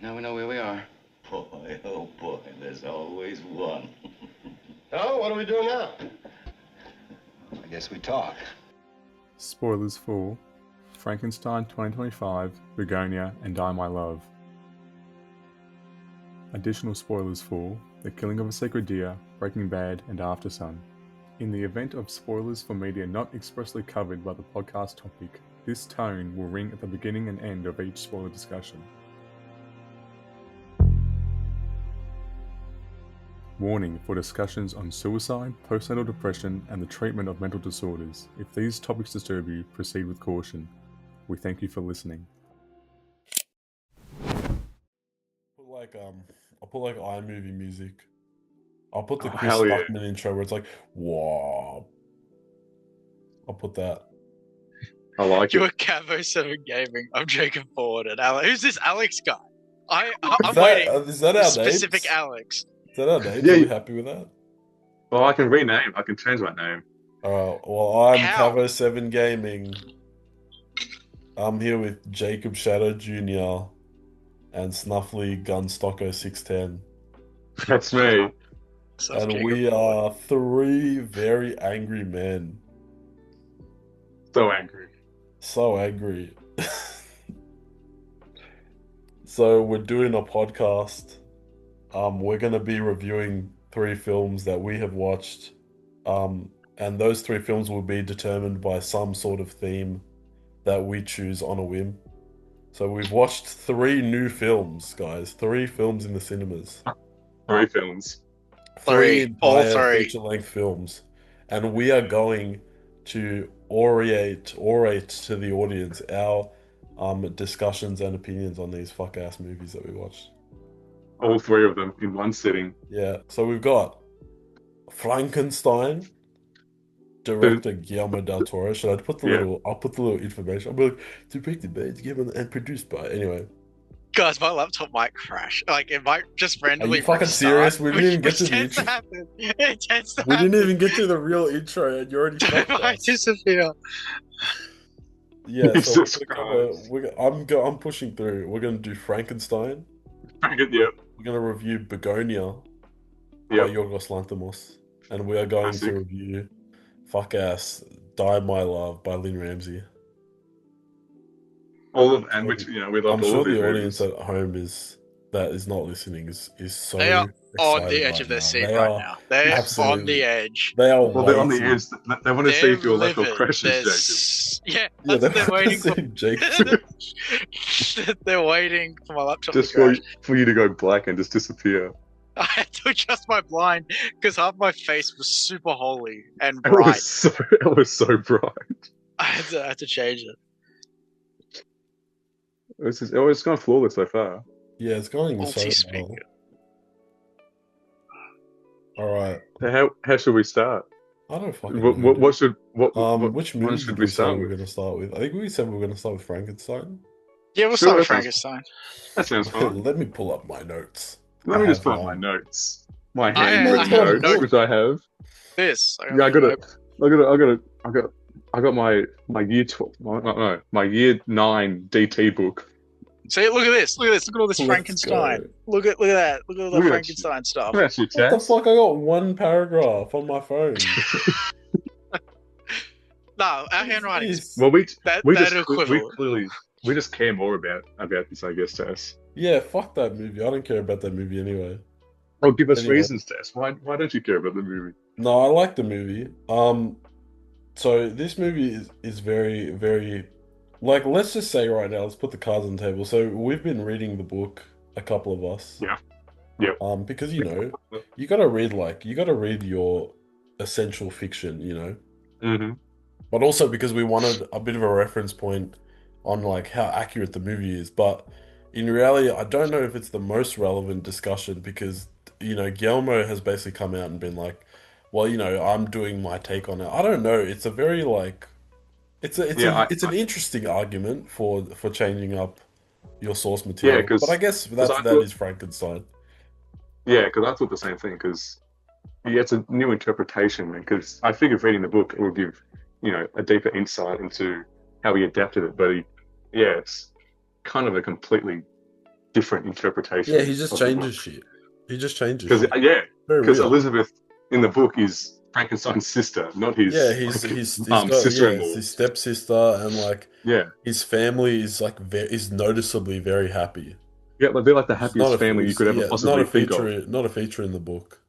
Now we know where we are. Boy, oh boy, there's always one. Oh, what are we doing now? I guess we talk. Spoilers for Frankenstein 2025, Bugonia Die My Love. Additional spoilers for The Killing of a Sacred Deer, Breaking Bad, and Aftersun. In the event of spoilers for media not expressly covered by the podcast topic, this tone will ring at the beginning and end of each spoiler discussion. Warning for discussions on suicide, postnatal depression, and the treatment of mental disorders. If these topics disturb you, proceed with caution. We thank you for listening. I'll put like iMovie music. I'll put the Chris hell yeah. Stuckman intro where it's like, wow. I'll put that. I like You're it. Cavo 7 Gaming. I'm Jacob Ford and Alex. Who's this Alex guy? I'm Is waiting. that our for names? specific Alex. Is that our names? Yeah, Are we you- happy with that? Well, I can rename. I can change my name. Well, I'm How? Cavo 7 Gaming. I'm here with Jacob Shadow Jr. and Snuffly Gunstocker 610. That's me. So And Jacob we Ford. are three very angry men. So angry. So angry. So we're doing a podcast. We're going to be reviewing 3 films that we have watched. And those 3 films will be determined by some sort of theme that we choose on a whim. So we've watched 3 new films, guys. 3 films in the cinemas. 3 films. 3 All entire 3. feature-length films. And we are going to orate to the audience our discussions and opinions on these fuck-ass movies that we watched. All 3 of them in one sitting. Yeah, so we've got Frankenstein, director Guillermo del Toro. Should I put the Yeah. I'll put the little information. I'll be like, directed by Guillermo and produced by. Anyway, Guys, my laptop might crash. Like, it might just are randomly you fucking restart, serious? We didn't even get which to the tends to intro. happen. It tends to We happen. didn't even get to the real intro, and you already It fucked might us. disappear. Yeah, so Jesus Christ. I'm pushing through. We're gonna do Frankenstein. Yep. We're gonna review Begonia by Yep. Yorgos Lanthimos, and we are going Classic. to review Fuck Ass Die My Love by Lynn Ramsey. All of and which we love I'm all sure of these the audience movies. at home that is not listening is so They are on excited the edge right of their now. seat They right are now. They're on absolutely- the edge. They are Well, they're on the waiting. edge. They want to see if your laptop livid. crashes, Jacob. Yeah, Yeah, that's what they're waiting for. Jacob. They're waiting for my laptop Just to crash. for you to go black and just disappear. I had to adjust my blind because half my face was super holy and It bright. was so bright. I had to change it. It's gone flawless so far. Yeah, it's going so Multi-speaker. well. All right, How should we start? I don't fucking know. What should Which one movie should did we we say start we were with? going to start with? I think we said we were going to start with Frankenstein. Yeah, we'll Sure, start with that sounds- Frankenstein. That sounds fine. Let me pull up my notes. Let me just I pull have up my none. notes. My I handwritten have notes, notes. which I have. This. Yeah, I got my year 12. No, my year 9 DT book. See, look at this. Look at this. Look at all this Let's Frankenstein. go. Look at that. Look at all the Look at that Frankenstein stuff. Look at you, What the Tess. fuck? I got one paragraph on my phone. No, our handwriting is Jeez. Well, we equivalent. clearly we just care more about this, I guess, Tess. Yeah, fuck that movie. I don't care about that movie anyway. Oh, give us Anyway. reasons, Tess. Why don't you care about the movie? No, I like the movie. So this movie is very, very, like, let's just say right now, let's put the cards on the table. So we've been reading the book, a couple of us. Yeah. Yeah. Because you gotta read your essential fiction, Mm-hmm. but also because we wanted a bit of a reference point on like how accurate the movie is. But in reality, I don't know if it's the most relevant discussion because Guillermo has basically come out and been like, well, I'm doing my take on it. I don't know. It's a very like, it's an interesting argument for changing up your source material. Yeah, 'cause- but I guess that thought- is Frankenstein. Yeah, because I thought the same thing. Because it's a new interpretation. Because I figured reading the book it will give a deeper insight into how he adapted it. But it's kind of a completely different interpretation. Yeah, he just changes shit. He just changes Because shit. yeah, Very because weird. Elizabeth in the book is Frankenstein's sister, not his Yeah, he's got sister-in-law. his stepsister, and like Yeah, his family is like is noticeably very happy. yeah, like they're like the It's not happiest family you could ever not possibly a think of. feature, not a feature in the book.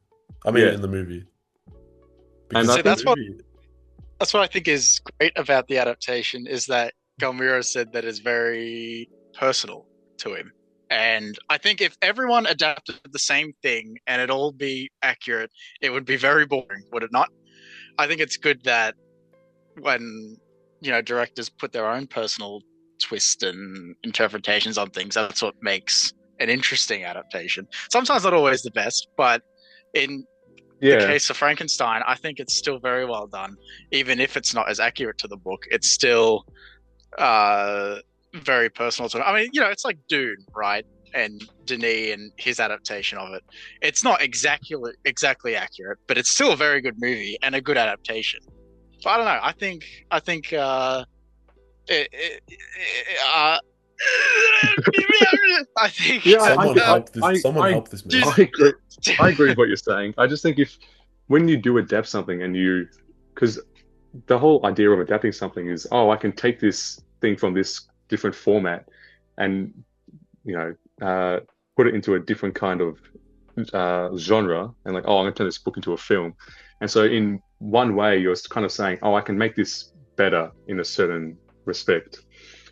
I mean, Yeah, in the movie. and Because I See, think that's what I think is great about the adaptation is that Galmiro said that it's very personal to him. And I think if everyone adapted the same thing and it all be accurate, it would be very boring, would it not? I think it's good that when directors put their own personal twist and interpretations on things, that's what makes an interesting adaptation. Sometimes not always the best, but in the yeah, case of Frankenstein, I think it's still very well done. Even if it's not as accurate to the book, it's still very personal to. I mean, it's like Dune, right? And Denis and his adaptation of it. It's not exactly accurate, but it's still a very good movie and a good adaptation. So I don't know. I think I think yeah. Someone help this man. I agree. I agree with what you're saying. I just think if when you do adapt something and because the whole idea of adapting something is, oh, I can take this thing from this different format and put it into a different kind of genre, and like, oh, I'm going to turn this book into a film. And so in one way, you're kind of saying, oh, I can make this better in a certain respect.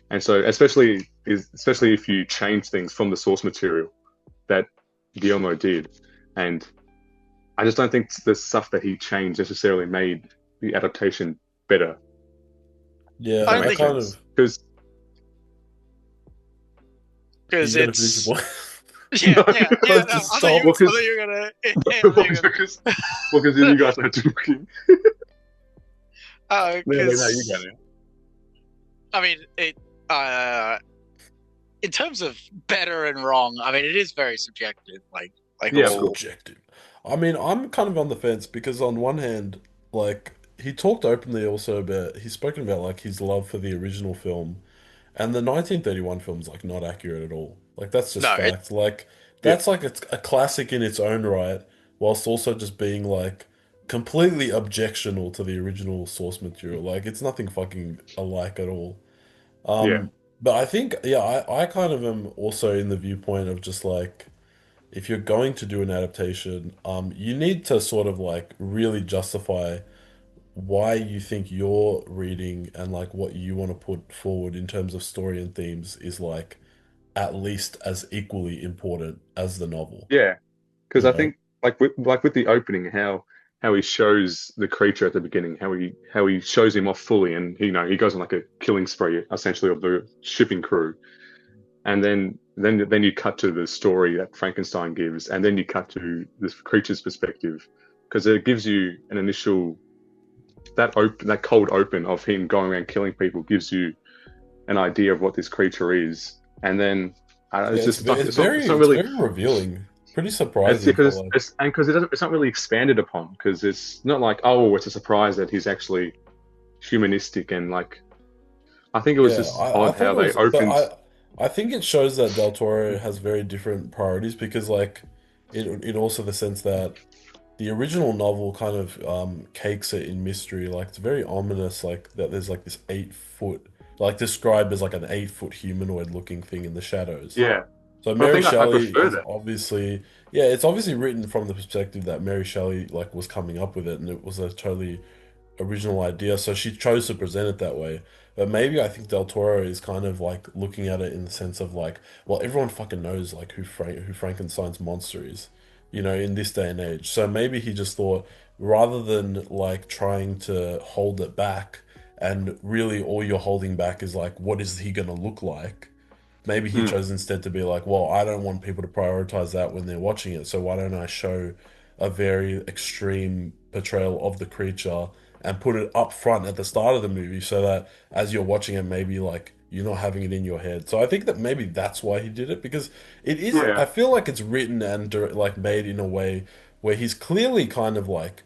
And so especially if you change things from the source material that Guillermo did. And I just don't think the stuff that he changed necessarily made the adaptation better. Yeah, I don't I think kind of Because because you're gonna finish it's your point. yeah. No, No, I just thought you stop. were gonna. I thought you were gonna because then you guys are talking. No, you because got it. I mean it. In terms of better and wrong, I mean it is very subjective. Like Yeah, of all. course. Subjective. I mean, I'm kind of on the fence because on one hand, like he talked openly also about he's spoken about like his love for the original film, and the 1931 film's like not accurate at all. Like that's just No, fact. Like Yeah, that's like a classic in its own right, whilst also just being like completely objectional to the original source material. Like it's nothing fucking alike at all. yeah, But I think, yeah, I kind of am also in the viewpoint of just like, if you're going to do an adaptation, you need to sort of like really justify why you think your reading and like what you want to put forward in terms of story and themes is like at least as equally important as the novel, yeah. Because you I know? think like with the opening, how he shows the creature at the beginning, how he shows him off fully, and he goes on like a killing spree essentially of the shipping crew, and then you cut to the story that Frankenstein gives, and then you cut to this creature's perspective, because it gives you an initial that cold open of him going around killing people gives you an idea of what this creature is, and then Yeah, it's just stuck. It's not it's really. very revealing, pretty It's surprising for because like, it's not really expanded upon, because it's not like, oh, it's a surprise that he's actually humanistic, and like I think it was yeah, just I odd thought how it they was, but opened. I think it shows that Del Toro has very different priorities because like in also the sense that the original novel kind of cakes it in mystery. Like it's very ominous, like that there's like this 8 foot, like described as like an 8 foot humanoid looking thing in the shadows. Yeah, So but I Mary think I Shelley prefer is that. obviously, yeah, it's obviously written from the perspective that Mary Shelley like was coming up with it, and it was a totally original idea. So she chose to present it that way. But maybe I think Del Toro is kind of like looking at it in the sense of like, well, everyone fucking knows like who Frankenstein's monster is, in this day and age. So maybe he just thought rather than like trying to hold it back, and really all you're holding back is like, what is he gonna look like? Maybe he Mm, chose instead to be like, well, I don't want people to prioritize that when they're watching it, so why don't I show a very extreme portrayal of the creature and put it up front at the start of the movie so that as you're watching it, maybe like you're not having it in your head. So I think that maybe that's why he did it because it is, yeah, I feel like it's written and like made in a way where he's clearly kind of like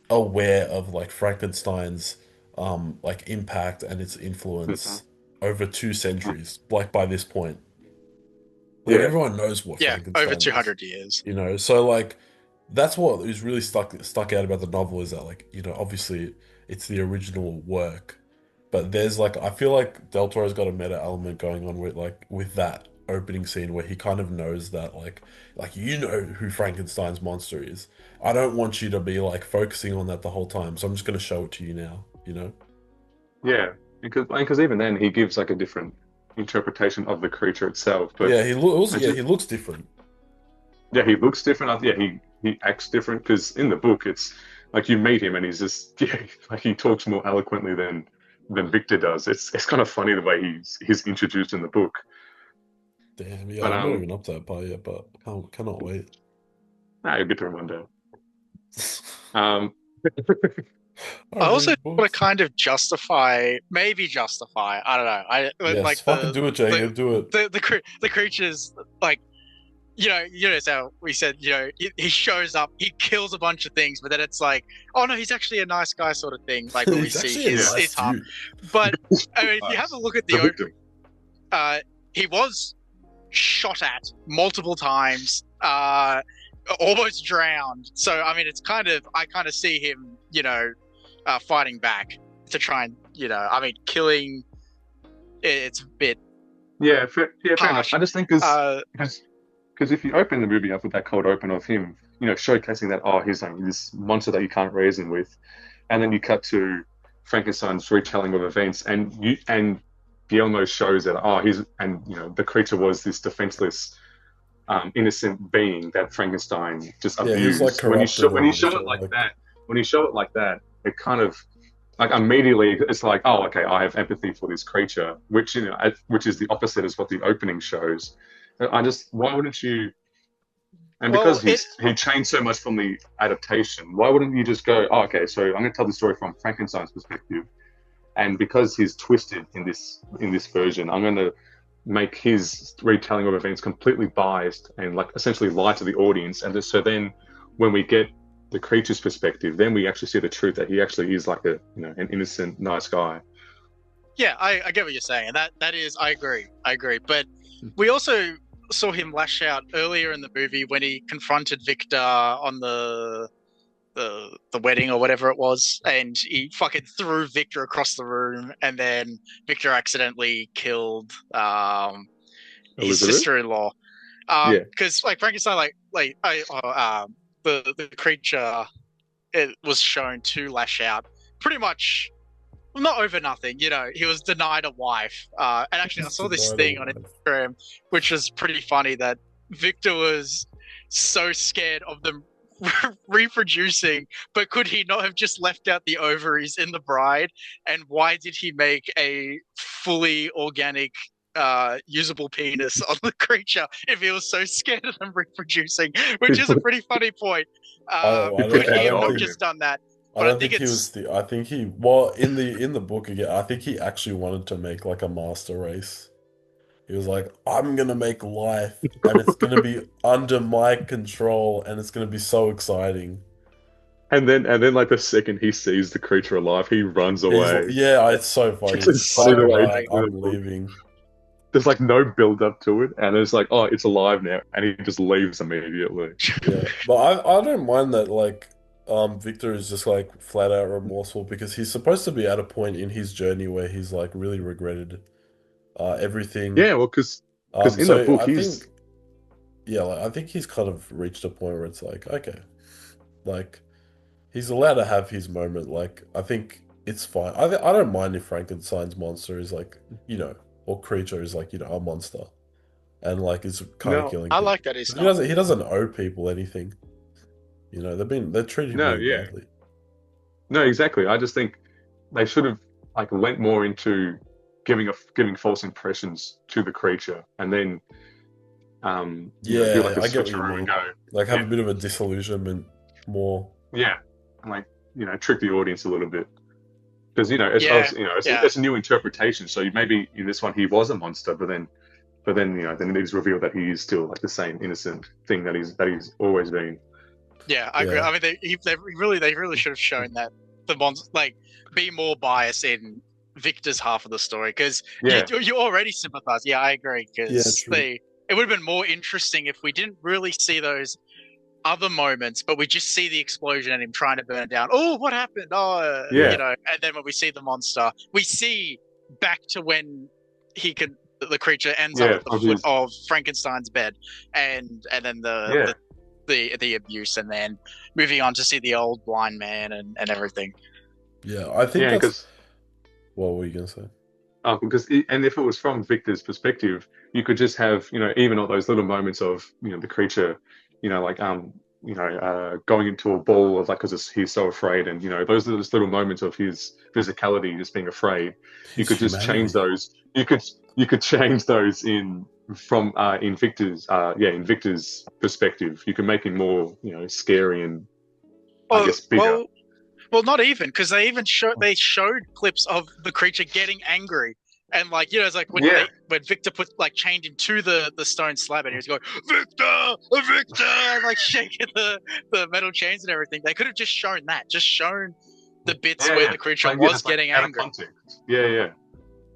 aware of like Frankenstein's like impact and its mhm. influence over 2 centuries, like by this point. Like Yeah. everyone knows what Yeah, Frankenstein over is. 200 years. You know, so like that's what is really stuck out about the novel is that like, you know, obviously it's the original work, but there's like I feel like Del Toro's got a meta element going on with that opening scene where he kind of knows that like you know who Frankenstein's monster is. I don't want you to be like focusing on that the whole time, so I'm just gonna show it to you now, you know? Yeah, because even then he gives like a different interpretation of the creature itself. But Yeah, I just, he looks different. yeah, he looks different. Yeah, he acts different because in the book it's like you meet him and he's just yeah, like he talks more eloquently than Victor does. It's kind of funny the way he's introduced in the book. Damn, yeah, But I'm not even up to that part yet, but cannot wait. you'll get to him one day. Um, I also read want to books. kind of maybe justify. I don't know. Yes, like fucking do it, Jacob, do it. the creatures like you know how we said he shows up, he kills a bunch of things, but then it's like, oh no, he's actually a nice guy sort of thing. Like when we He's see actually a his nice heart. dude. But I mean, if you have a look at the the victim. he was shot at multiple times, almost drowned. So I mean, I kind of see him, fighting back to try and, I mean, killing. It's a bit. Yeah, fair enough. Harsh. I just think because if you open the movie up with that cold open of him, showcasing that he's like this monster that you can't reason with, and then you cut to Frankenstein's retelling of events, and Guillermo shows that the creature was this defenseless, innocent being that Frankenstein just Yeah, abused. he's like when you corrupted when you or show it like- like that, it kind of like immediately it's like, oh, okay, I have empathy for this creature, which is the opposite of what the opening shows. Why wouldn't you? And because he changed so much from the adaptation, why wouldn't you just go, oh, okay, so I'm going to tell the story from Frankenstein's perspective, and because he's twisted in this version, I'm going to make his retelling of events completely biased and like essentially lie to the audience, and so then when we get the creature's perspective, then we actually see the truth that he actually is like an innocent, nice guy. Yeah, I get what you're saying. That is, I agree. But we also saw him lash out earlier in the movie when he confronted Victor on the wedding or whatever it was, and he fucking threw Victor across the room, and then Victor accidentally killed his Elizabeth? sister-in-law. Yeah. Because like Frankenstein, the creature, it was shown to lash out pretty much. Well, not over nothing, he was denied a wife. And actually, I saw this thing on Instagram, which was pretty funny, that Victor was so scared of them reproducing, but could he not have just left out the ovaries in the bride? And why did he make a fully organic, usable penis on the creature if he was so scared of them reproducing? Which is a pretty funny point. Could he have just done that? I don't think he was I think he in the book again, I think he actually wanted to make like a master race. He was like, I'm gonna make life and it's gonna be under my control and it's gonna be so exciting. And then like the second he sees the creature alive, he runs away. It's so funny. It's funny the way I'm leaving. There's like no build up to it, and it's like, oh, it's alive now, and he just leaves immediately. Yeah, but I don't mind that. Like, Victor is just like flat out remorseful because he's supposed to be at a point in his journey where he's like really regretted everything. Yeah, well, because in the book I think he's kind of reached a point where it's like, okay, like he's allowed to have his moment. Like, I think it's fine. I don't mind if Frankenstein's monster is like, or creature is like, a monster, and like is kind of killing. I like that he's not. He doesn't owe people anything. They're treating him really badly. No, exactly. I just think they should have like went more into giving false impressions to the creature, and then do like a I get what you switcheroo mean. and go Like have a bit of a disillusionment more. Yeah, and like trick the audience a little bit. Because it's a new interpretation. So maybe in this one he was a monster, but then then it is revealed that he is still like the same innocent thing that he's always been. Yeah, I agree. I mean, they really should have shown that the monster be more biased in Victor's half of the story, because you already sympathize. Yeah, I agree, because it would have been more interesting if we didn't really see those other moments, but we just see the explosion and him trying to burn it down. Oh, what happened? Oh, Yeah. you know, and then when we see the monster, we see back to when the creature ends up at the foot of Frankenstein's bed, and then the abuse, and then moving on to see the old blind man and everything. Yeah, I think that's... What were you gonna say? And if it was from Victor's perspective, you could just have, you know, even all those little moments of, you know, the creature, you know, like going into a ball of like, because he's so afraid, and you know, those little moments of his physicality, just being afraid. You could just change those. You could change those in Victor's perspective. You can make him more, you know, scary and I guess bigger. Well, not even, because they showed clips of the creature getting angry, and like, you know, it's like when Victor chained him to the stone slab, and he was going, Victor, and like shaking the metal chains and everything. They could have just shown the bits where the creature was getting angry. Yeah.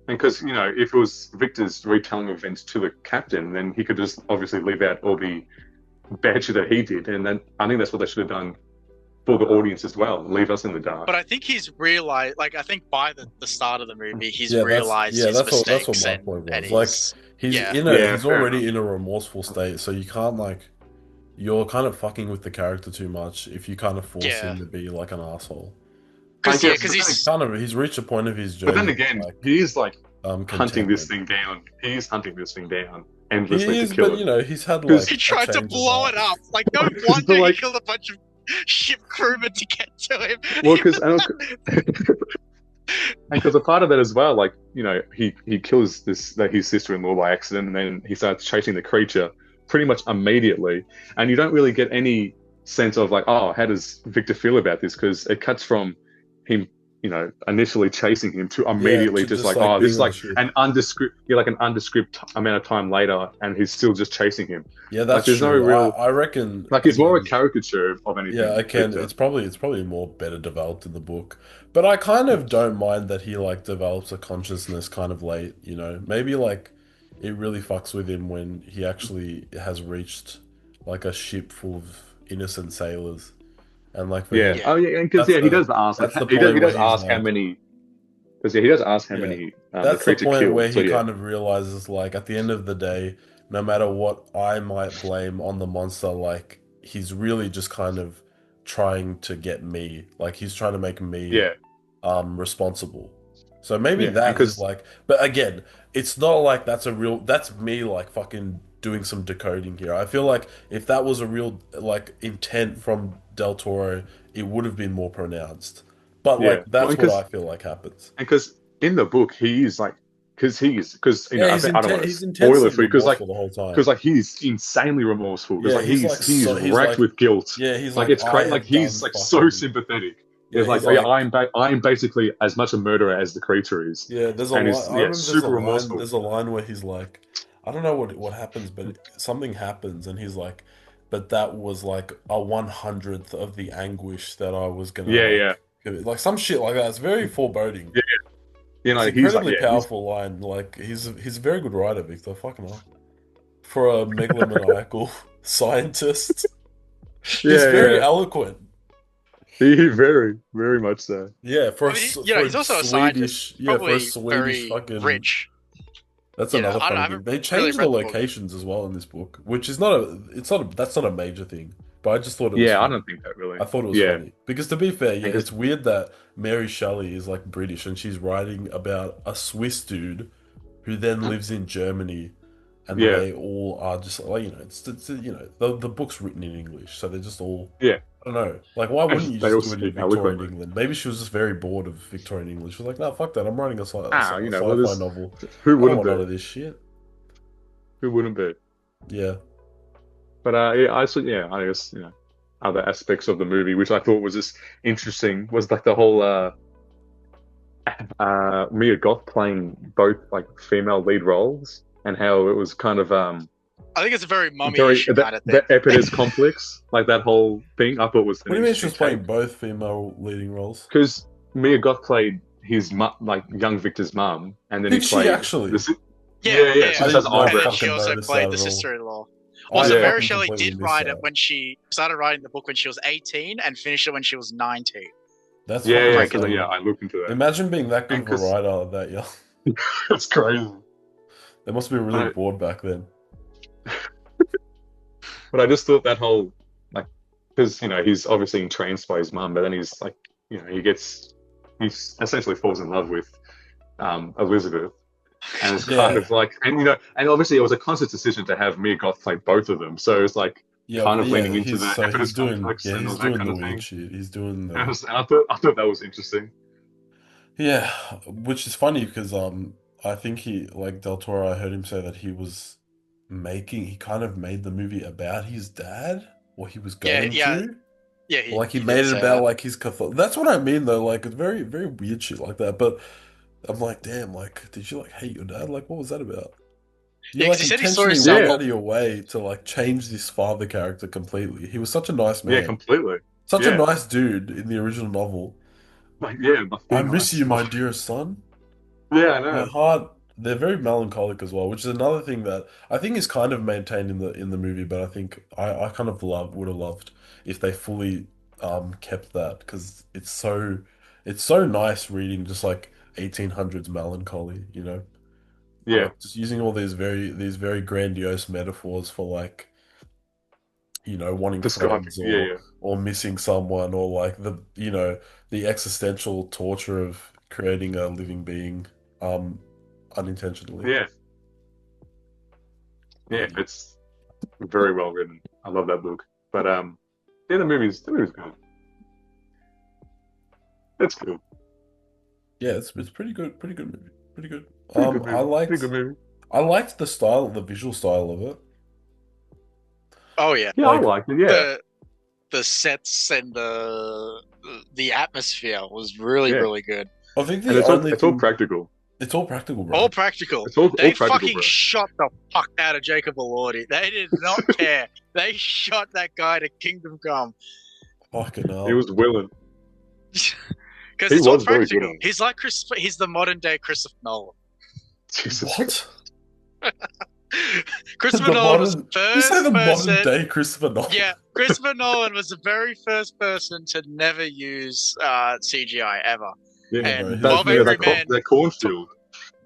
And because, you know, if it was Victor's retelling of events to the captain, then he could just obviously leave out all the bad shit that he did, and then I think that's what they should have done for the audience as well, leave us in the dark. But I think he's realized, like, I think by the start of the movie, he's realized his mistakes. That's what my point was. He's already in a remorseful state, so you can't, like, you're kind of fucking with the character too much if you kind of force him to be like an asshole. Because he's reached a point of his journey. But then again, like, he's like hunting this thing down. He's hunting this thing down endlessly to kill it. You know, he's had like he tried to blow it up. Like, no wonder he killed a bunch of ship crewmen to get to him. Well, because a part of that as well, like, you know, he kills his sister-in-law by accident, and then he starts chasing the creature pretty much immediately, and you don't really get any sense of like, oh, how does Victor feel about this? Because it cuts from him, you know, initially chasing him to immediately this is like an undescript amount of time later, and he's still just chasing him. Yeah, that's like, true. No real, I reckon like it's more a caricature of anything. Yeah, it's probably more better developed in the book, but I kind of don't mind that he like develops a consciousness kind of late. You know, maybe like it really fucks with him when he actually has reached like a ship full of innocent sailors. And like, he does ask. He does ask how many. Because he does ask how many. That's the point killed, where he kind of realizes, like, at the end of the day, no matter what I might blame on the monster, like, he's really just kind of trying to get me. Like, he's trying to make me responsible. So maybe that is like, but again, it's not like that's me like fucking doing some decoding here. I feel like if that was a real like intent from Del Toro, it would have been more pronounced. But like that's what I feel like happens. And because in the book he is like, I don't want to spoil it for you, because like he's insanely remorseful. Because like he's racked with guilt. Yeah, he's like it's great. Like he's like so sympathetic. Yeah, like, I'm basically as much a murderer as the creature is. Yeah, there's a line. There's a line where he's like, I don't know what happens, but something happens, and he's like, but that was like a 100th of the anguish that I was gonna. Like some shit like that. It's very foreboding. Yeah, you know, it's an incredibly powerful line. Like he's a very good writer, Victor. Fucking hell, for a megalomaniacal scientist, he's very eloquent. He very, very much so. Yeah, he's also a scientist. Yeah, for a Swedish fucking rich. That's another funny thing. They changed the locations as well in this book, which is that's not a major thing. But I just thought it was funny. I don't think that really. I thought it was funny. Because to be fair, it's weird that Mary Shelley is like British and she's writing about a Swiss dude who then lives in Germany, and they all are just like, you know, it's the book's written in English, so they're just all I don't know. Like, why wouldn't you just do it in Victorian England? Maybe she was just very bored of Victorian English. She was like, no, fuck that. I'm writing a sci-fi novel. Who wouldn't be? None of this shit. Who wouldn't be? Yeah. But I guess, you know, other aspects of the movie, which I thought was just interesting, was like the whole Mia Goth playing both like female lead roles, and how it was kind of I think it's a very mummy-ish kind of thing. The Oedipus complex, like that whole thing, I thought was. What do you mean she was playing both female leading roles? Because Mia Goth played his young Victor's mum, and then Did she actually? Yeah, Yeah, yeah. she I just has didn't know And then eyebrows. she fucking also notice played that the at all. sister-in-law. I Also, Yeah. Mary fucking Shelley completely did missed write that. it when she started writing the book when she was 18 and finished it when she was 19. That's Yeah, fucking yeah, Frankenstein. yeah. I looked into that. Imagine being that good And of a 'cause- writer that young. That's crazy. They must be really Right. bored back then. But I just thought that whole like, because he's obviously entranced by his mum, but then he's like, he essentially falls in love with Elizabeth, and it's kind Yeah. of like, and obviously it was a conscious decision to have Mia Goth play both of them, so it's like Yeah, kind of yeah, leaning into that he's Oedipus doing complex and all he's that doing kind the of weird thing. shit. He's doing And the I thought that was interesting. yeah, which is funny because I think he like Del Toro. I heard him say that he kind of made the movie about his dad, or he was Yeah, going yeah, to. yeah. Or, like he did made it say about that. like his Catholic. That's what I mean though. Like it's very very weird shit like that. But I'm like, damn, like did you like hate your dad? Like what was that about? You Yeah, like because he said he saw intentionally his went son. Yeah. out of your way to like change this father character completely. He was such a nice Yeah, man, completely. such a Yeah, nice dude in the original novel. like must be I miss nice. you, my dearest son. Yeah, I My know. heart. They're very melancholic as well, which is another thing that I think is kind of maintained in the movie. But I think I kind of would have loved if they fully kept that because it's so nice reading just like 1800s melancholy, you know, Yeah, like just using all these very grandiose metaphors for like wanting describing. friends Yeah, yeah, or missing someone or like the existential torture of creating a living being um unintentionally. yeah, yeah. It's very well written. I love that book. But yeah, the movie's good. It's good. Yeah, it's pretty good, pretty good movie, pretty good. Pretty good movie. Pretty good movie. I liked the visual style of it. Oh yeah, Yeah, I Like, liked it. Yeah, the sets and the atmosphere was really yeah. really good. I think And the only it's all thing practical. it's all practical, bro. All practical. It's all They practical, fucking bro. shot the fuck out of Jacob Elordi. They did not care. They shot that guy to Kingdom Come Fucking He hell. was willing. because He it's all was very good practical. at it. He's like he's the modern day Christopher Nolan. Jesus Christ. What? Christopher The Nolan was modern, the you say first the modern person. day Christopher Nolan? Yeah, Christopher Nolan was the very first person to never use CGI ever. Yeah, And bro, his 12 movie- Angry Men. that cornfield.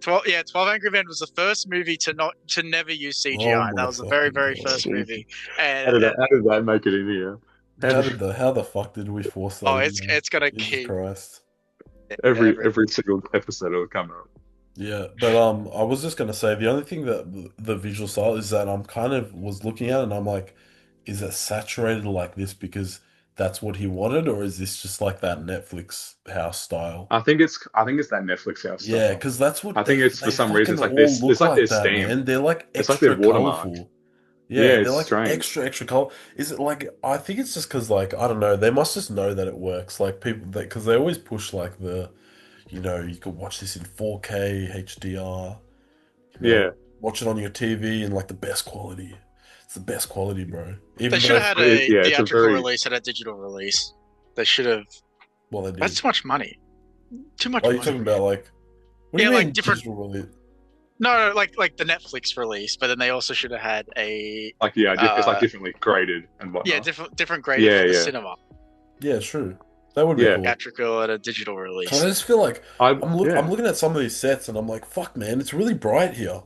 12 Angry Men was the first movie to never use CGI. Oh that my was the very, fucking very God. first movie. How And did that make it in here? How the fuck did we force that? oh, in it's there? it's gonna Jesus keep Christ. Every single episode will come out. Yeah, but I was just gonna say the only thing that the visual style is that I'm kind of was looking at it and I'm like, is it saturated like this because that's what he wanted, or is this just like that Netflix house style? I think it's that Netflix house Yeah, style. because that's what I think it's for they some reason fucking it's like all this. It's look like their like that, stamp. man. They're like It's like their extra watermark. colorful. Yeah, Yeah, it's they're like strange. extra color. Is it like I think it's just because like I don't know. They must just know that it works. Like people that because they always push like you could watch this in 4K HDR. Yeah, Watch it on your TV in like the best quality. It's the best quality, bro. They Even should though have had it's- a yeah, it's a theatrical very- release and a digital release. They should have. well they did. That's too much money. Too much Oh, you're money. talking about like what do Yeah, you like mean different- digital release? No, like the Netflix release, but then they also should have had a like it's like differently graded and whatnot. yeah different grading Yeah, for the yeah. cinema. Yeah, true. That would be Yeah. cool. Theatrical and a digital release. 'Cause I just feel like yeah. I'm looking at some of these sets and I'm like, fuck, man, it's really bright here.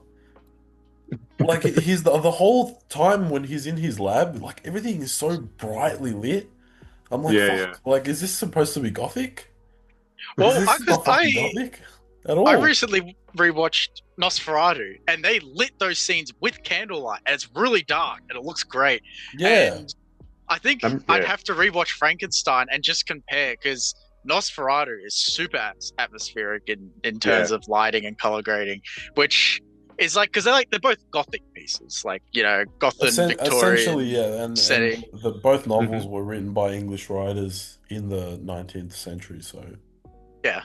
Like he's the whole time when he's in his lab, like everything is so brightly lit. I'm like, Yeah, fuck, like is this supposed to be gothic? Well, Is this not fucking gothic at all? I recently rewatched Nosferatu, and they lit those scenes with candlelight, and it's really dark, and it looks great. Yeah. And I think Yeah. I'd have to rewatch Frankenstein and just compare, because Nosferatu is super atmospheric in terms of lighting and color grading, which is like because they're both gothic pieces, like Gotham, Victorian. Essentially, yeah, and setting. both novels were written by English writers in the 19th century, so Yeah.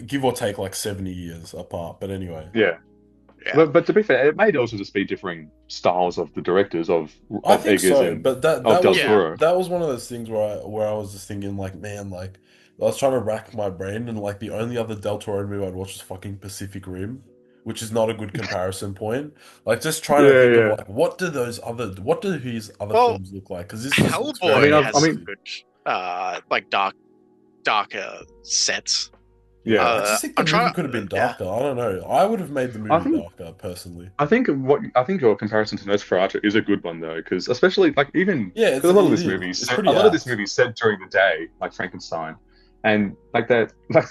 give or take like 70 years apart. But anyway, Yeah. Yeah. But to be fair, it may also just be differing styles of the directors of I think Eggers so. and But that of Del was Toro. that was one of those things where I was just thinking like, man, like I was trying to rack my brain, and like the only other Del Toro movie I'd watch was fucking Pacific Rim, which is not a good comparison point. Like, just trying to Yeah, think yeah. of like what do his other Well, films look like? Because this just looks Hellboy very I has mean- some good, like darker sets. Yeah. I just think the I'm movie trying- could have been yeah. darker. I don't know. I would have made the I movie think- darker personally. I think your comparison to Nosferatu is a good one though, because especially like even Yeah, because a lot of it this is. movie, It's a pretty lot of this apt. movie is set during the day, like Frankenstein, and like that, like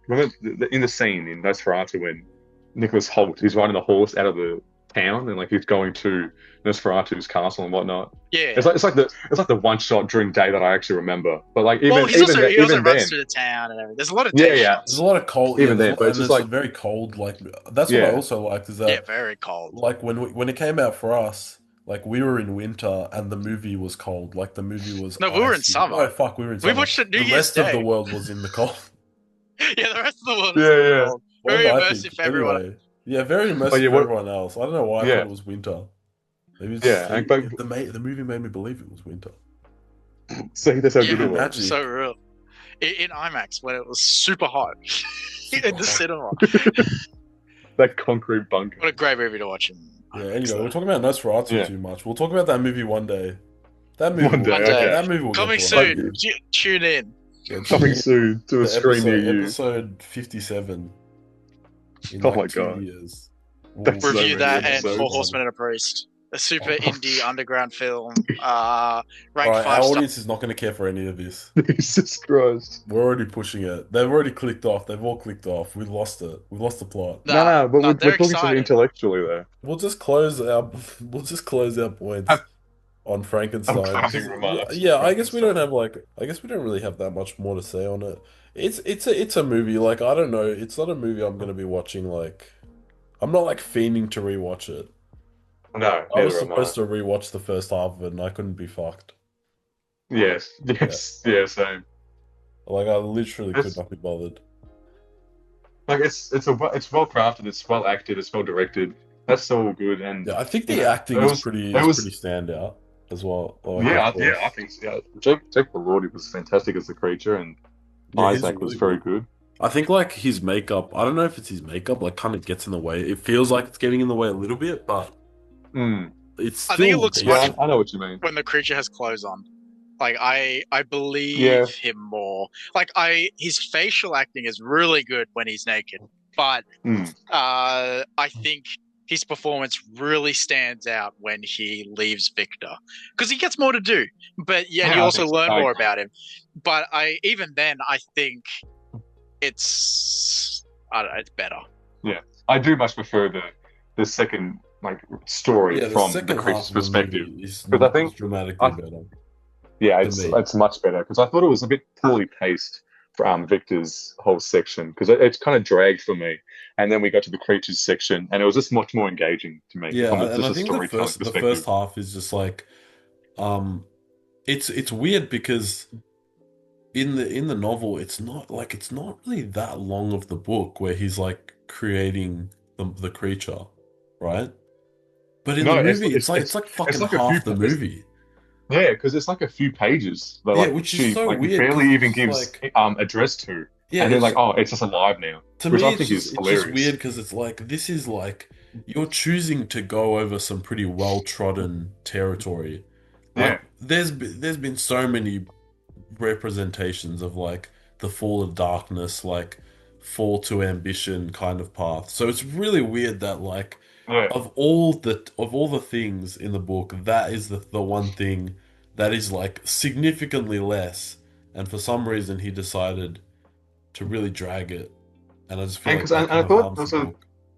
remember in the scene in Nosferatu when Nicholas Hoult is riding the horse out of the town and like he's going to Nosferatu's castle and whatnot. Yeah. It's like the one shot during day that I actually remember. But like even well, he also even runs then, through the town and everything. There's a lot of Yeah, day yeah. shots. There's a lot of cold. Even yeah, then, but it's just there's like- very cold. Like that's what I Yeah. also liked is that Yeah, very cold. like when it came out for us, like we were in winter and the movie was cold. Like the movie was No, we were in icy. summer. Oh fuck, we were in We summer. watched it New The Year's rest of the Day. world was in the cold. Yeah, the rest of the world. Yeah, is yeah. cold. What Very did I immersive think? for everyone. Anyway, yeah, very immersive yeah, for what- everyone else. I don't know why I Yeah. thought it was winter. Maybe it's Yeah, and- but- the movie made me believe it was winter. see that's how Yeah, good it was. Imagine. so real. In IMAX when it was super hot in the cinema. That concrete bunker. What a great movie to watch in Yeah. IMAX, Anyway, though. we're talking about Nosferatu Yeah. too much. We'll talk about that movie one day. That movie. One day, One day. That movie will get Coming to soon. us. Tune in. Yeah, Coming soon to a the screen near you. Episode 57. In Oh like my 2 God. years. That's so Review many that and episodes. Four Horsemen and a Priest. A super indie underground film. Ranked Alright, 5 our star. audience is not going to care for any of this. Jesus Christ. We're already pushing it. They've already clicked off. They've all clicked off. We lost it. We lost the plot. No, but we're they're talking to excited. intellectually there. We'll just close our points on Frankenstein. closing remarks. Yeah, I guess we don't really have that much more to say on it. It's a movie. Like, I don't know. It's not a movie I'm going to be watching. Like, I'm not like fiending to rewatch it. No, I was neither am I. supposed to rewatch the first half of it, and I couldn't be fucked. Yes, yeah, same. Like, I literally It's- could not be bothered. Like it's well crafted, it's well acted, it's well directed. That's all good, and Yeah, I think the Yeah, acting it is was- pretty it was- pretty standout as well. Like, yeah, of course. I think so. Yeah. Jake Belordi was fantastic as the creature, and Yeah, he's Isaac was really very good. good. I think like his makeup. I don't know if it's his makeup. Like, kind of gets in the way. It feels like it's getting in the way a little bit, but Mm. it's. Still I think it looks Yeah, much- I know what you mean. When the creature has clothes on. Like I believe Yeah. him more. Like his facial acting is really good when he's naked. But Mm. I think his performance really stands out when he leaves Victor because he gets more to do. But yeah, Yeah, you I also think so. learn I more agree. about him. But I think it's better. I do much prefer the second like story yeah, from the second creature's half of the perspective. movie is 'Cause I think- dramatically I- better. Yeah, To me. it's much better because I thought it was a bit poorly paced for Victor's whole section because it's kind of dragged for me, and then we got to the creatures section and it was just much more engaging to me. Yeah, from and I just a think the storytelling first perspective. half is just like, it's weird because in the novel it's not really that long of the book where he's like creating the creature, right? But in No, the it's- movie, it's- it's like fucking like a half few- the movie. Yeah, because it's like a few pages. That, Yeah, like, which is she, so like, weird, barely 'cause even it's gives like- address to, Yeah, and then it's- like, oh, it's just alive now. to which me, I it's think just, is it's just hilarious. weird because it's like this is like you're choosing to go over some pretty well trodden territory. Like, there's been so many representations of like the fall of darkness, like fall to ambition kind of path. So it's really weird that like Yeah, of all the things in the book, that is the one thing that is like significantly less, and for some reason he decided to really drag it, and I just feel And like 'cause- that and kind I of thought harms the also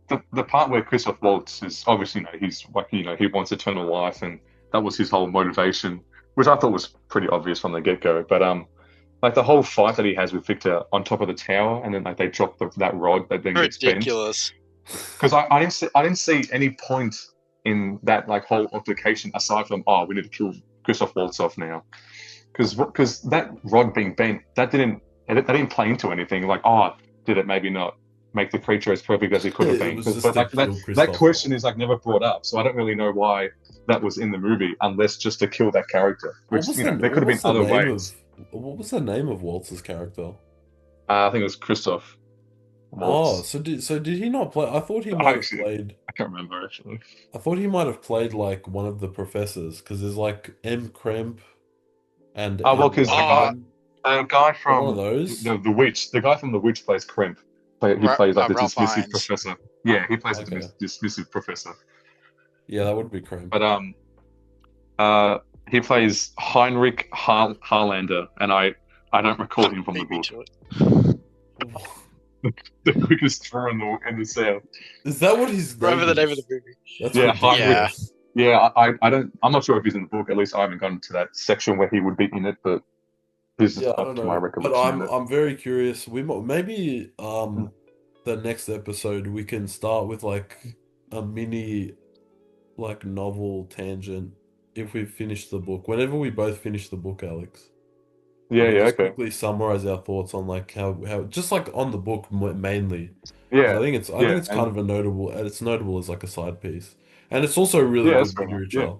book. the part where Christoph Waltz is obviously, he's like, he wants eternal life, and that was his whole motivation, which I thought was pretty obvious from the get go. But like the whole fight that he has with Victor on top of the tower, and then like they drop that rod that then gets bent. Ridiculous. Because I didn't see any point in that like whole altercation aside from, oh, we need to kill Christoph Waltz off now, because that rod being bent, that didn't play into anything. Like, oh, did it maybe not make the creature as perfect as it could have It been? was 'Cause- just but like to kill that Christoph question is like never brought up, so I don't really know why that was in the movie unless just to kill that character. Which there could have been other ways. What was the name of Waltz's character? I think it was Christoph. Oh, waltz. so did he not play? I thought he I might have actually, played. I can't remember actually. I thought he might have played like one of the professors because there's like M. Kremp and Oh well, M. because Oh, London. the guy But one of from those. the witch, the guy from the witch plays Crimp. He plays like the Ralph dismissive Fiennes. professor. Yeah, he plays the Okay. dismissive professor. Yeah, that would be Kremp. But uh, he plays Heinrich Harlander, and I don't recall him from the Beat me book. to it. The quickest draw in the south. Is that what his Remember the name name of is? the movie? That's Yeah, ridiculous. Yeah, I don't. I'm not sure if he's in the book. At least I haven't gotten to that section where he would be in it. But this is Yeah, I up don't to my know, but recollection in it. I'm very curious. We maybe the next episode we can start with like a mini like novel tangent if we finish the book. Whenever we both finish the book, Alex, we Yeah, can yeah, just okay. quickly summarize our thoughts on like how just like on the book mainly. 'Cause Yeah, I think it's kind and of a notable, and it's notable as like a side piece, and it's also really yeah, that's good fair enough. Yeah, literature.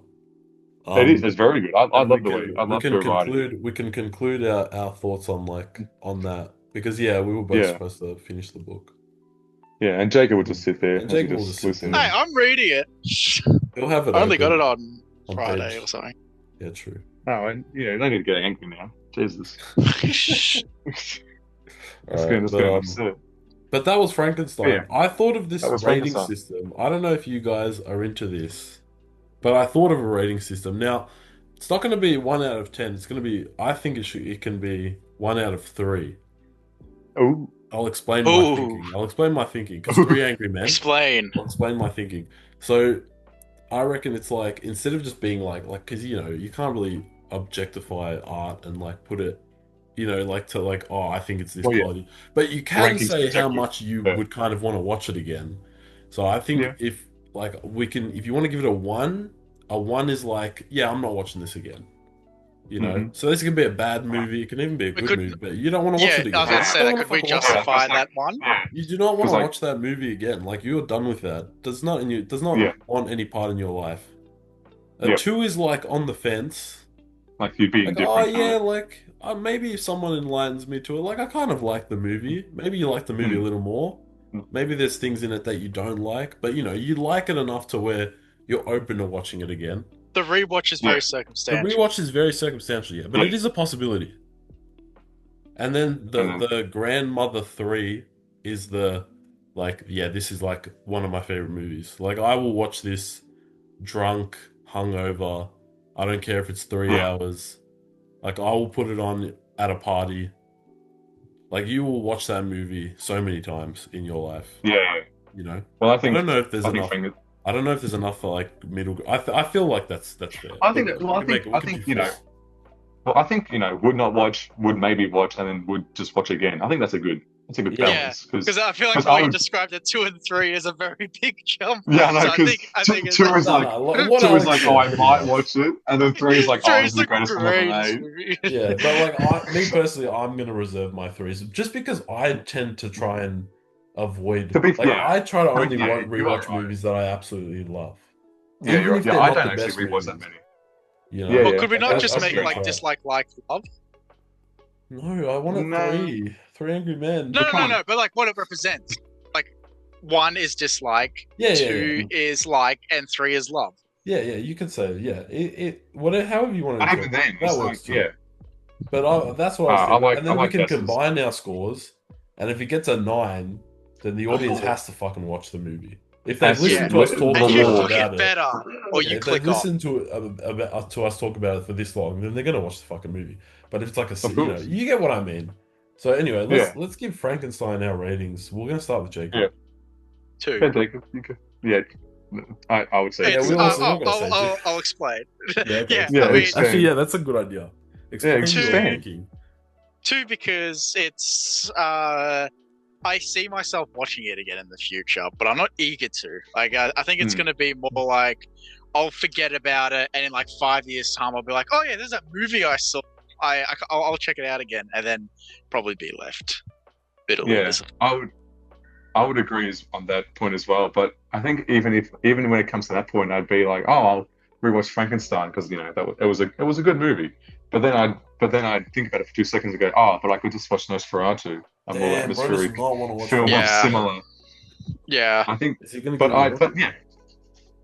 it is. Um, It's very good. I and love the way. I love the writing. we can conclude our thoughts on like on that because yeah, we were both Yeah, supposed to finish the book. yeah, and Jacob would just sit there And as he Jacob will just just sit listen. there. Hey, I'm reading it. He'll have it I only got it open on on Friday page. or something. Yeah, true. Oh, and you don't need to get angry now. Jesus, let's All get right, enough said. but that was But Frankenstein. yeah, I thought of this that was rating Frankenstein. system. I don't know if you guys are into this, but I thought of a rating system. Now, it's not going to be 1 out of 10. It's going to be. I think it can be 1 out of 3. Oh, I'll explain my Ooh, thinking. I'll explain my thinking because Three Angry Men. explain. I'll explain my thinking. So I reckon it's like instead of just being like because you know you can't really objectify art and like put it, you know, like to like oh I think it's this well, yeah, quality, but you can ranking's say how subjective. much you Yeah, would kind of want to watch it again. So I think yeah. if like we can if you want to give it a one is like yeah I'm not watching this again. You know, Mm-hmm. so this can be a bad movie. It can even be a We good could, movie, but you don't want to watch yeah, it I was again. going You to just say don't that. want to Could we fucking watch it. justify Like that one? yeah, You do not want because to like watch that movie again. Like you're done with that. Does not yeah, want any part in your life. A yeah, two is like on the fence. like you'd be Like oh indifferent to yeah, it. like maybe if someone enlightens me to it, like I kind of like the movie. Maybe you like the movie a Mm. little more. Maybe there's things in it that you don't like, but you know you like it enough to where you're open to watching it again. The rewatch is Yeah, very The circumstantial. rewatch is very circumstantial, yeah, but yeah, it is a possibility. And then and then the Grandmother 3 is the like yeah, this is like one of my favorite movies. Like I will watch this drunk, hungover. I don't care if it's 3 yeah, hours. Like I will put it on at a party. Like you will watch that movie so many times in your life, yeah. you know? Well, I don't know if there's I think enough. I don't know if there's enough for like middle. I feel like that's fair. I think that, We well, can make it. We I can think do you know, four. well, I think you know, would not watch, would maybe watch, and then would just watch again. I think that's a good Yeah. balance Because I feel like because the I way you would, described it, 2 and 3 is a very big jump. yeah, no, So because I think it's two is No, like no. What two is Alex like, said, oh, I pretty might much. watch it, and then three is like, oh, 3 this is is the the greatest film ever greatest made. movie. Yeah, but like me personally, I'm gonna reserve my threes just because I tend to try and avoid. To be Like yeah, I try to I mean, only yeah, you are rewatch right. movies that I absolutely love, Yeah, even you're right. if Yeah, they're I not don't the actually best rewatch that movies. many. You Yeah, know, Well, yeah, could we not I, just I make very like try. dislike love? No, I want a No, Three Angry Men. No, but no, come no, on. no. But like what it represents. Like 1 is dislike, Yeah, 2 is like, and 3 is love. yeah. You could say yeah. Whatever, however you want to And even interpret then, it, that it's works like, too. yeah, But that's what I was thinking. And I then we like can Tessa's. combine our scores, and if it gets a 9, then the audience has to fucking watch the movie. If they've That's listened Yeah. to us talk And too you long book about it it, better, or yeah, you if they've click off. listened to us talk about it for this long, then they're gonna watch the fucking movie. But if it's like Of you know, course. you get what I mean. So anyway, Yeah, let's give Frankenstein our ratings. We're gonna start with Jacob. yeah. 2. Yeah, Jacob, you could, yeah, I would say Yeah, It's, we're two. all gonna say two. I'll explain. Yeah, okay. Yeah, Yeah, I mean, expand. Actually, yeah, that's a good idea. Explain your expand. thinking. 2 because it's I see myself watching it again in the future, but I'm not eager to. Like I think it's Hmm. going to be more like I'll forget about it, and in like 5 years' time, I'll be like, oh yeah, there's that movie I saw. I'll check it out again, and then probably be left bitterly Yeah, disappointed. I would agree on that point as well. But I think even when it comes to that point, I'd be like, oh, I'll rewatch Frankenstein because you know it was a good movie. But then I'd think about it for 2 seconds and go, oh, but I could just watch Nosferatu. a more Damn, bro does atmospheric not want to watch film of Yeah. similar. Yeah. I think, Is he gonna but give it a yeah.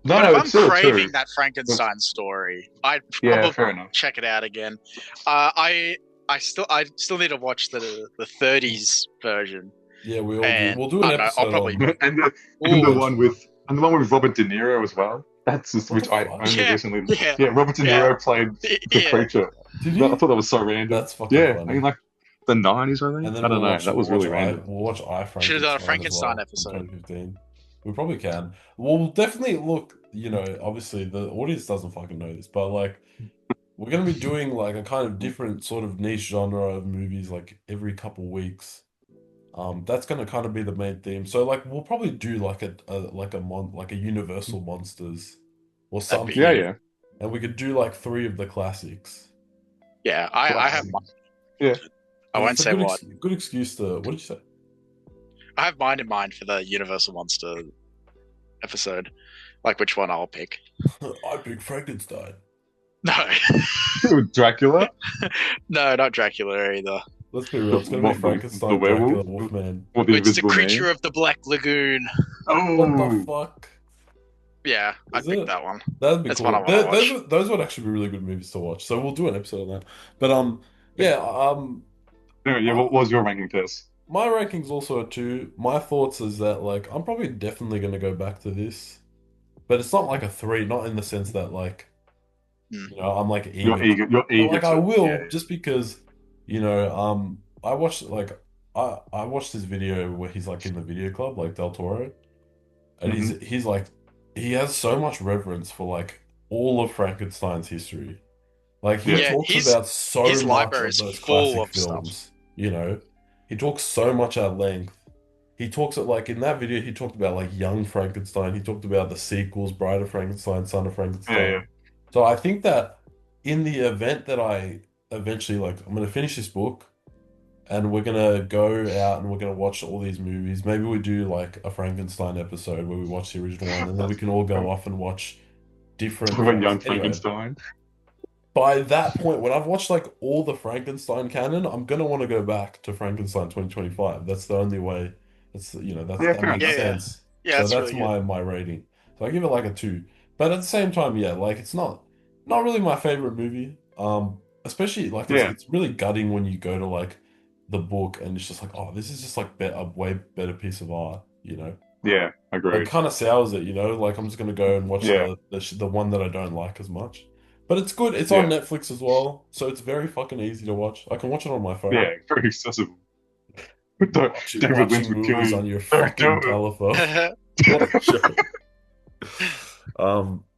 No, But no, if it's I'm still craving true. that Frankenstein story, I'd Yeah, probably fair enough. check it out again. I still need to watch the 30s version. Yeah, we all do. And We'll do an I don't know, I'll episode probably- on. And the Ooh. one with Robert De Niro as well. That's just, What which the I fuck? only Yeah, recently. yeah. Yeah, Robert De Niro played the Yeah. creature. Did I you? thought that was so random. That's fucking Yeah, funny. I mean, like the 90s, I think. And then I don't we'll know. watch, That was we'll really watch random. We'll watch I Frankenstein. Should have done a as Frankenstein well, episode. in 2015. We probably can. We'll definitely look. You know, obviously the audience doesn't fucking know this, but like, we're gonna be doing like a kind of different sort of niche genre of movies like every couple weeks. That's gonna kind of be the main theme. So like, we'll probably do like a Universal Monsters or That'd be- something. Yeah. And we could do like 3 of the classics. Yeah, I have mine. Yeah. I won't It's a say good what. good excuse to. What did you say? I have mine in mind for the Universal Monster episode. Like which one I'll pick. I pick Frankenstein. No. Dracula. No, not Dracula either. Let's be real. It's gonna What, be the Frankenstein, werewolf? Dracula, Wolfman. Or the It's the Invisible creature Man. of the Black Lagoon. What the Oh, fuck? Yeah, I'd Is pick it? that one. That'd be That's cool. one I wanna Those would actually be really good movies to watch. So we'll do an episode on that. But yeah. What was your ranking, Tess? my ranking's also a 2. My thoughts is that like I'm probably definitely gonna go back to this, but it's not like a 3. Not in the sense that like I'm like eager. You're eager. You're But, eager. like I to- will yeah. just because I watched like I watched this video where he's like in the video club like Del Toro, and he's like he has so much reverence for like all of Frankenstein's history. Like he Yeah, talks his- about so his much library of is those full classic of stuff. films. You know, he talks so much at length. He talks at like in that video he talked about like Young Frankenstein. He talked about the sequels, Bride of Frankenstein, Son of Frankenstein. Yeah. So I think that in the event that I eventually I'm gonna finish this book and we're gonna go out and we're gonna watch all these movies. Maybe we do like a Frankenstein episode where we watch the original one and then we can all go off and watch different Of a young Anyway, Frankenstein. by that point, when I've watched like all the Frankenstein canon, I'm gonna want to go back to Frankenstein 2025. That's the only way. That's Yeah, that fair makes enough. sense. Yeah, So that's that's really good. my rating. So I give it like a 2. But at the same time, yeah, like it's not really my favorite movie. Especially like Yeah. it's really gutting when you go to like the book and it's just like, oh, this is just like a way better piece of art, you know. Yeah, It agreed. kind of sours it, you know. Like I'm just gonna go and watch Yeah. the one that I don't like as much. But it's good. It's on Yeah. Netflix as well, so it's very fucking easy to watch. I can watch it on my phone. Yeah, very accessible. David Lynch Watching would kill movies you. on your Don't do fucking it. telephone. What a joke.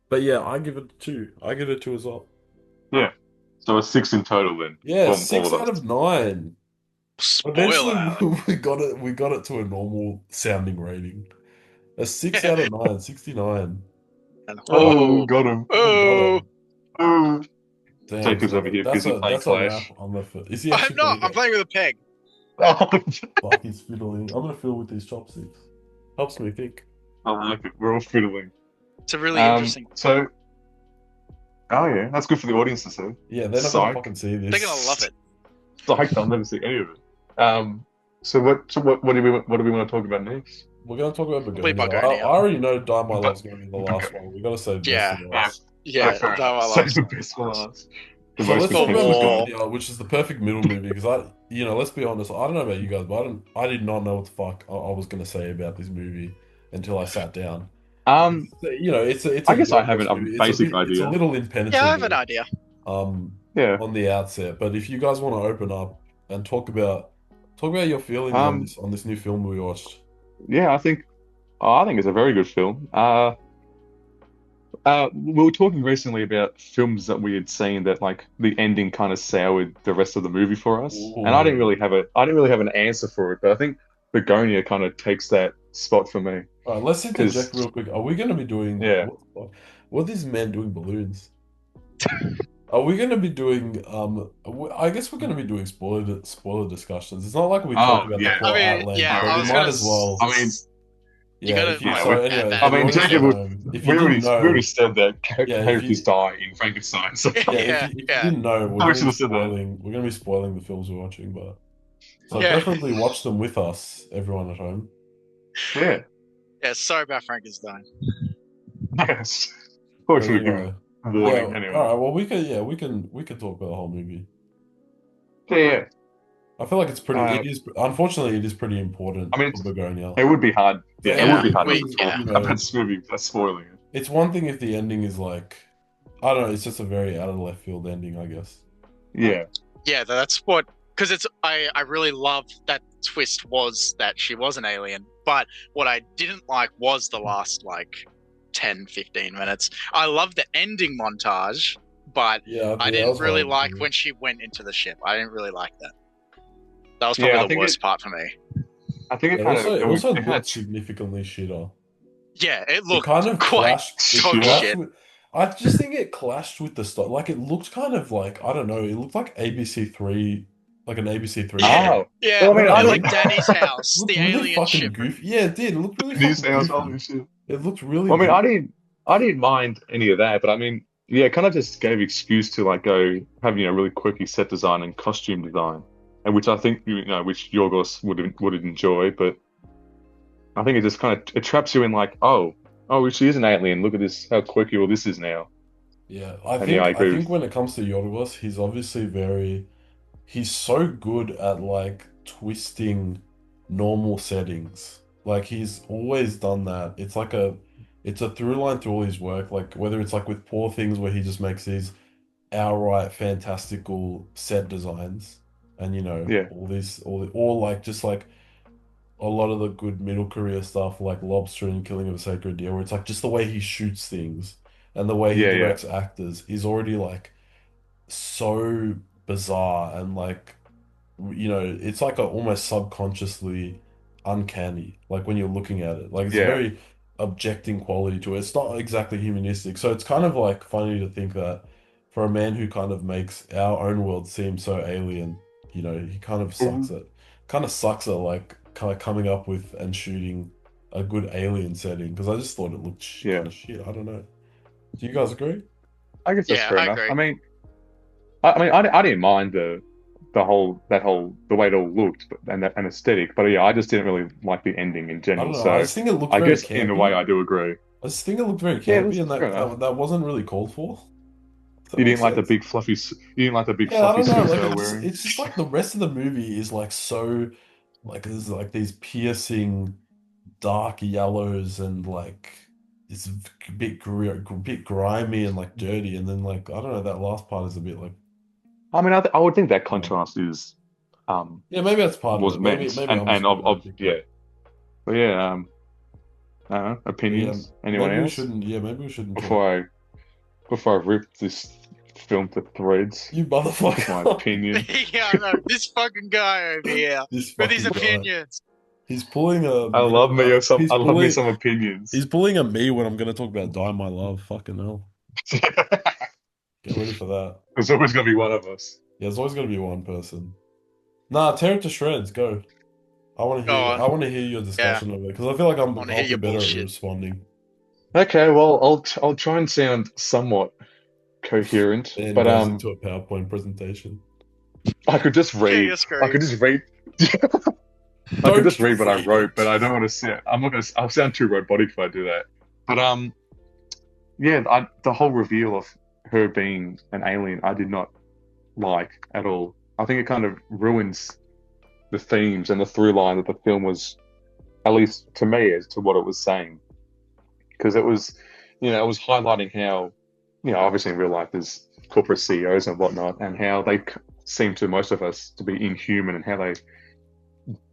But yeah, I give it a 2. I give it a 2 as well. So a 6 in total then. Yeah, from 6 all of out us. of 9. Spoiler. Eventually, we got it to a normal sounding rating. A 6 out of 9, 69. Oh, got him. Oh. Oh. Damn, Jacob's so over here that's busy a, playing that's a Clash. wrap on the Is he I'm actually not. playing I'm it? playing with a peg. Oh, Fuck, he's fiddling. I'm gonna fiddle with these chopsticks. Helps me think. I like it. We're all fiddling. It's a really interesting. So, oh yeah, that's good for the audience to see. Yeah, they're not Psych. gonna fucking see this. They're gonna love it. Psyched, I'll never see any of it. So what do we want to talk about next? We're gonna talk about Probably Bugonia. Bugonia. I already know Die My Love's gonna be the last one. We gotta save the Yeah. best for last. Yeah, fair that enough. one I Save love. the best for last. The So most let's talk about potential. Bugonia, which is the perfect middle movie because let's be honest. I don't know about you guys, but I did not know what the fuck I was gonna say about this movie until I sat down. It's. I guess I have a movie. basic It's a idea. little impenetrable. Yeah, I have an idea. Yeah. On the outset. But if you guys want to open up and talk about your feelings on this new film we watched. Yeah, I think it's a very good film. We were talking recently about films that we had seen that like the ending kind of soured the rest of the movie for us, Ooh. and I didn't really have an answer for it, but I think Begonia kind of takes that spot for me. All right, let's interject real quick. Are we going to be doing? Yeah. What are these men doing balloons? Are we going to be doing? I guess we're going to be doing spoiler discussions. It's not like we talked about yeah. the plot I mean, at length, yeah, but I we was might gonna as well. I mean, You Yeah, gotta. if you- yeah, so add anyway, that. I mean, if you Jacob didn't if you we already didn't know, we already said that Yeah, if characters you- die in Frankenstein. So yeah, Yeah, if you yeah. didn't know, I should have said that. we're going to be spoiling the films we're watching, but So Yeah. definitely watch them with us, everyone at home. Yeah. Yeah, sorry about Frankenstein. Yes. Or But should we give anyway, him a warning yeah. anyway? All right. Well, we can talk about the whole movie. Yeah. I feel like it's pretty. Uh, It is unfortunately it is pretty important I mean, for Begonia. it would be hard. For Yeah, it would be hard anything, not to talk you about know, this movie without spoiling it. it's one thing if the ending is like, I don't know. It's just a very out of left field ending, I guess. Yeah. Yeah, that's what, because I really loved that twist was that she was an alien, but what I didn't like was the last like 10, 15 minutes. I loved the ending montage, but Yeah, I that didn't was really horrible like for me. when she went into the ship. I didn't really like that. That was Yeah, I probably the think worst part for me. I think Yeah, it kind of it also it kind looked of significantly shitter. Yeah, it It looked kind of quite clashed. It so Shit. shit. with. I just think it clashed with the stuff. Like it looked kind of like I don't know. It looked like ABC3, like an ABC3 Yeah, show. Oh. yeah, Well, I mean, You know I what I like mean? didn't. Danny's house, It looked the really alien fucking ship. goofy. Yeah, it did. It looked really These fucking sounds goofy. holy shit. It looked really Well, I mean, goofy. I didn't mind any of that, but I mean, yeah, it kind of just gave excuse to like go have really quirky set design and costume design, and which I think which Yorgos would enjoy, but I think it just kind of it traps you in like, oh, she is an alien. Look at this, how quirky all this is now. Yeah, And yeah, I I agree think with. when it comes to Yorgos, he's so good at like twisting normal settings. Like he's always done that. It's a through line through all his work. Like whether it's like with Poor Things where he just makes these outright fantastical set designs, and Yeah, all like just like a lot of the good middle career stuff like Lobster and Killing of a Sacred Deer, where it's like just the way he shoots things and the way he yeah. directs actors is already like so bizarre and like it's like a almost subconsciously uncanny like when you're looking at it like it's a Yeah. very objecting quality to it. It's not exactly humanistic, so it's kind of like funny to think that for a man who kind of makes our own world seem so alien, he Mhm. kind of sucks at like kind of coming up with and shooting a good alien setting because I just thought it looked kind Yeah. of shit. I don't know. Do you guys agree? I guess that's Yeah, fair I enough. agree. I didn't mind the way it all looked and that and aesthetic, but yeah, I just didn't really like the ending in I don't general. know. I So just think it looked I very guess in a way, campy. I do agree. I just think it looked very Yeah, campy, that's and fair enough. that wasn't really called for. Does that You make didn't like the sense? big fluffy. You didn't like the big Yeah, I fluffy don't know. suits they Like were wearing. it's just like the rest of the movie is like so like there's like these piercing dark yellows and like it's a bit grimy and like dirty, and then like I don't know, that last part is a bit like I would think that yeah, contrast is yeah, maybe that's part of was it. Maybe meant I'm just and of romantic, yeah, but yeah. I don't know, but yeah, opinions. Anyone else maybe we shouldn't talk. before I rip this film to threads You with my motherfucker. opinion? Yeah, I know. This fucking guy over here This with his fucking guy. opinions. He's pulling a I love me or some. he's I love me pulling some opinions. he's pulling a me when I'm gonna talk about Die My Love. Fucking hell. Get ready for that. There's always gonna be one of us. Yeah, there's always gonna be one person. Nah, tear it to shreds, go. Go on. I wanna hear your Yeah, discussion of it, because I feel like I want to I'll hear be your better at bullshit. responding. Okay, well, I'll try and sound somewhat coherent, And but goes into a PowerPoint presentation. I could just Yeah, read. you're I screwed. could just read. I could just read what I wrote, but I don't want to sound. I'm not gonna. I'll sound too robotic if I do that. But yeah, the whole reveal of her being an alien, I did not like at all. I think it kind of ruins the themes and the through line that the film was, at least to me, as to what it was saying. Because it was, it was highlighting how, obviously in real life there's corporate CEOs and whatnot, and how they seem to most of us to be inhuman, and how they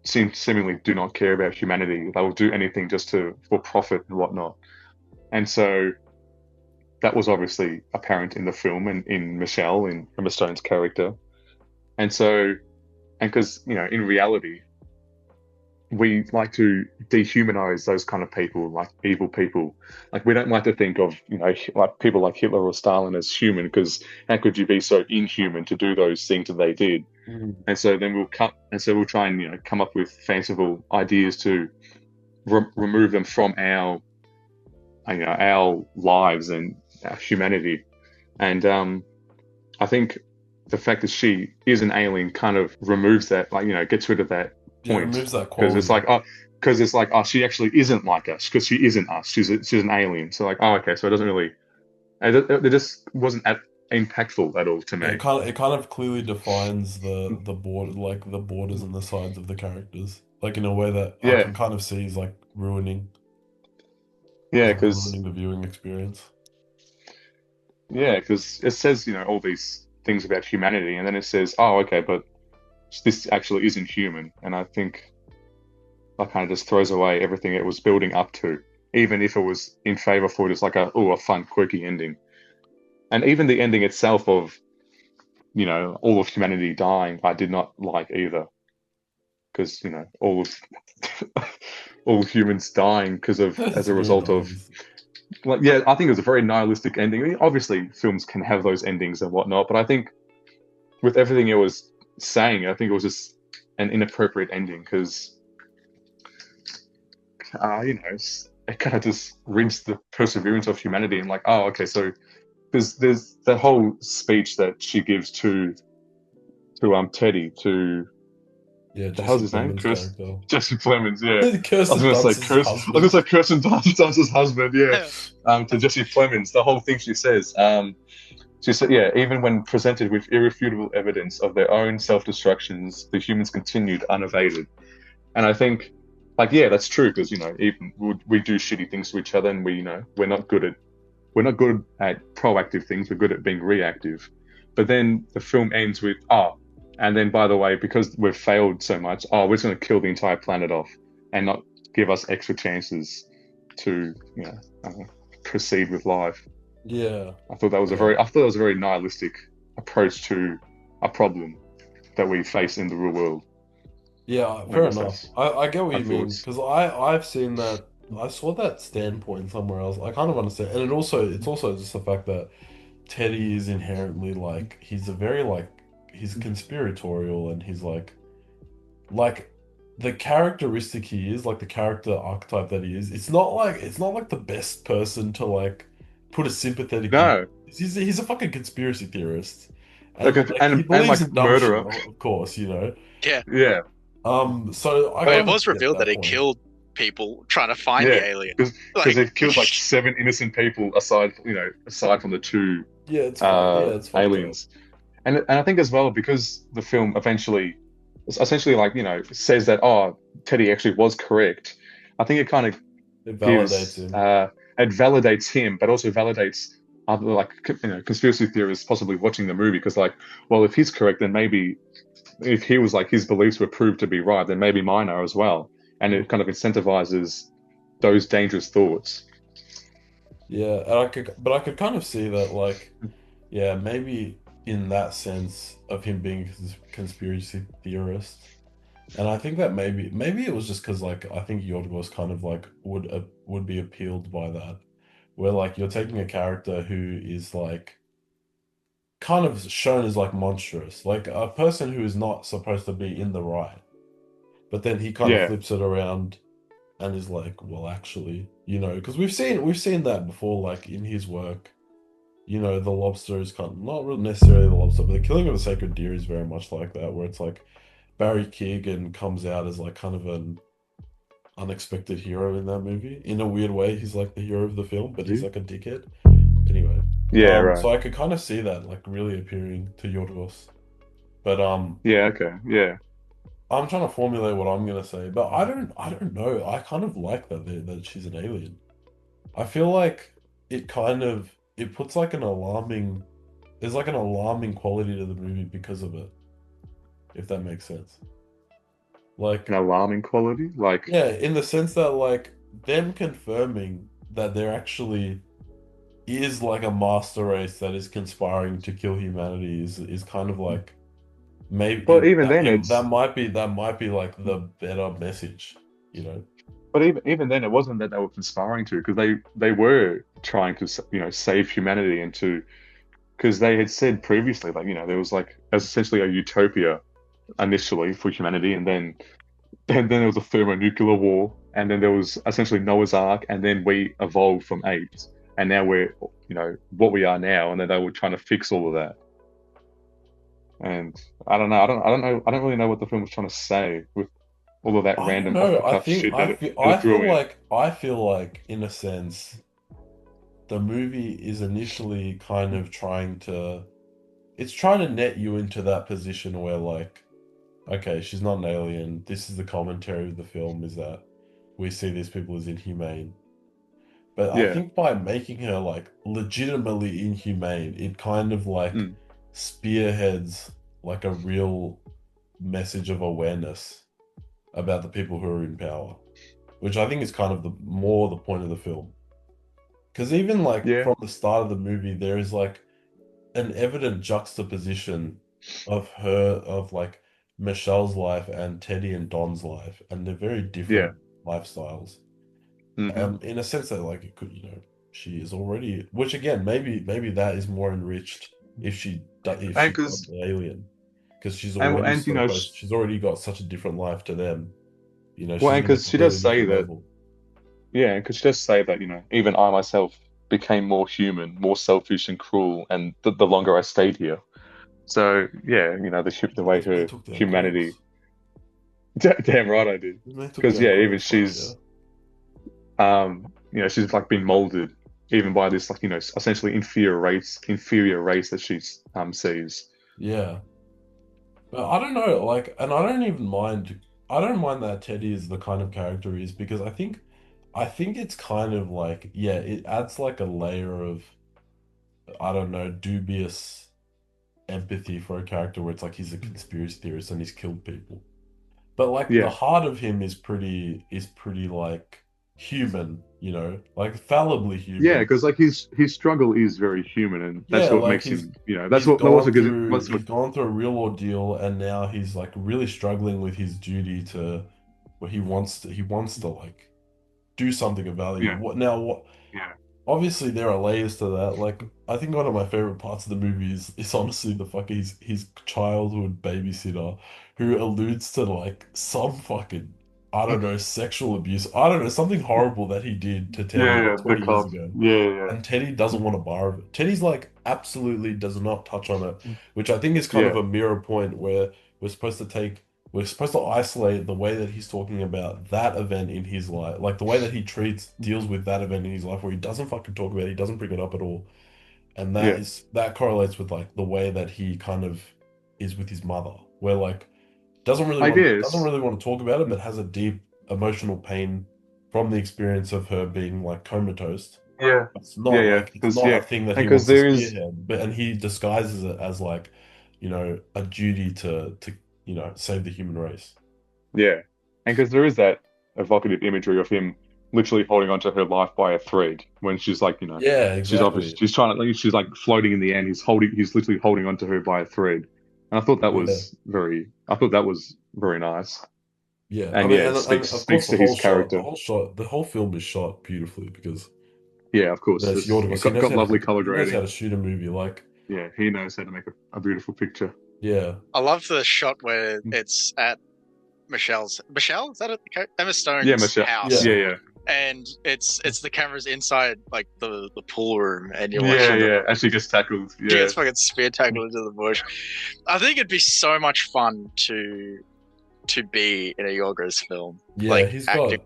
seemingly do not care about humanity. They will do anything just for profit and whatnot. And so that was obviously apparent in the film and in Michelle, in Emma Stone's character. And so, and because, in reality, we like to dehumanize those kind of people, like evil people. Like we don't like to think of, like people like Hitler or Stalin as human, because how could you be so inhuman to do those things that they did? And so then we'll try and come up with fanciful ideas to remove them from our lives and our humanity. And I think the fact that she is an alien kind of removes that, like, gets rid of that Yeah, it point. removes that Because it's quality. like, she actually isn't like us, because she isn't us. She's an alien. So like, okay, so it doesn't really, it just wasn't impactful at all to Yeah, me. it kind of clearly defines the border, like the borders and the sides of the characters, like in a way that I Yeah, can kind of see is like yeah, ruining because the viewing experience. it says, all these things about humanity, and then it says, oh, okay, but this actually isn't human, and I think that kind of just throws away everything it was building up to, even if it was in favor for just like a fun, quirky ending. And even the ending itself of, all of humanity dying, I did not like either. Because, all of all humans dying It's as a very result of, nice. like, yeah, I think it was a very nihilistic ending. I mean, obviously films can have those endings and whatnot, but I think with everything it was saying, I think it was just an inappropriate ending because it kind of just rinsed the perseverance of humanity and like, oh, okay, so there's that whole speech that she gives to Teddy, to Yeah, the hell's Jesse his name? Plemons' character. Jesse Plemons, yeah. I was Kirsten gonna say Dunst's Kirsten. I was husband. gonna say Kirsten Dunst's husband, yeah. To Jesse Plemons, the whole thing she says. She said, yeah, even when presented with irrefutable evidence of their own self-destructions, the humans continued unabated. And I think, like, yeah, that's true because even we do shitty things to each other, and we're not good at proactive things. We're good at being reactive. But then the film ends with, and then by the way, because we've failed so much, we're just going to kill the entire planet off and not give us extra chances to proceed with life. Yeah. I thought that was a very nihilistic approach to a problem that we face in the real world. Yeah, I fair guess enough. that's I get what my you mean thoughts. because I've seen that. I saw that standpoint somewhere else. I kind of understand, and it's also just the fact that Teddy is inherently like he's a very like he's conspiratorial and he's like the characteristic he is like the character archetype that he is. It's not like the best person to like put a sympathetic view. No, He's a fucking conspiracy theorist, and like like he and believes like in dumb shit, murderer. of course, you know. Yeah. Yeah, So I But it kind of was get revealed that that he point. killed people trying to find the yeah, alien. because Like, they've killed like 7 innocent people aside from the two Yeah, it's fucked. Yeah, it's fucked up. aliens. And I think as well, because the film eventually essentially like says that, Teddy actually was correct. I think it kind of It validates gives him. it validates him, but also validates other like conspiracy theorists possibly watching the movie, because like, well, if he's correct, then maybe if he was like his beliefs were proved to be right, then maybe mine are as well, and it kind of incentivizes those dangerous thoughts. Yeah, and I could kind of see that, like, yeah, maybe in that sense of him being a conspiracy theorist, and I think that maybe it was just because like I think Yorgos kind of like would be appealed by that, where like you're taking a character who is like kind of shown as like monstrous, like a person who is not supposed to be in the right, but then he kind of Yeah, flips it around and is like, well, actually, because we've seen that before, like in his work. The lobster is kind of not really necessarily the lobster, but the killing of a sacred deer is very much like that, where it's like Barry Keoghan comes out as like kind of an unexpected hero in that movie. In a weird way, he's like the hero of the film, but he's like a dickhead. Anyway, yeah, right. so I could kind of see that like really appearing to Yorgos, but Yeah, okay, yeah. I'm trying to formulate what I'm gonna say, but I don't know. I kind of like that she's an alien. I feel like it puts like there's like an alarming quality to the movie because of it, if that makes sense. An Like, alarming quality, like, yeah, in the sense that like them confirming that there actually is like a master race that is conspiring to kill humanity is kind of like but maybe even then that might be like the better message, you know? but even then it wasn't that they were conspiring to, because they were trying to save humanity, and to because they had said previously, like, there was like as essentially a utopia initially for humanity, and then there was a thermonuclear war, and then there was essentially Noah's Ark, and then we evolved from apes, and now we're what we are now, and then they were trying to fix all of that. And I don't know. I don't know. I don't really know what the film was trying to say with all of that I don't random off know. the cuff shit that I it feel threw in. like in a sense the movie is initially kind of trying to it's trying to net you into that position where like okay, she's not an alien. This is the commentary of the film is that we see these people as inhumane. But I Yeah. think by making her like legitimately inhumane, it kind of like Mm. spearheads like a real message of awareness about the people who are in power, which I think is kind of the point of the film. Because even like Yeah. from the start of the movie, there is like an evident juxtaposition of like Michelle's life and Teddy and Don's life, and they're very Yeah. different lifestyles. Hmm. In a sense that like it could, you know, she is already, which again, maybe that is more enriched if And she got because the alien, because she's and already and you so know, close. She's already got such a different life to them. You know, well, she's and on a because she does completely say different that. level. Yeah, because she does say that, even I myself became more human, more selfish and cruel, and the longer I stayed here. So yeah, the way They her took their humanity. guns. Damn right I did. They took Because their yeah, even guns far, yeah. she's she's like been molded even by this like essentially inferior race that she sees. Yeah. But I don't know, like, and I don't mind that Teddy is the kind of character he is because I think it's kind of like, yeah, it adds like a layer of, I don't know, dubious empathy for a character where it's like he's a conspiracy theorist and he's killed people. But like the Yeah, heart of him is pretty like human, you know, like fallibly yeah, human. because like his struggle is very human, and that's Yeah, what like makes him. That's he's what that was a gone good. through That's he's what. gone through a real ordeal and now he's like really struggling with his duty to where he wants to like do something of value. Yeah, What yeah, obviously there are layers to that. Like I think one of my favorite parts of the movie is honestly the fucking his childhood babysitter who alludes to like some fucking I don't know sexual abuse. I don't know something horrible that he did to Teddy yeah, like yeah. The 20 years cop. ago. Yeah, And Teddy doesn't want a bar of it. Teddy's like absolutely does not touch on it, which I think is kind of yeah, a mirror point where we're supposed to take we're supposed to isolate the way that he's talking about that event in his life, like the way that he deals with that event in his life, where he doesn't fucking talk about it, he doesn't bring it up at all, and yeah. that correlates with like the way that he kind of is with his mother, where like I doesn't guess. really want to talk about it, but has a deep emotional pain from the experience of her being like comatose. Yeah, yeah. It's Because not yeah, a thing that and he because wants to there is. spearhead, but and he disguises it as like, you know, a duty to you know save the human race. Yeah, and because there is that evocative imagery of him literally holding onto her life by a thread when she's like, Yeah, she's obviously exactly. she's trying to like she's like floating in the end. He's literally holding onto her by a thread, and Yeah, I thought that was very nice, yeah. I and mean, yeah, it and speaks of course speaks to his character. the whole film is shot beautifully because Yeah, of course, Yorgos, got lovely color he knows how to grading. shoot a movie. Like, Yeah, he knows how to make a beautiful picture. yeah, I love the shot where it's at Michelle, is that it? Emma Yeah, Stone's Michelle. house, yeah, Yeah, yeah, and it's the cameras inside like the pool room, and you're yeah, watching yeah. And she gets tackled. she Yeah, gets fucking spear tackled into the bush. I think it'd be so much fun to be in a Yorgos film, yeah. like acting.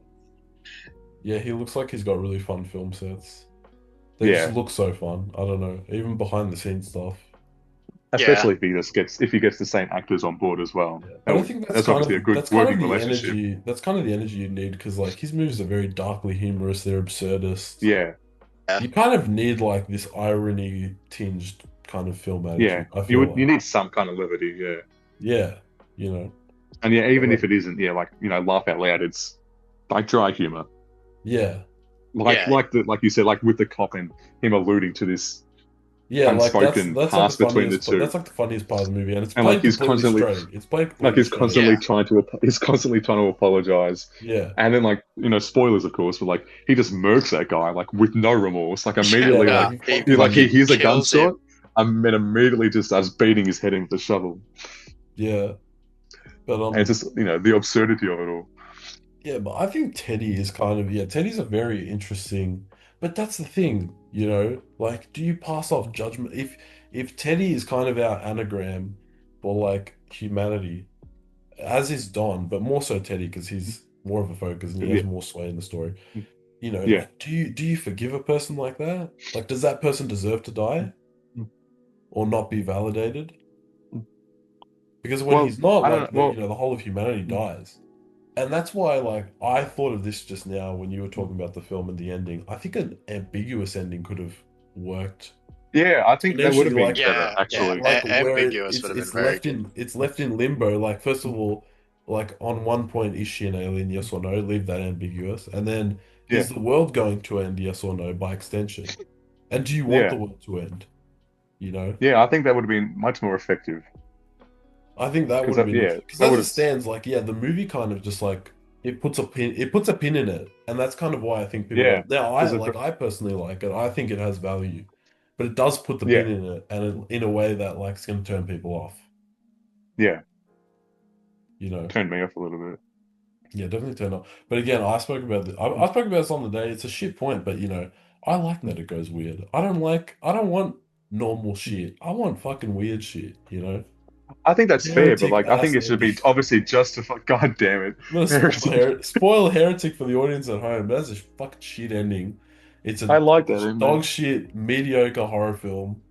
He looks like he's got really fun film sets. They just yeah. look so fun. I don't know, even behind the scenes stuff. Yeah, Especially if he gets the same actors on board as well. Yeah. But I think That's obviously a good working relationship. that's kind of the energy you need because like his movies are very darkly humorous, they're absurdist. Yeah, yeah, You kind of need like this irony tinged kind of film yeah. attitude, I feel You like. need some kind of levity, yeah. Yeah, you know. And yeah, But even if like it isn't, yeah, like laugh out loud. It's like dry humor, yeah. yeah, like you said, like with the cop and him alluding to this Yeah, like unspoken that's like the past between the funniest two, that's like the funniest part of the movie and it's and like played completely straight. It's played completely straight. yeah. he's constantly trying to apologize, Yeah. and then like spoilers of course, but like he just murks that guy like with no remorse, like Yeah, immediately like like he he fucking like he fucking hears a kills gunshot, him. and then immediately just starts beating his head in with the shovel, yeah. But and it's just the absurdity of it all. yeah, but I think Teddy is kind of, yeah, Teddy's a very interesting, but that's the thing, like, do you pass off judgment if Teddy is kind of our anagram for like humanity, as is Don, but more so Teddy because he's more of a focus and he has Yeah, more sway in the story. You know, yeah. like, do you forgive a person like that? Like, does that person deserve to die or not be validated? Because when Well, he's not, I don't like, know. Well, the whole of humanity dies. And that's why, like, I thought of this just now when you were talking about the film and the ending. I think an ambiguous ending could have worked yeah, I think that would exponentially, have been like, better, Yeah, yeah. actually. where Ambiguous would have been it's very left good. in limbo. Like, first of all, like on one point, is she an alien? Yes or no? Leave that ambiguous. And then, Yeah, is the world going to end? Yes or no? By extension. And do you want the yeah, world to end? You know, yeah. I think that would have been much more effective I think that would because have been yeah, because that as would it have. stands, like, yeah, the movie kind of just like it puts a pin in it, and that's kind of why I think people Yeah, don't. Now, because of I personally like it. I think it has value, but it does put the yeah, pin in it, and in a way that like it's going to turn people off. yeah. You know, Turned me off a little bit. yeah, definitely turn off. But again, I spoke about this on the day. It's a shit point, but I like that it goes weird. I don't want normal shit. I want fucking weird shit. You know, I think that's fair, but heretic like I ass think it should ending. be obviously justified. God damn it, I'm gonna Heretic. spoil Heretic for the audience at home. That's a fucking shit ending. It's I a like that ending. dog shit, mediocre horror film,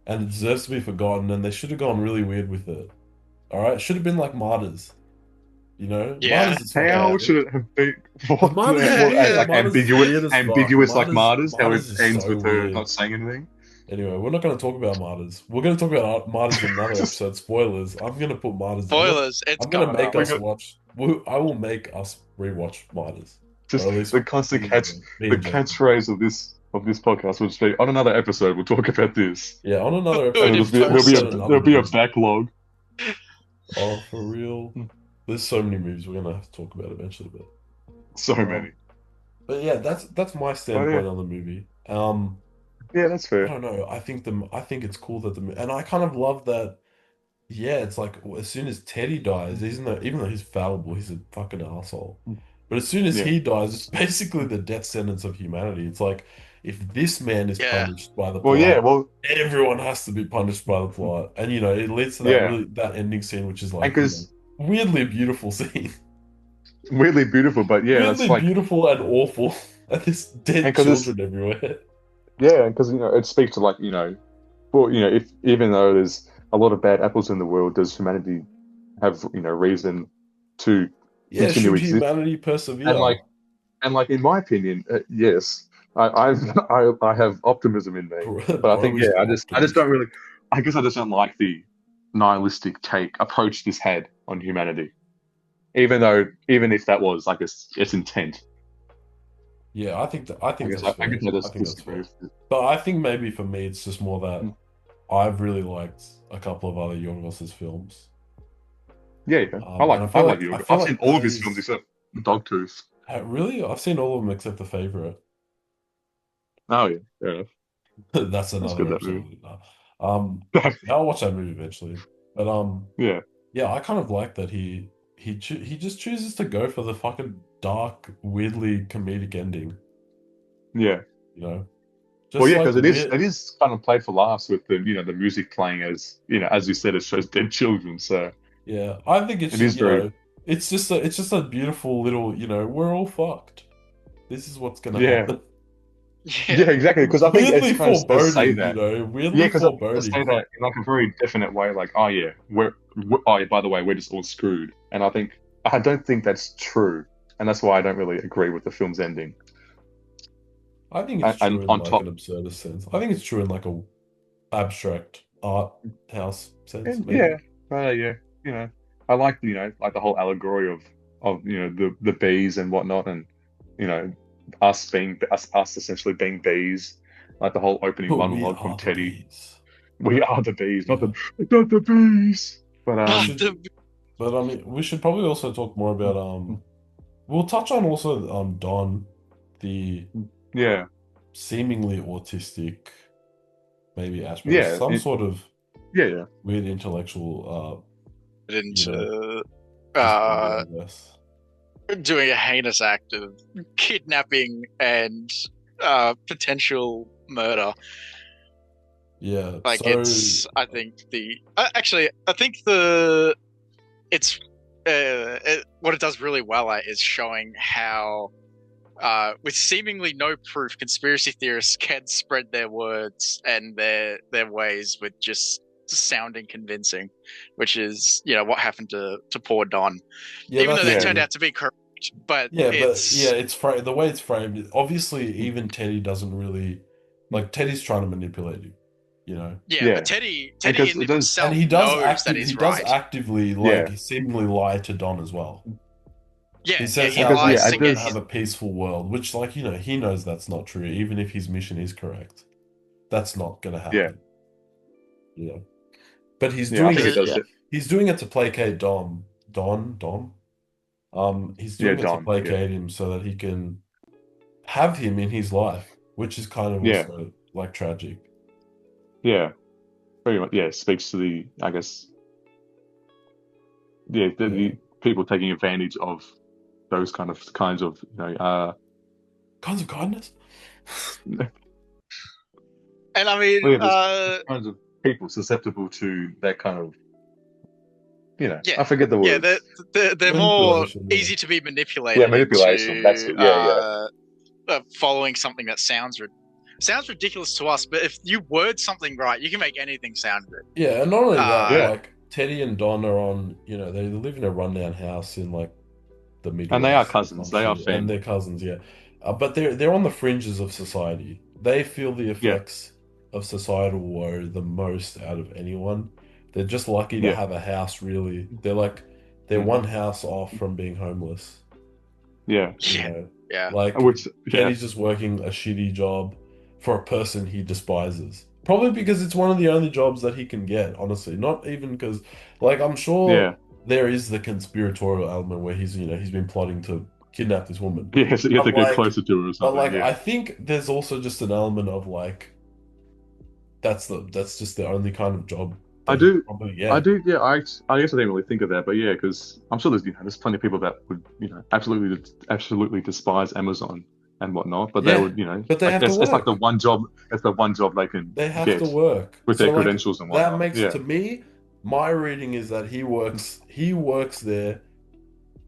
and it deserves to be forgotten. And they should have gone really weird with it. All right, should have been like Martyrs. You know, Yeah, Martyrs is fucking yeah. How sick. should it have been? Because Martyrs is Like Martyrs is ambiguous, weird as fuck. ambiguous like Martyrs. How it Martyrs is ends so with her weird. not saying anything. Anyway, we're not going to talk about Martyrs. We're going to talk about Martyrs in another Just episode. Spoilers. I'm going to put Martyrs. Spoilers, it's I'm going to coming make up. we us got watch. I will make us rewatch Martyrs, or just at least the constant me the and Jacob. catchphrase of this podcast will just be on another episode. We'll talk about this, Yeah, on another Do and it episode, it'll in we'll be talk post. about another there'll be a movie. backlog. Oh, for real? There's so many movies we're gonna have to talk about eventually, So um, many. but yeah, that's my But yeah, standpoint on the movie. yeah, that's I fair. don't know. I think it's cool that and I kind of love that. Yeah, it's like as soon as Teddy dies, even though he's fallible, he's a fucking asshole. But as soon as Yeah, he dies, it's basically the death sentence of humanity. It's like if this man is Yeah, punished by the well, yeah, plot, well, everyone has to be punished by the plot. And it leads to yeah, that ending scene, which is and like, because weirdly beautiful scene. weirdly beautiful, but yeah, that's Weirdly like, beautiful and awful. And there's and dead because it's children everywhere. yeah, because it speaks to like well, if even though there's a lot of bad apples in the world, does humanity have reason to Yeah, continue should exist? humanity And persevere? like in my opinion, yes, I have optimism in me, but I Bro think is the I just optimist. don't really, I guess I just don't like the nihilistic approach this had on humanity, even if that was like its intent. Yeah, I think that's I fair. guess I I just think that's disagree fair. with it. But I think maybe for me, it's just more that Mm. I've really liked a couple of other Yorgos's films. Yeah, yeah. And I like I Yoga. feel I've seen like all of his films except Dogtooth. really, I've seen all of them except The Favorite. Oh yeah, fair enough. That's That's good, another that movie. episode. Yeah, I'll watch that movie eventually. But Yeah, yeah, I kind of like that he just chooses to go for the fucking dark, weirdly comedic ending. yeah. You know, Well, just yeah, like because weird. it is kind of played for laughs with the music playing as as you said, it shows dead children. So Yeah, I think it is very it's just a beautiful little, we're all fucked. This is what's gonna yeah happen. yeah. yeah exactly because I think it's Weirdly kind of does say foreboding, that. Yeah, weirdly because it does say foreboding. that in like a very definite way, like oh yeah, oh yeah, by the way, we're just all screwed. And I don't think that's true, and that's why I don't really agree with the film's ending. I think it's true And in on like top, an absurdist sense. I think it's true in like a abstract art house sense, and maybe. yeah, yeah, I like like the whole allegory of the bees and whatnot, and you know us essentially being bees, like the whole opening But we monologue from are the Teddy. bees. We are the bees, Yeah. not the bees. But We should, but I mean, we should probably also talk more about We'll touch on also Don, the yeah, seemingly autistic, maybe Asperger's, yeah, some sort of yeah. weird intellectual Into disability, uh, I guess. doing a heinous act of kidnapping and potential murder. Yeah. Like So it's, I think actually, I think the it's what it does really well at is showing how, with seemingly no proof, conspiracy theorists can spread their words and their ways with just sounding convincing, which is what happened to poor Don, yeah, even though they Yeah. turned out to be correct. But yeah, it's it's the way it's framed. Obviously, even Teddy doesn't really like Teddy's trying to manipulate you, you know. Yeah. but Teddy Because in it does- himself And he does knows that he's right. actively like seemingly lie to Don as well. He says he how lies yeah, to it get does- have a peaceful world, which like he knows that's not true. Even if his mission is correct, that's not gonna happen. Yeah, but he's Yeah, I doing think it. it does it. He's doing it to placate Dom. He's doing it to Don, placate him so that he can have him in his life, which is kind of Yeah. also like tragic. Yeah. Very much. Yeah, speaks to the, I guess, the people taking advantage of those kinds of Kinds of kindness. And I mean, kinds of people susceptible to that kind of, Yeah. I forget the word. they're more Manipulation, yeah. easy to be manipulated. Yeah, manipulation, into, that's it, yeah. Following something that sounds ridiculous to us, but if you word something right, you can make anything sound good. Yeah, and not only that, Yeah. like Teddy and Don are on, they live in a rundown house in like the Midwest. And they are cousins. some They are shit, family. and they're cousins, yeah. But they're on the fringes of society. They feel the effects of societal woe the most out of anyone. They're just lucky to have a house. Really, they're one house off from being homeless. Yeah. Like Which Teddy's just working a shitty job for a person he despises. Probably because it's one of the only jobs that he can get, honestly. Not even because, like, I'm sure there is the conspiratorial element where he's been plotting to kidnap this woman. Yeah, so you have to get closer to her or something. But, like, I think there's also just an element of, like, that's just the only kind of job. I do. Probably, I do. Yeah, I guess I didn't really think of that, but yeah, because I'm sure there's plenty of people that would absolutely despise Amazon and whatnot, but they would But they have to work. It's like the one job. It's the one job they can. They have get to work with their credentials and whatnot. That makes to me. My reading is that he works there,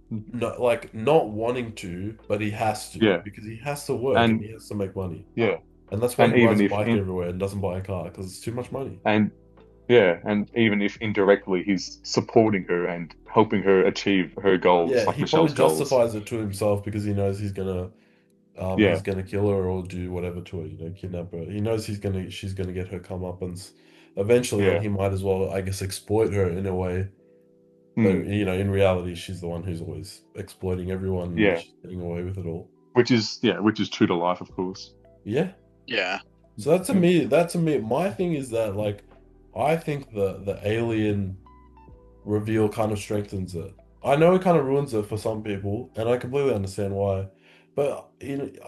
not wanting to, but he has to. Yeah. Because he has to work and he has to make money. Yeah. And that's why And he even rides a if bike everywhere and doesn't buy a car because it's too much money. And even if indirectly he's supporting her and helping her achieve her goals, Yeah, like he Michelle's probably goals. justifies it to himself because he knows he's gonna kill her or do whatever to her, kidnap her. He knows she's gonna get her comeuppance eventually, and he might as well, I guess, exploit her in a way. But in reality, she's the one who's always exploiting everyone. Yeah, and she's getting away with it all. Which is true to life, of course. Yeah. Yeah. So that's to me. My thing is that, like, I think the alien reveal kind of strengthens it. I know it kind of ruins it for some people, and I completely understand why. But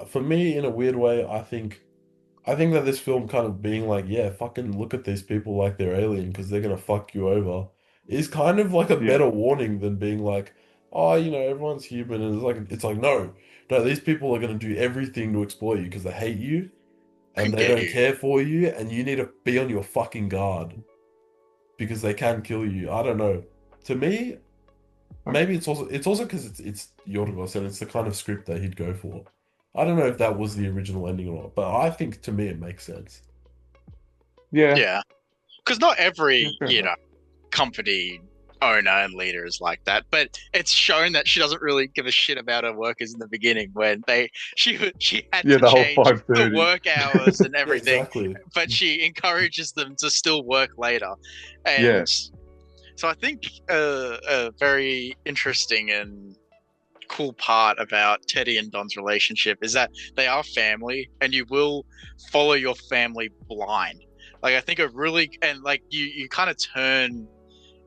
for me, in a weird way, I think that this film kind of being like, yeah, fucking look at these people like they're alien because they're gonna fuck you over, is kind of like a better warning than being like, oh, everyone's human, and it's like no, these people are gonna do everything to exploit you because they hate you, and they don't care for you, and you need to be on your fucking guard because they can kill you. I don't know. To me, maybe it's also because it's Yorgos and it's the kind of script that he'd go for. I don't know if that was the original ending or not, but I think to me it makes sense. Yeah. Yeah. Because not every, company owner and leader is like that, but it's shown that she doesn't really give a shit about her workers in the beginning when she had to the whole change 5:30. the work hours and everything, Exactly. but she encourages them to still work later. And so I think a very interesting and cool part about Teddy and Don's relationship is that they are family, and you will follow your family blind. Like, I think you kind of turn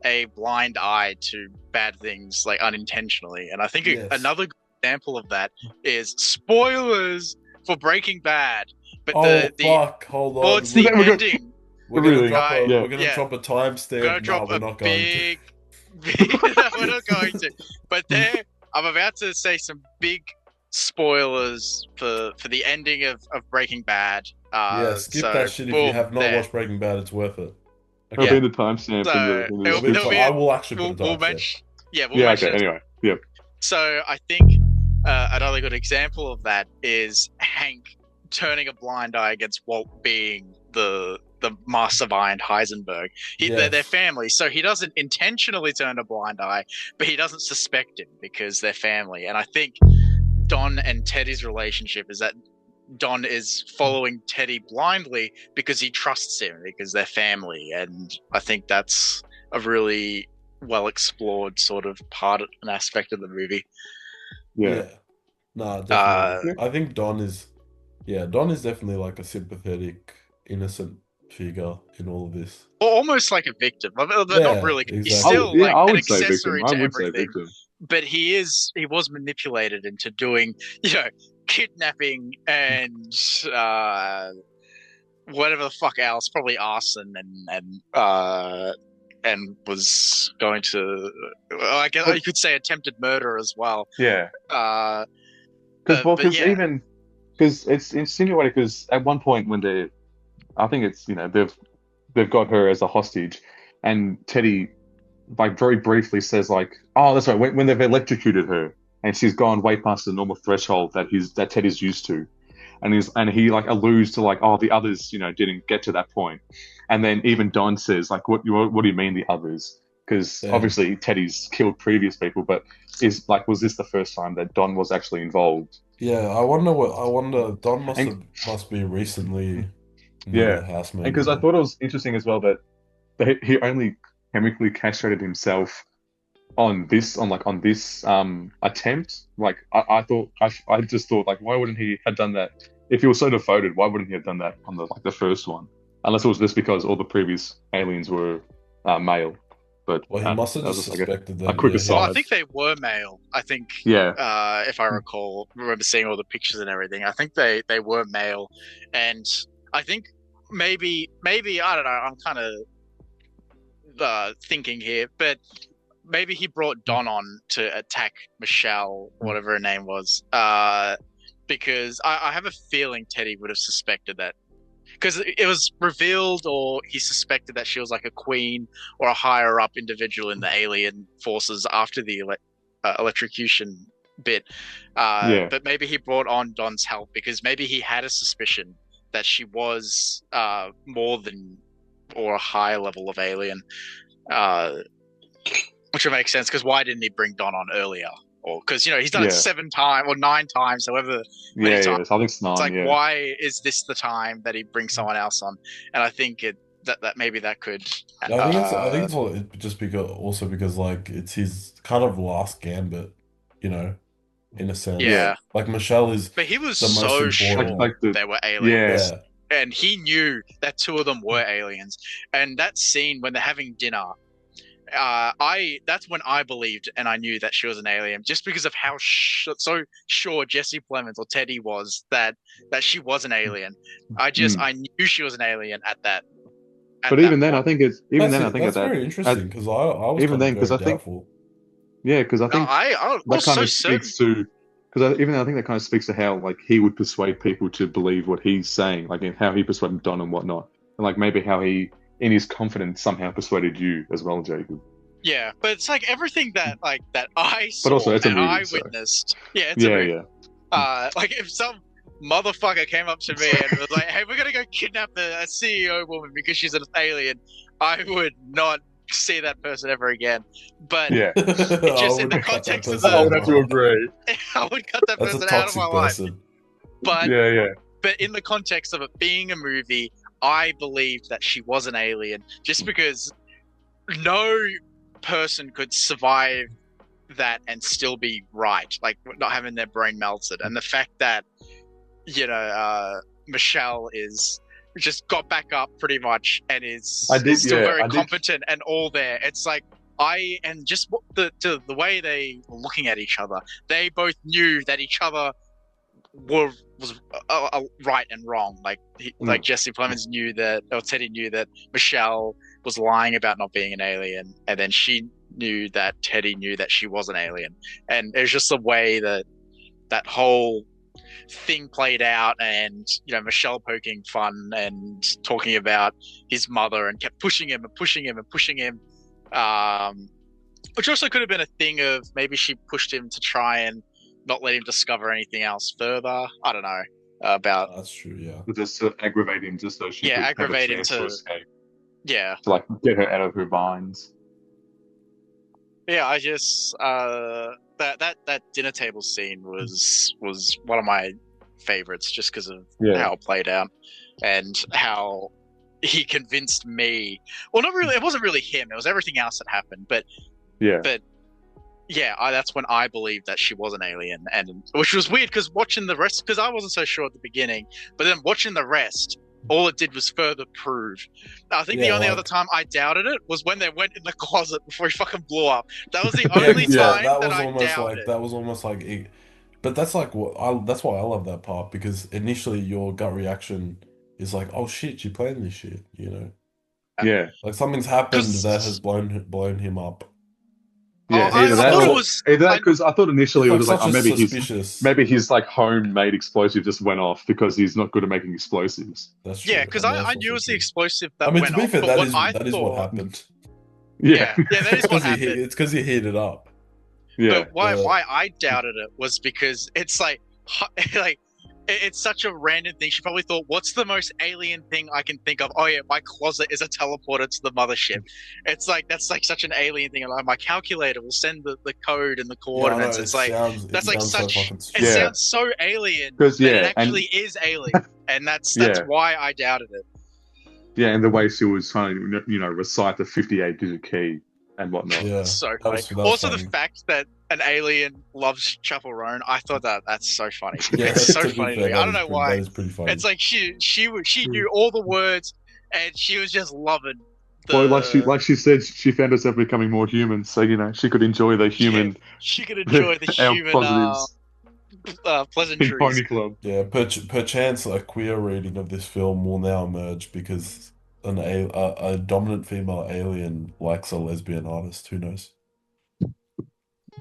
a blind eye to bad things, like, unintentionally. And I think another good example of that is spoilers for Breaking Bad. But hold on. Well, it's the ending. We're gonna drop a timestamp. We're gonna drop we're not going to. we're not going to. But I'm about to say some big spoilers for the ending of Breaking Bad. Yeah, skip So that shit if you boom, have not there. watched Breaking Bad. It's worth it. It'll Okay. be in the timestamp in So the it'll, It'll be, it'll description. be I will actually put a we'll timestamp. mention. Yeah, we'll Yeah. mention Okay. it. Anyway. Yep. So I think another good example of that is Hank turning a blind eye against Walt being the mastermind Heisenberg. They're Yes. family, so he doesn't intentionally turn a blind eye, but he doesn't suspect him because they're family. And I think Don and Teddy's relationship is that Don is following Teddy blindly because he trusts him because they're family, and I think that's a really well explored sort of part an aspect of the movie. Yeah. Nah, definitely. Uh, I think Don is definitely like a sympathetic, innocent figure in all of this. almost like a victim, but not Yeah, really. He's exactly. still Yeah, like I an would say victim. accessory I to would say everything. victim. But he was manipulated into doing, kidnapping and whatever the fuck else, probably arson and was going to, I guess you could say attempted murder as well. Yeah. But Because yeah. even because it's insinuated because at one point when I think it's they've got her as a hostage, and Teddy like very briefly says like, oh, that's right, when they've electrocuted her and she's gone way past the normal threshold that Teddy's used to, and he like alludes to like, oh, the others didn't get to that point, and then even Don says like, what do you mean the others? Because obviously Teddy's killed previous people, but was this the first time that Don was actually involved? Yeah, I wonder Don must be recently Yeah, the housemate. and because I thought it was interesting as well that he only chemically castrated himself on this attempt. Like I just thought like, why wouldn't he have done that if he was so devoted? Why wouldn't he have done that on the first one? Unless it was just because all the previous aliens were male. But Well, he must have that was just like suspected a that. quick yeah, aside. Well, I think they were male. I think, Yeah. if I remember seeing all the pictures and everything, I think they were male, and I think maybe I don't know. I'm kind of thinking here, but maybe he brought Don on to attack Michelle, whatever her name was, because I have a feeling Teddy would have suspected that. Because it was revealed, or he suspected that she was like a queen or a higher up individual in the alien forces after the electrocution bit. But maybe he brought on Don's help because maybe he had a suspicion that she was more than or a higher level of alien, which would make sense. Because why didn't he bring Don on earlier? Or because he's done it 7 times or 9 times, however many times. I think it's 9. It's like, why is this the time that he brings someone else on? And I think that maybe that could. I think it's all just because like it's his kind of last gambit, in a sense. Yeah. Like Michelle is. But he was the most so important. sure they were aliens. Yeah. And he knew that 2 of them were aliens. And that scene when they're having dinner, that's when I believed and I knew that she was an alien, just because of how so sure Jesse Plemons or Teddy was that she was an alien. I knew she was an alien at that. But even then, I think it's that's very interesting because I was even then because I think I that was kind so of speaks to even then I think that kind of speaks to how like he would persuade people to believe what he's saying, like how he persuaded Don and whatnot, and like maybe how he in his confidence somehow persuaded you as well, Jacob. Yeah, but it's like everything that I saw But also, it's a movie, I so. witnessed. Yeah, it's a movie. Yeah. Like if some motherfucker came up to me and was like, "Hey, we're gonna go kidnap a CEO woman because she's an alien," I would not see that person ever again. But Yeah. just in the context of I would have to agree. I would cut that That's a person out of toxic my life. person. But Yeah. But in the context of it being a movie, I believed that she was an alien just because no person could survive that and still be right, like not having their brain melted. And the fact that Michelle is just got back up pretty much and is still very competent and all there. It's like the way they were looking at each other, they both knew that each other was right and wrong. Like Jesse Plemons knew that, or Teddy knew that Michelle was lying about not being an alien, and then she knew that Teddy knew that she was an alien, and it was just the way that whole thing played out, and Michelle poking fun and talking about his mother, and kept pushing him and pushing him and pushing him. Which also could have been a thing of maybe she pushed him to try and not let him discover anything else further. I don't know about. That's true. Yeah. Just to aggravate him, just so she could aggravate have a him chance to escape. Yeah. To like get her out of her binds. Yeah, I just that dinner table scene was one of my favorites, just because of how it played out and how he convinced me. Well, not really. It wasn't really him. It was everything else that happened. But that's when I believed that she was an alien, and which was weird because watching the rest, because I wasn't so sure at the beginning, but then watching the rest, all it did was further prove. I think the only other time I doubted it was when they went in the closet before he fucking blew up. That was the only time that I doubted. That was almost like, but that's like that's why I love that part, because initially your gut reaction is like, oh shit, you planned this shit, Yeah, like something's happened that has blown him up. Yeah, either that because I thought initially it was like, maybe his like homemade explosive just went off because he's not good at making explosives. That's true. Yeah, because I knew it was the explosive that went off. To be fair, that is what happened. Yeah, that is what happened. It's because he heated up. Yeah. But why I doubted it was because it's like it's such a random thing. She probably thought, what's the most alien thing I can think of? Oh yeah, my closet is a teleporter to the mothership. It's like, that's like such an alien thing. Like, my calculator will send the code and the coordinates. It sounds so alien, but it actually is alien. And that's why I doubted it. Yeah, and the way she was trying to, recite the 58-digit key and whatnot. Yeah, so funny. Also, the fact that an alien loves Chaperone, I thought that's so funny. Yeah, it's so funny to me. I don't know why. That is pretty funny. It's like she knew all the words, and she was just loving. Well, like she said, she found herself becoming more human, so she could enjoy the human. She could enjoy the human pleasantries. Pony Club. Yeah, perchance a queer reading of this film will now emerge because a dominant female alien likes a lesbian artist. Who knows?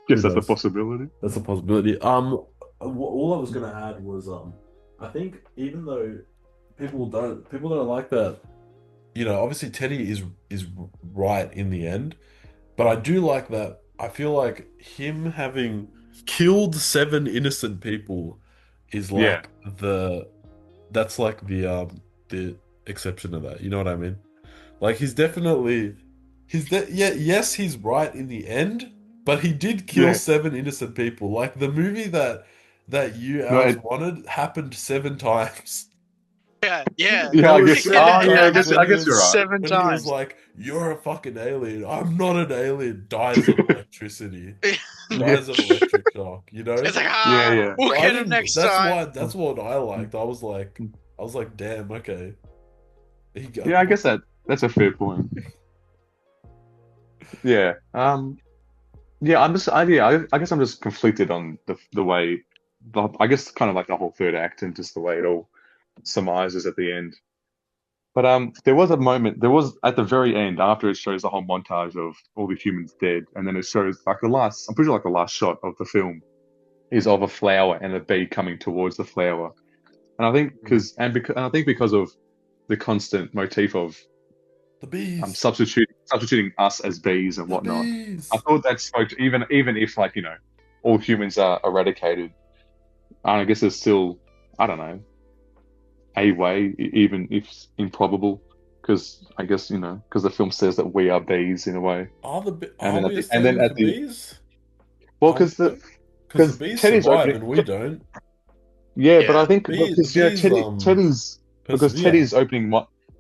Guess that's a possibility. That's a possibility. All I was gonna add was I think even though people don't like that, obviously Teddy is right in the end, but I do like that. I feel like him having killed 7 innocent people is like that's like the exception to that. You know what I mean? Like he's right in the end. But he did kill 7 innocent people. Like the movie that you wanted happened 7 times. Yeah. I guess you're right. 7 times. He was like, "You're a fucking alien. I'm not an alien." Dies of electricity. Dies of electric shock. It's like, we'll get him next time. That's what I liked. I was like, damn, okay. I guess that's a fair point. Yeah. Yeah, I guess I'm just conflicted on the way, I guess kind of like the whole third act and just the way it all surmises at the end. But there was at the very end, after it shows the whole montage of all the humans dead, and then it shows like I'm pretty sure like the last shot of the film is of a flower and a bee coming towards the flower. And I think because of the constant motif of the bees, substituting us as bees and whatnot. I thought that spoke to, even if all humans are eradicated. I guess there's still, I don't know, a way, even if improbable, because I guess because the film says that we are bees in a way. And then at the bees? Well, because the bees Teddy's survive opening, and we don't. Yeah, but I think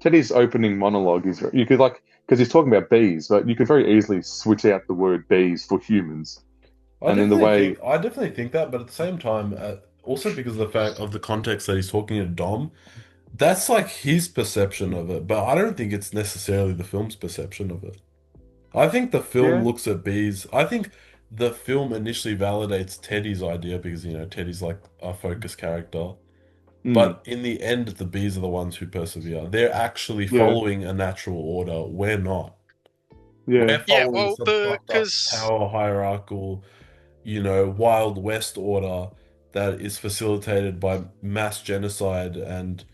Teddy's opening monologue is, you could because he's talking about bees, but you could very easily switch out the word bees for humans. I definitely think that, but at the same time, also because of the fact of the context that he's talking to Dom, that's like his perception of it, but I don't think it's necessarily the film's perception of it. I think the film looks at bees. I think the film initially validates Teddy's idea because Teddy's like a focus character. But in the end, the bees are the ones who persevere. They're actually following a natural order. We're not. Yeah. We're following some power hierarchical, Wild West order that is facilitated by mass genocide and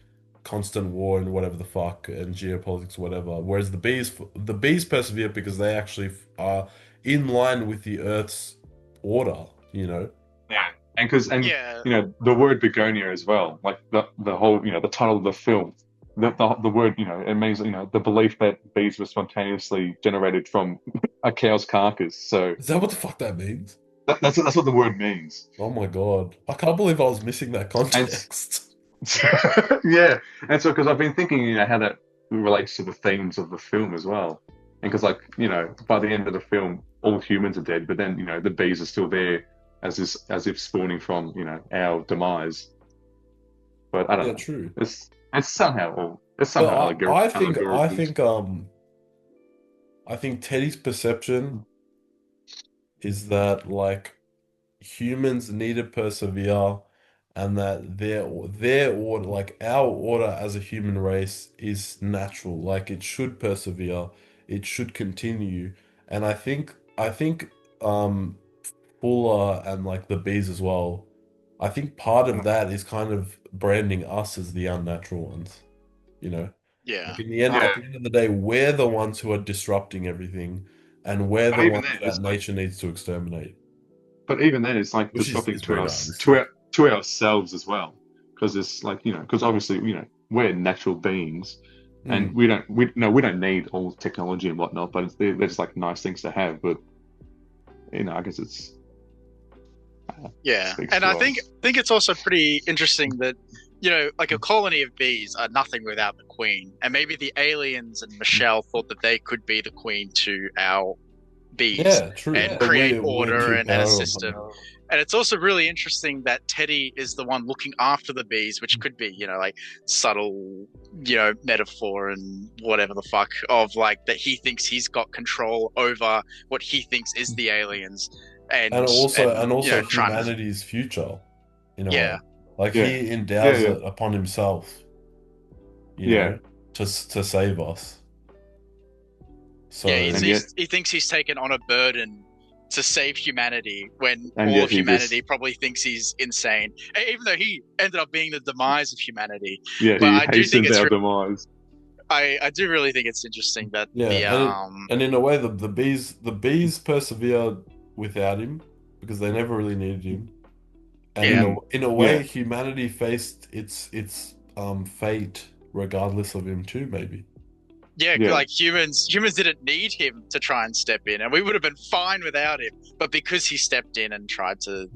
constant war and whatever the fuck and geopolitics, whatever. Whereas the bees persevere because they actually are in line with the Earth's order. You know. Yeah, and Yeah. you know the word begonia as well, like the whole the title of the film, the word it means the belief that bees were spontaneously generated from a cow's carcass. So Is that what the fuck that means? that's what the word means. Oh my God. I can't believe I was missing that And context. yeah, and so because I've been thinking how that relates to the themes of the film as well, and because by the end of the film all humans are dead, but then the bees are still there as if spawning from our demise. But I don't Yeah, know. true. It's somehow But I think Teddy's perception is that like humans need to persevere and that their order, like our order as a human race, is natural. Like it should persevere, it should continue. And I think Fuller and like the bees as well. I think part of that is kind of branding us as the unnatural ones, you know? Yeah. Like in the end, at the end of the day, we're the ones who are disrupting everything, and we're But the even ones then, that nature needs to exterminate, but even then, it's like which is disrupting to very us ironic. to ourselves as well, because it's like because obviously we're natural beings, and Mm. we don't need all technology and whatnot, but they're just like nice things to have. But I guess it's Yeah, speaks and to I us. think it's also pretty interesting that like a colony of bees are nothing without the queen, and maybe the aliens and Michelle thought that they could be the queen to our bees Yeah, true. and But create we're order too and a powerful. system. And it's also really interesting that Teddy is the one looking after the bees, which could be like subtle metaphor and whatever the fuck of like that he thinks he's got control over what he thinks is the aliens. And And also trying to humanity's future, in a yeah. way. Like Yeah. he endows Yeah. it upon himself, Yeah. to save us. So Yeah, And yet, he thinks he's taken on a burden to save humanity when And all yet of he humanity just- probably thinks he's insane. Even though he ended up being the demise of humanity. yeah, But he I do think hastens it's our demise. I do really think it's interesting that yeah, and in a way, the bees persevered without him because they never really needed him. And Yeah. in a way, Yeah. humanity faced its fate regardless of him too, maybe. Yeah, Yeah. like humans didn't need him to try and step in, and we would have been fine without him. But because he stepped in and tried to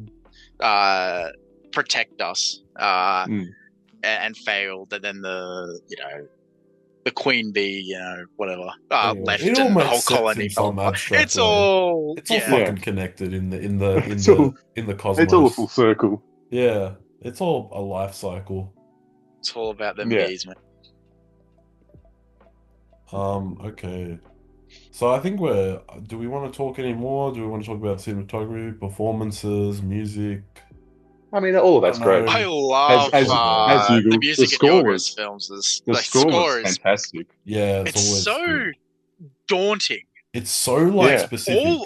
protect us and failed, and then the queen bee, whatever, Anyway, left, it all and the makes whole sense colony in fell some apart. abstract It's way. all It's all yeah. fucking connected in the It's all- cosmos. It's all a full circle. Yeah, it's all a life cycle. It's all about them Yeah. bees, man. Okay. So I think do we want to talk any more? Do we want to talk about cinematography, performances, music? I mean, all of that's I don't great. know. I love as the usual, music the in score Yorgos was films. the Like, score was is fantastic. Yeah, it's it's always so good. daunting. It's so like Yeah. specific. All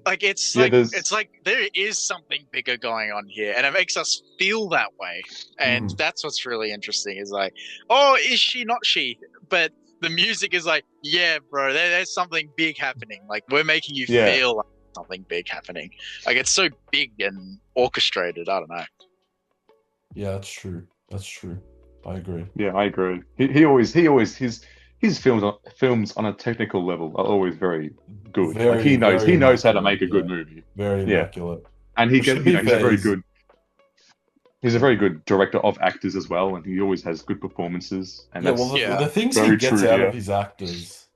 like it's Yeah, like there's- it's like there is something bigger going on here, and it makes us feel that way. And that's what's really interesting. Is like, oh, is she not she? But the music is like, yeah, bro, there's something big happening. Like we're making you Yeah. feel like something big happening. Like it's so big and orchestrated. I don't know. Yeah, that's true. That's true. I agree. Yeah, I agree. He always his films on a technical level are always very good. Like he knows very how to immaculate, make a good yeah. movie. Very Yeah. immaculate. And he Which, to can be he's a fair, very good he's a very good director of actors as well, and he always has good performances. And Yeah, that's well, Yeah. the things he very gets true, out yeah. of his actors.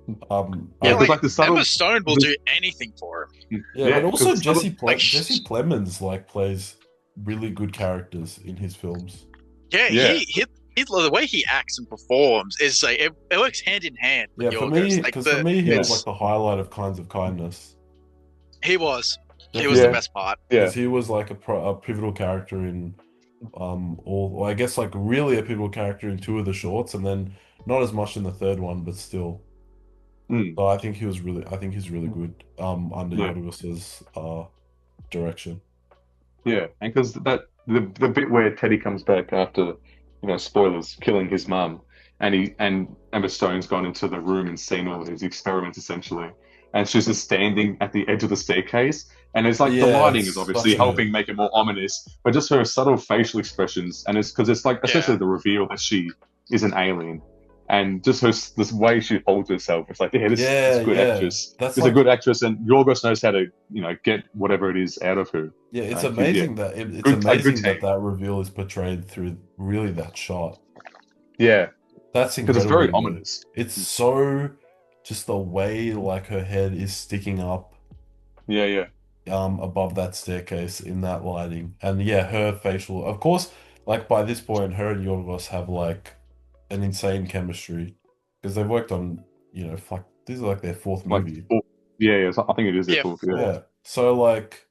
Yeah, because like the subtle Emma Stone will do anything for him. Yeah, but also because Jesse like, Plemons like plays really good characters in his films. Yeah, Yeah. he the way he acts and performs is like it works hand in hand. With Yeah, for Yorgos. me, Like, because for me, he was Yes. like the highlight of Kinds of Kindness. he was the Yeah. best part. Yeah. Because he was like a pivotal character in I guess like really a pivotal character in two of the shorts, and then not as much in the third one, but still. Mm. So I think he's really good under Yeah. Yorgos's direction. Yeah, and because the bit where Teddy comes back after, spoilers, killing his mum, and Emma Stone's gone into the room and seen all his experiments essentially, and she's just standing at the edge of the staircase, and it's like the Yeah, lighting is it's obviously such a helping make it more ominous, but just her subtle facial expressions, and it's because it's like essentially the reveal that she is an alien. And just this way she holds herself, it's like, yeah, this yeah, good yeah. actress. That's She's a like good actress, and Yorgos knows how to, get whatever it is out of her. yeah, it's Yeah, amazing that it's good amazing take. that reveal is portrayed through really that shot. Yeah, That's because it's very incredibly good. ominous. It's so just the way like her head is sticking up Yeah. above that staircase in that lighting. And yeah, her facial of course, like by this point her and Yorgos have like an insane chemistry because they've worked on, fuck, this is like their fourth Like, movie. yeah. So I think it is their Yeah. fourth. Yeah. Yeah. So like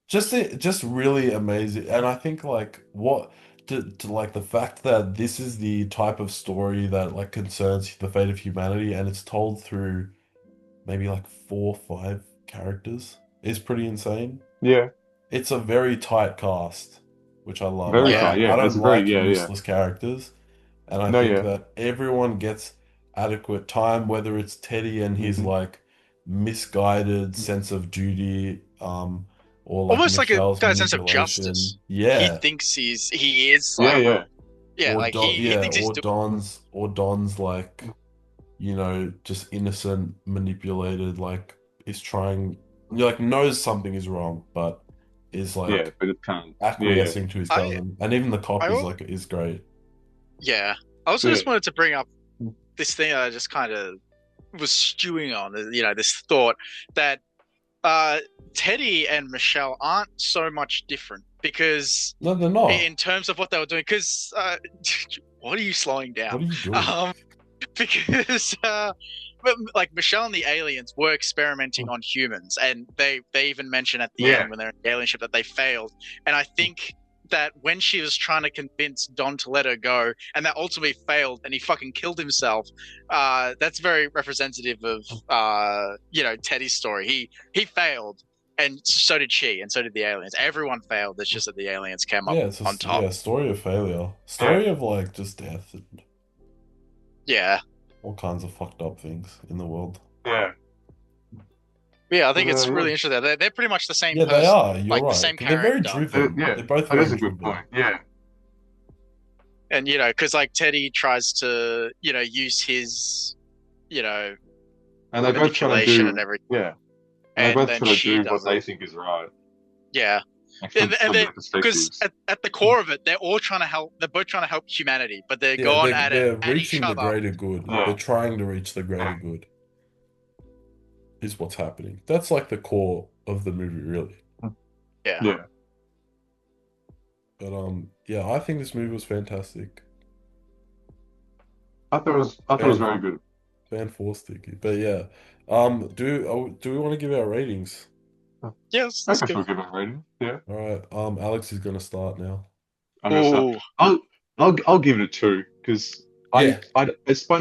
just really amazing. And I think like what to like the fact that this is the type of story that like concerns the fate of humanity and it's told through maybe like 4 or 5 characters is pretty insane. Yeah. It's a very tight cast, which I love. Very Yeah. tight. Yeah, I it's don't very like yeah. useless characters, and I No, think yeah. that everyone gets adequate time, whether it's Teddy and his Mhm. like misguided sense of duty, or like Almost like a Michelle's kind of sense of manipulation. justice. He Yeah, thinks he is Yeah, like yeah. or like Don, he thinks he's or doing Don's like, just innocent, manipulated, like is trying, like knows something is wrong, but is Yeah, like but it can't. acquiescing to his I cousin, and even the cop I is al- like is great. yeah. I also Yeah. just wanted to bring up this thing I just kind of was stewing on, this thought that Teddy and Michelle aren't so much different because No, they're not. in terms of what they were doing, because what are you slowing What are down? you doing? Because but like Michelle and the aliens were experimenting on humans, and they even mention at the Yeah. end when they're in the alien ship that they failed. And I think that when she was trying to convince Don to let her go, and that ultimately failed, and he fucking killed himself, that's very representative of Teddy's story. He failed, and so did she, and so did the aliens. Everyone failed. It's just that the aliens came up Yeah, it's on top. yeah, story of failure, story of like just death and Yeah. all kinds of fucked up things in the world. Yeah. Yeah, I think it's Yeah. really interesting. They're pretty much the same Yeah, person. they are. You're like right. the same 'Cause they're very character. driven. Yeah, They're both that is very a good driven. point. Yeah. And because like Teddy tries to use his And they both try to manipulation do and everything, yeah. And they and both then try to she do does what they it. think is right. Yeah, And and from their because perspectives. at the core of it, they're all trying to help. They're both trying to help humanity, but they're Yeah, going at they're it at each reaching the other. greater good. Yeah. They're trying to reach the greater good. Is what's happening. That's like the core of the movie, really. Yeah. Yeah. But yeah, I think this movie was fantastic. I thought it was very good. Fan force sticky. But yeah. Do we want to give our ratings? Yes, I that's guess good. we'll give it a rating. Yeah. Alright, Alex is gonna start now. I'm gonna start. Ooh, I'll give it a 2 because Yeah. it's by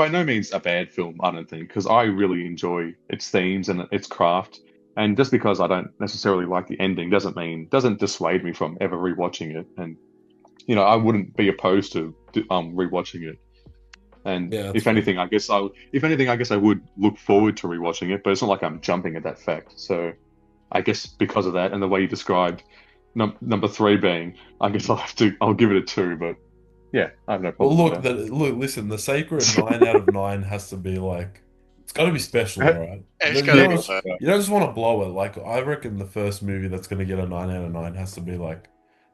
no means a bad film. I don't think because I really enjoy its themes and its craft. And just because I don't necessarily like the ending doesn't dissuade me from ever rewatching it. And I wouldn't be opposed to rewatching it. And Yeah, that's if anything, I guess I would look forward to rewatching it. But it's not like I'm jumping at that fact. So I guess because of that and the way you described number 3 being, I guess I'll give it a 2. But yeah, I have no Well, problem. look, listen, the sacred 9 out of 9 has to be like, it's got to be special, alright? it's You gotta don't be just- perfect. you don't just want to blow it. Like, I reckon the first movie that's going to get a 9 out of 9 has to be like,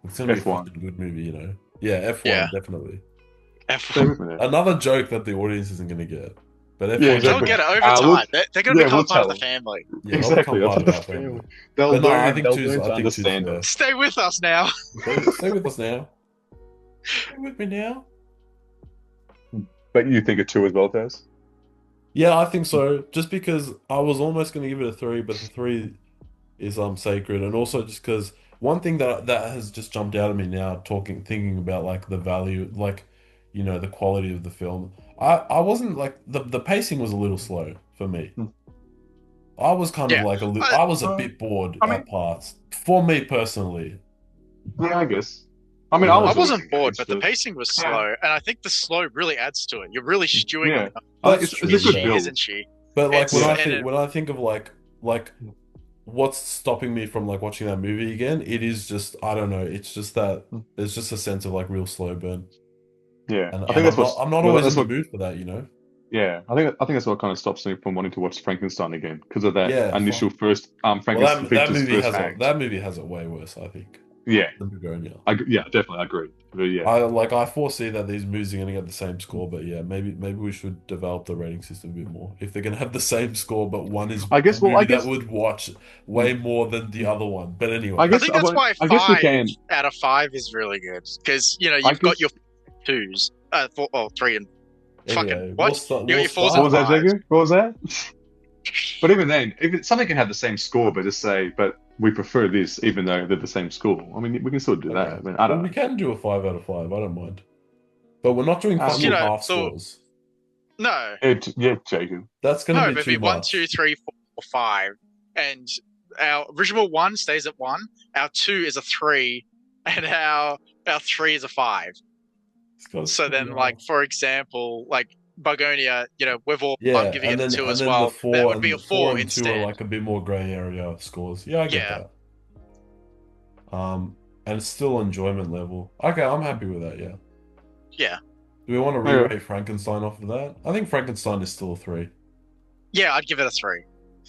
it's going to be a F1. fucking good movie, Yeah, F1, Yeah. definitely. Stay with me there. Another joke that the audience isn't going to get. But F1, Yeah, They'll exactly. get it over Look, time. They're going to yeah, become we'll part of the tell family. Yeah, Exactly. they'll become That's part of our what family. They'll But no, learn. I think They'll two's- learn to I think two's understand fair. us. Stay with us now. Stay with us now. Stay with me now. But you think a 2 as well, Taz? Yeah, I think so. Just because I was almost going to give it a 3, but the 3 is sacred, and also just because one thing that has just jumped out at me now, thinking about like the value, like the quality of the film. I wasn't like the pacing was a little slow for me. Hmm. I was kind of Yeah. like I was a bit bored I mean- at parts. For me personally, Yeah, I guess. I mean, Yeah. I I was always wasn't bored, engaged, but the pacing was slow, and I think the slow really adds to it. You're really stewing yeah, on I think That's it's true, a is good she, yeah. build. isn't she? But like It's and it, when I think of like what's stopping me from like watching that movie again, it is just I don't know, it's just that there's just a sense of like real slow burn. Yeah, And I think I'm not always in that's the what. mood for that, you know? Yeah, I think that's what kind of stops me from wanting to watch Frankenstein again because of that Yeah, initial fuck. first Well Frankenstein pictures first act. that movie has it way worse, I think, Yeah, than Bugonia. yeah, definitely, I agree. But yeah, I foresee that these movies are gonna get the same score, but yeah, maybe we should develop the rating system a bit more. If they're gonna have the same score, but one is I a guess. Well, I movie that guess. would watch way more than the other one. But I anyway. I guess. think that's why I guess we 5 can. out of 5 is really good because I you've got guess. your twos, four, oh, three, and fucking Anyway, what? You got your fours What and was that, fives. Jacob? What was that? But even then, if something can have the same score, but just say, but we prefer this, even though they're the same score. I mean, we can still do that. Okay. I mean, I Well, don't we know. can do a 5 out of 5. I don't mind. But we're not doing Um, fucking half So scores. no, Yeah, Jacob. That's gonna no, be but too it'd be 1, much. 2, 3, 4, 5, and our original 1 stays at 1. Our 2 is a 3, and our 3 is a 5. It's got So then, 3.5. for example, Bugonia, I'm Yeah, giving it a 2 and as then the well. That four would be and a the 4 4 and 2 are instead. like a bit more grey area scores. Yeah, I get Yeah. that. And it's still enjoyment level. Okay, I'm happy with that, yeah. Yeah. Do we want to Okay. re-rate Frankenstein off of that? I think Frankenstein is still a 3. Yeah, I'd give it a 3.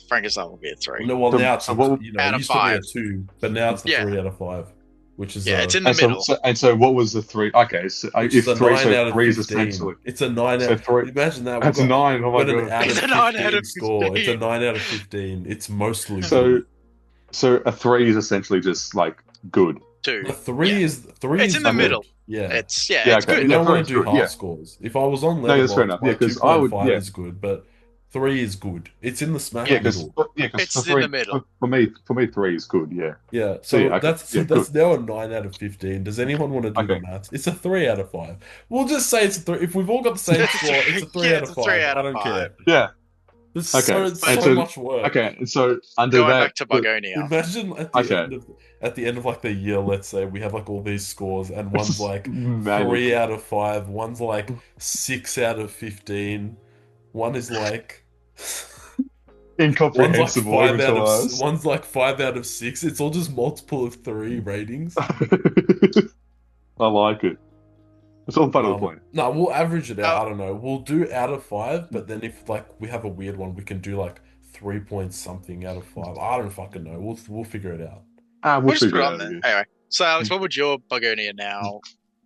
Frankenstein will be a 3. No, well, So- now it's so a, what- you know, Out it of used to be a 5. 2, but now it's a Yeah. 3 out of 5, which is Yeah, it's in the And so, middle. what was the three? Okay, so which if is a three, 9 out of three is 15. essentially. It's a 9 So out. three. Imagine that. That's a 9. Oh my we've got an god. out It's of a 9 out 15 of score. It's a 15. 9 out of 15. It's mostly So, good. so a 3 is essentially just like good. 2. A 3 Yeah. is 3 It's is in the good. middle. Yeah. It's Yeah, it's okay. We good. Yeah, don't want three's to do good, half yeah. scores. If I was on No, that's fair Letterboxd, enough. my Yeah, because I would. 2.5 Yeah, is good, but 3 is good. It's in the smack yeah, because middle. It's for in three, the middle. for me, 3 is good. Yeah. Yeah, So so yeah, okay. Yeah, that's good. now a 9 out of 15. Does anyone want to do the Okay. maths? It's a 3 out of 5. We'll just say it's a 3. If we've all got the same It's a score, it's a 3 yeah, out it's of a 3 5. out I of don't 5. care. Yeah. There's Okay. so And so- much work. Okay. And so under Going that, back to Bugonia. Imagine at the Okay. end of like the year, let's say we have like all these scores, and It's one's just like manic. 3 out of 5, one's like 6 out of 15, one is like incomprehensible even to us. one's like 5 out of 6. It's all just multiple of 3 ratings. I like it. It's all part of the point. No, we'll average it out. I don't know. We'll do out of 5, but then if like we have a weird one, we can do like 3 point something out of 5. I don't fucking know. We'll figure it out. We'll We'll just figure put it it out on there. again. Anyway, so Alex, what would your Bugonia now?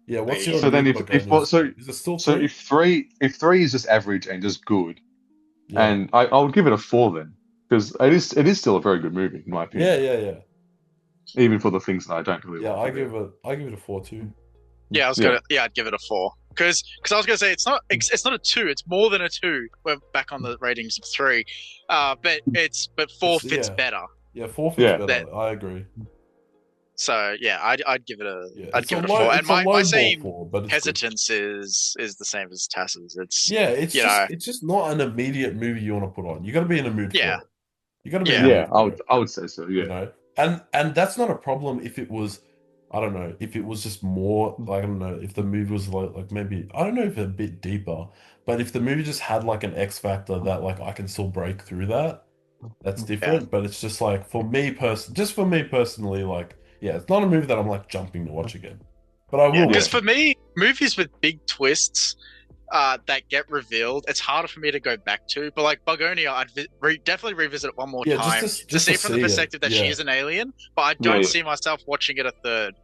Yeah, what's So your So then new if Bugonias? so Is it still so 3? if three is just average and just good, Yeah. and I would give it a 4 then, because it is still a very good movie in my opinion. Yeah. Even for the things that I don't really Yeah, like. I give it a 4 too. Yeah, I'd give it a 4 because I was gonna say it's not a 2. It's more than a 2. We're back on the ratings of 3, but 4 fits Yeah. better. Yeah, 4 fits Yeah. better. I agree. So yeah, I'd give it a Yeah, I'd it's give a it a low, 4. And it's a my low same ball 4, but it's good. hesitance is the same as Tass's. It's Yeah, it's you just know. it's just not an immediate movie you want to put on. You got to be in a mood Yeah. for it. You got to be in Yeah. a Yeah, mood for it. I would say so. Yeah. You know, and that's not a problem if it was, I don't know, if it was just more like, I don't know, if the movie was like maybe, I don't know, if a bit deeper, but if the movie just had like an X factor that like I can still break through that's different. But it's just like for me personally, like, yeah, it's not a movie that I'm like jumping to watch again, but I will. Because watch for it. me, movies with big twists that get revealed, it's harder for me to go back to. But like Bugonia, I'd definitely revisit it one more Yeah, time just to see to from the see it. perspective that she Yeah. is an alien. But I don't Yeah. see myself watching it a third.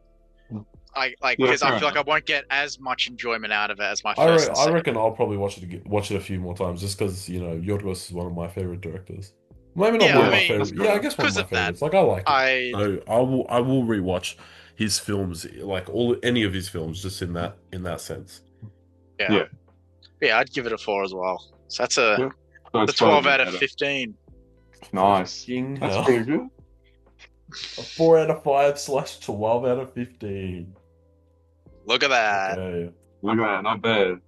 Yeah, Because I fair feel like I won't get as much enjoyment out of it as my I, first re- and I second. reckon I'll probably watch it again, watch it a few more times just because Yorgos is one of my favorite directors. Maybe not Yeah, one I of my mean, favorites. Yeah, I guess one of because my of that, favorites. Like I like it. I So I will rewatch his films, like any of his films, just in that sense. yeah, I'd give it a 4 as well. So that's Yeah. So the it's 12 probably out of better. 15. Nice. Fucking That's hell. pretty good. A 4 out of 5 / 12 out of 15. Look at that. Okay. Look at that, not bad.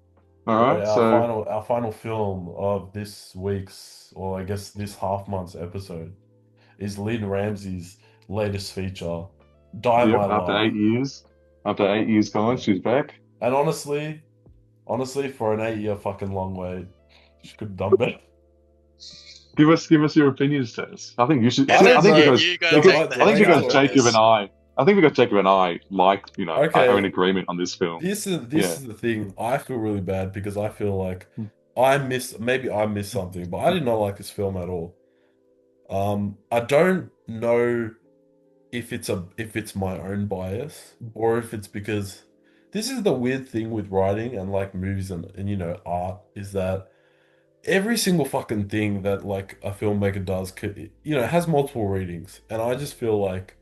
All Okay, right, so our final film of this week's, or I guess this half month's episode, is Lynn Ramsey's latest feature, Die Yep, My after Love. 8 years. After 8 years gone, she's back. And honestly, for an 8-year fucking long wait, she could have done better. Give us your opinions, Tess. I think you should. I I don't think know. because you gotta The- take the I think heavy because hand on Jacob this. and I think because Jacob and I like are in Okay, agreement on this film. this Yeah. is the thing. I feel really bad because I feel like Hmm. maybe I missed something, but I did not like this film at all. I don't know if it's my own bias or if it's because this is the weird thing with writing and like movies and art is that every single fucking thing that like a filmmaker does has multiple readings, and I just feel like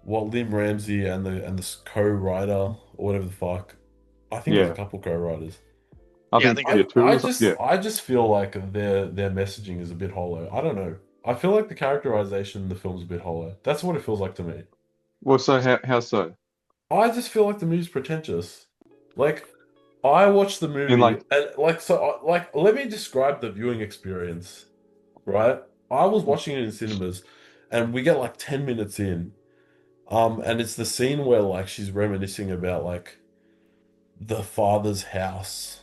what Lim Ramsey and the co-writer or whatever the fuck, I think there's a Yeah. couple co-writers. Yeah, I think yeah, two I of us- just yeah. I just feel like their messaging is a bit hollow. I don't know. I feel like the characterization in the film's a bit hollow. That's what it feels like to me. Well, so how so? I just feel like the movie's pretentious. Like, I watched the movie In like and let me describe the viewing experience, right? I was watching it in cinemas and we get like 10 minutes in. And it's the scene where like she's reminiscing about like the father's house,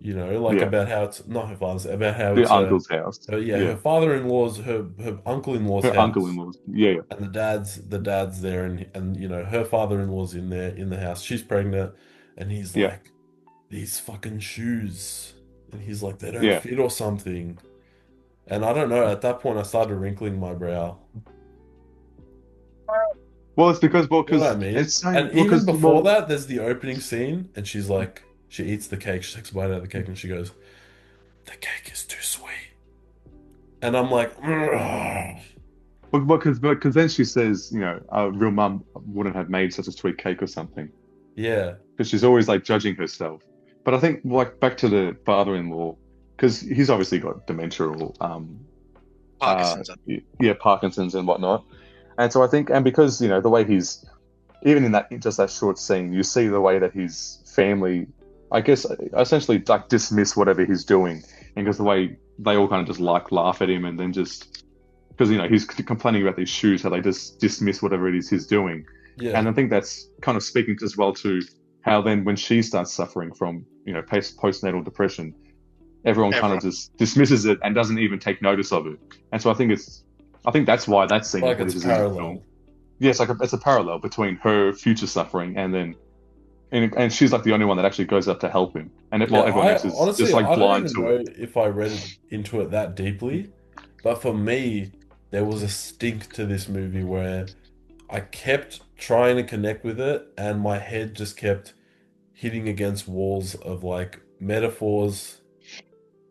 like yeah, about how it's not her father's, about how the it's uncle's house. her father-in-law's, her uncle-in-law's Her house. uncle-in-law's. Yeah, And the dad's there, and her father-in-law's in there in the house. She's pregnant, and he's yeah, like, these fucking shoes, and he's like, they don't yeah. fit or something. And I don't know. At that point, I started wrinkling my brow. Well, it's because You know what I mean? it's saying And well, even 'cause, before well, that, there's the opening scene, and she's like, she eats the cake. She takes a bite out of the cake, and she goes, "The cake is too sweet." And I'm like, "Ugh." because then she says, a real mum wouldn't have made such a sweet cake or something. Yeah, Because she's always like judging herself. But I think like back to the father-in-law, because he's obviously got dementia or Parkinson's. Parkinson's and whatnot. And so I think, and because the way he's even in that short scene, you see the way that his family, I guess, essentially like dismiss whatever he's doing, and because the way they all kind of just like laugh at him, and then just because he's complaining about these shoes, how they just dismiss whatever it is he's doing. yeah, And I think that's kind of speaking as well to how then when she starts suffering from postnatal depression, everyone kind of just dismisses it and doesn't even take notice of it. And so I think that's why that scene like is it's in the parallel. film. Yeah, it's a parallel between her future suffering and she's like the only one that actually goes up to help him, and everyone else is Honestly, just like I don't blind even to know it. if I read into it that deeply, but for me, there was a stink to this movie where I kept trying to connect with it, and my head just kept hitting against walls of like metaphors,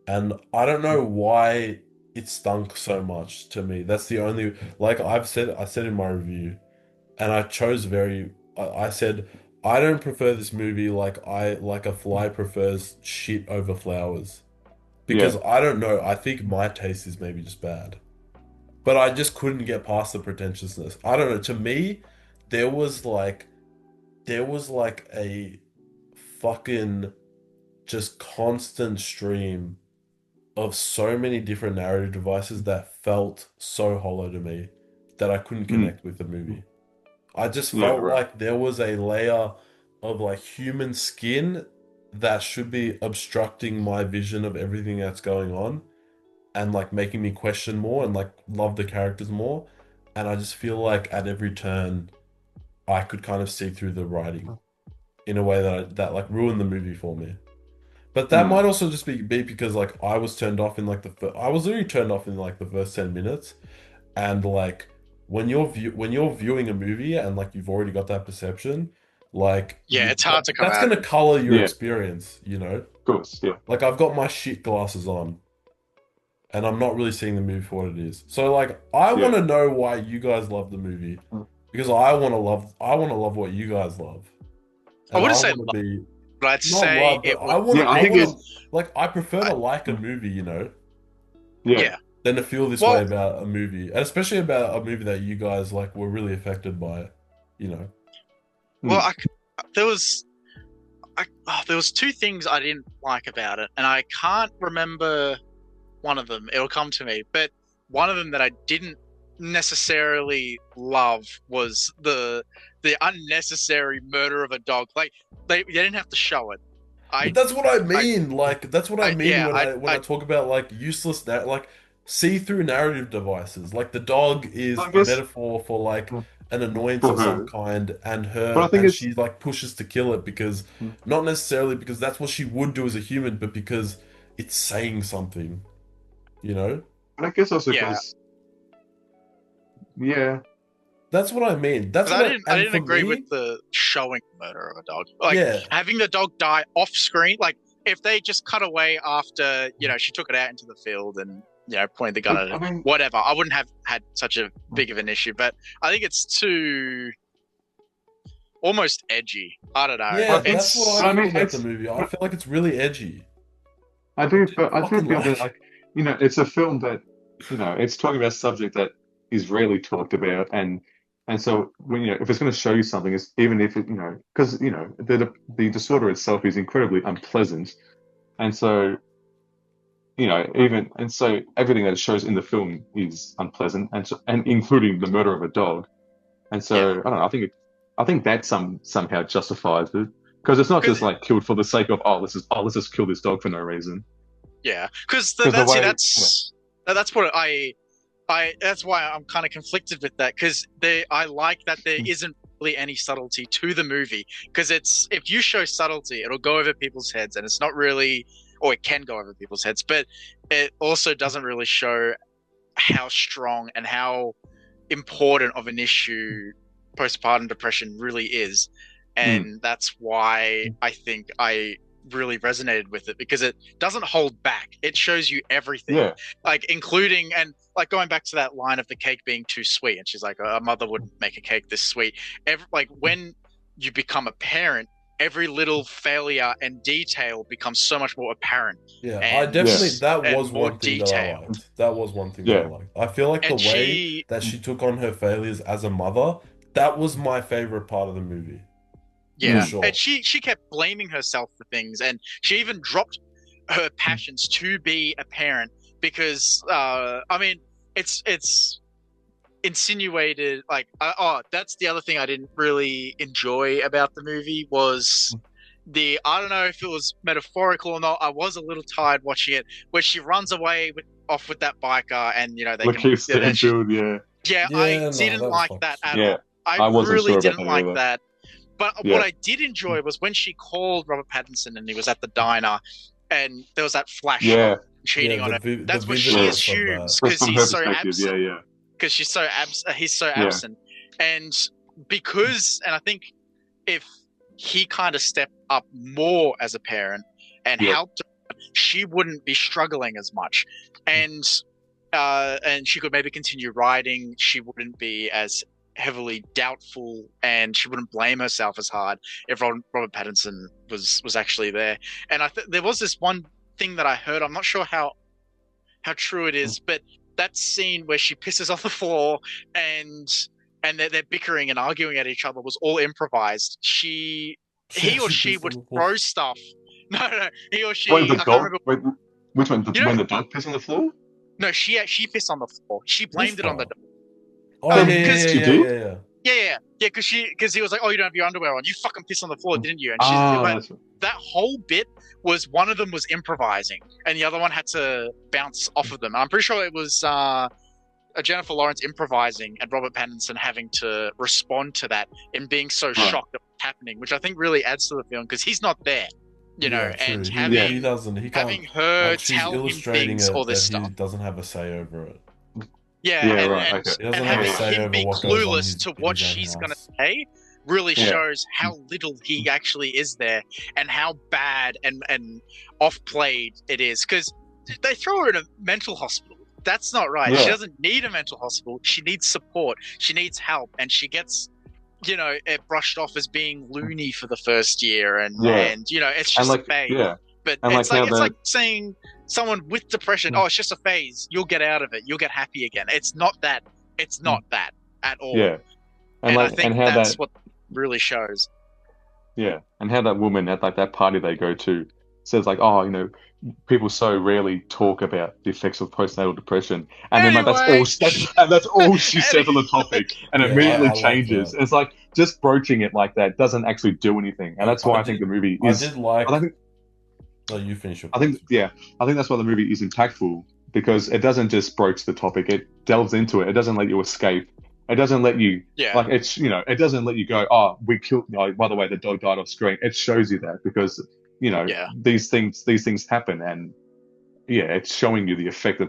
and I don't know why it stunk so much to me. That's the only, like I said in my review, and I said I don't prefer this movie like a fly prefers shit over flowers, because Yeah, I don't know, I think my taste is maybe just bad, but I just couldn't get past the pretentiousness. I don't know, to me there was like a fucking just constant stream of so many different narrative devices that felt so hollow to me that I couldn't Mm. connect with the movie. I just Yeah, felt right. like there was a layer of like human skin that should be obstructing my vision of everything that's going on and like making me question more and like love the characters more. And I just feel like at every turn I could kind of see through the writing in a way that like ruined the movie for me. But that Mm. might also just be because like I was turned off in like I was literally turned off in like the first 10 minutes, and like when you're viewing a movie and like you've already got that perception, like Yeah, it's hard to come that's out. gonna color your Yeah. experience, Of course, yeah. like I've got my shit glasses on and I'm not really seeing the movie for what it is. So like I Yeah. want to know why you guys love the movie, because I want to love what you guys love. I And wouldn't say want to be But I'd not say love, it but I would. want Yeah, I I think want it's like I prefer to like a movie, yeah. Yeah. than to feel this Well- way about a movie, and especially about a movie that you guys like were really affected by, Well, there was there was two things I didn't like about it, and I can't remember one of them. It'll come to me, but one of them that I didn't necessarily love was the unnecessary murder of a dog. Like they didn't have to show it. But that's what I mean. Like that's what I mean yeah, when I talk about like useless like see-through narrative devices. Like the dog is I a guess metaphor for like an annoyance for of some her, kind, and but I her think and it's she like pushes to kill it because not necessarily because that's what she would do as a human, but because it's saying something. You know? but I guess also Yeah. because yeah, That's what I mean. That's But what I and didn't for agree me, with the showing murder of a dog. Like yeah. having the dog die off screen. Like if they just cut away after she took it out into the field and pointed the gun at it, I mean, whatever. I wouldn't have had such a big of an issue. But I think it's too almost edgy. I don't know. Yeah, It's that's what I feel about the it's movie. I feel like it's really edgy. I do, but I do Fucking feel that like it's a film that it's talking about a subject that is rarely talked about, and so when if it's going to show you something, it's even if it because the disorder itself is incredibly unpleasant, and so even and so everything that it shows in the film is unpleasant, and including the murder of a dog, and so I don't know. I think that somehow justifies it because it's not just like killed for the sake of let's just kill this dog for no reason. Yeah, because Because the way, that's what I that's why I'm kind of conflicted with that because I like that there isn't really any subtlety to the movie because if you show subtlety it'll go over people's heads and it's not really, or it can go over people's heads, but it also doesn't really show how strong and how important of an issue postpartum depression really is, and that's why I think I really resonated with it because it doesn't hold back. It shows you everything, like including and like going back to that line of the cake being too sweet, and she's like, a mother wouldn't make a cake this sweet. Like when you become a parent, every little failure and detail becomes so much more apparent. yeah, and, I definitely and that was more one thing that I detailed. liked. That was one thing that I liked. I feel like the And way that she took on her failures as a mother, that was my favorite part of the movie. Yeah, For sure. and she kept blaming herself for things, and she even dropped her passions to be a parent because I mean it's insinuated like that's the other thing I didn't really enjoy about the movie was I don't know if it was metaphorical or not. I was a little tired watching it where she runs away off with that biker and they Lakeith can Stanfield, I no, didn't that was like fucked. that at Yeah. all. I I wasn't really sure about didn't that like either. that. But what I did enjoy was when she called Robert Pattinson and he was at the diner and there was that flash of cheating on her. That's what she vividness assumes That's because from her he's so perspective. absent. Because he's so absent. And I think if he kind of stepped up more as a parent and helped her, she wouldn't be struggling as much. And she could maybe continue writing. She wouldn't be as heavily doubtful and she wouldn't blame herself as hard if Robert Pattinson was actually there. And there was this one thing that I heard, I'm not sure how true it is, but that scene where she pisses on the floor and they're bickering and arguing at each other was all improvised. He or she would throw stuff. No, he or she. Wait, the I can't dog? remember. Wait, which one? When the dog pissed on the floor? No, she pissed on the floor. She blamed it on the dog. Oh, yeah. Because he was like, "Oh, you don't have your underwear on. You fucking pissed on the floor, didn't you?" And that whole bit was one of them was improvising, and the other one had to bounce off of them. And I'm pretty sure it was Jennifer Lawrence improvising and Robert Pattinson having to respond to that and being so shocked at what's happening, which I think really adds to the film because he's not there, and he doesn't. He can't. Having her like, she's tell him illustrating things, all this that stuff. he doesn't have a say over it. Yeah, right. And have having a say him over be what goes on clueless to what she's going to say really shows how little he actually is there and how bad and off-played it is. Because they throw her in a mental hospital. That's not right. She doesn't need a mental hospital. She needs support. She needs help. And she gets, it brushed off as being loony for the first year. And it's just a phase. Yeah. But it's like saying someone with depression, it's just a phase. You'll get out of it. You'll get happy again. It's not that. It's not that at all. Yeah. And I think that's what really shows. Yeah. And how that woman at like that party they go to says like, people so rarely talk about the effects of postnatal depression, and then like Anyway, that's all she says on the topic, and it Yeah, immediately I like changes. that. It's like just broaching it like that doesn't actually do anything, and that's I why I think did the movie I is. did I like. think Oh, you finish your I think points. yeah, I think that's why the movie is impactful because it doesn't just broach the topic; it delves into it. It doesn't let you escape. It doesn't let you yeah, like it's it doesn't let you go. Oh, we killed. By the way, the dog died off screen. It shows you that because yeah, these things happen, and yeah, it's showing you the effect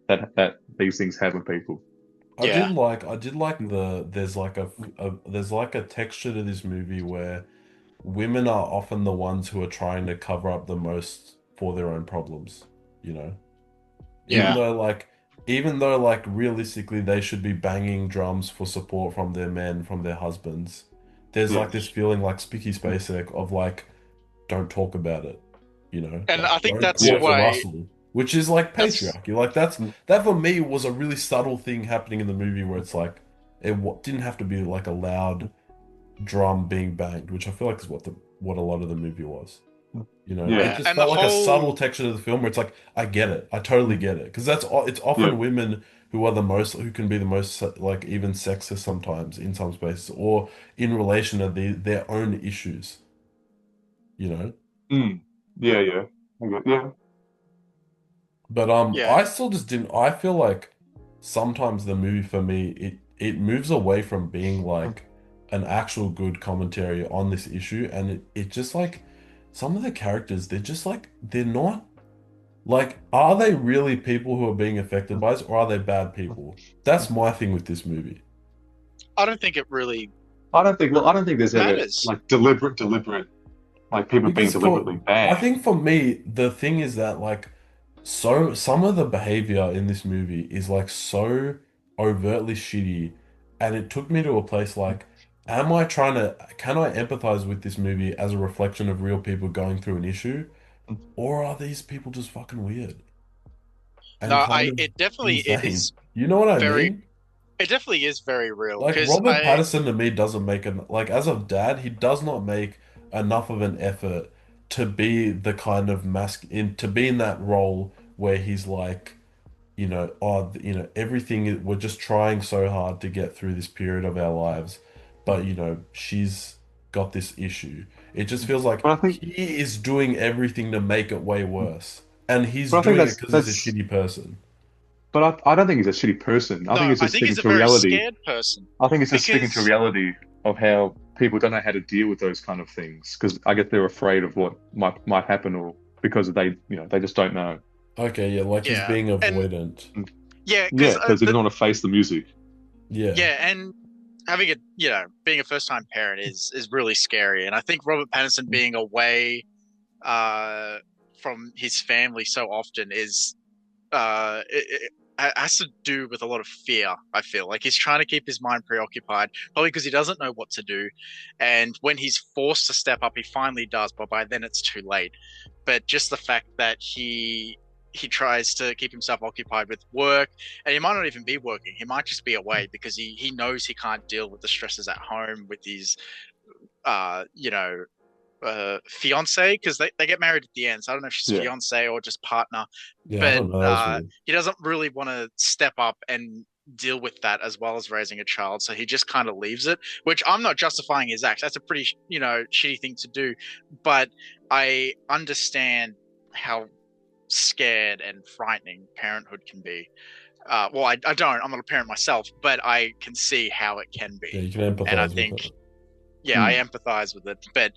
that these things have on people. yeah, I did like there's like there's like a texture to this movie where women are often the ones who are trying to cover up the most for their own problems, you know? Even yeah, though like even though like realistically they should be banging drums for support from their men, from their husbands, there's Yeah. like this feeling like Spicky Spacek of like don't talk about it, you know? and Like I think don't that's Yeah. cause a why rustle, which is like that's patriarchy. Like Mm. that for me was a really subtle thing happening in the movie where it's like didn't have to be like a loud drum being banged, which I feel like is what a lot of the movie was. You know, it Yeah. yeah, just and the felt like a subtle whole texture to the film where it's like, I get it, I totally get it, because it's Yeah. often women who are who can be the most like even sexist sometimes in some spaces or in relation to their own issues. You know, Mm. Yeah. Yeah. Okay. Yeah. but yeah, I still just didn't. I feel like sometimes the movie for me it moves away from being like an actual good commentary on this issue, and it just like some of the characters they're just like they're not. Like, are they really people who are being affected by this, or are they bad people? That's my thing with this movie. I don't think it really I don't think there's ever matters. like deliberate like people being Because deliberately I bad. think for me, the thing is that like, so some of the behavior in this movie is like so overtly shitty, and it took me to a place like, can I empathize with this movie as a reflection of real people going through an issue, or are these people just fucking weird No, and kind I of it definitely insane? is You know what I very mean? it definitely is very real Like because Robert I Pattinson to me doesn't make an like as a dad, he does not make enough of an effort to be the kind of to be in that role where he's like, everything we're just trying so hard to get through this period of our lives, but she's got this issue. It just feels like But I think he is doing everything to make it way worse, and he's but I think doing it because he's a that's shitty person. but I don't think he's a shitty person. I think no, it's I just think speaking he's a to very reality. scared person I think it's just speaking to because reality of how people don't know how to deal with those kind of things because I guess they're afraid of what might happen or because they just don't know. Okay, yeah, like he's yeah, being and avoidant. yeah, Yeah, because because they the don't want to face the music. Yeah. yeah, and having a being a first time parent is really scary, and I think Robert Pattinson being away uh from his family so often is it has to do with a lot of fear. I feel like he's trying to keep his mind preoccupied, probably because he doesn't know what to do. And when he's forced to step up, he finally does, but by then it's too late. But just the fact that he tries to keep himself occupied with work, and he might not even be working. He might just be away because he knows he can't deal with the stresses at home with his uh, you know, fiance because they get married at the end. So I don't know if she's Yeah. fiance or just partner, Yeah, I but don't know. That was weird. he doesn't really want to step up and deal with that as well as raising a child. So he just kind of leaves it, which I'm not justifying his acts. That's a pretty, shitty thing to do. But I understand how scared and frightening parenthood can be. Well, I don't. I'm not a parent myself, but I can see how it can Yeah, be. you can And I empathize with think, it. yeah, I Hmm. empathize with it. But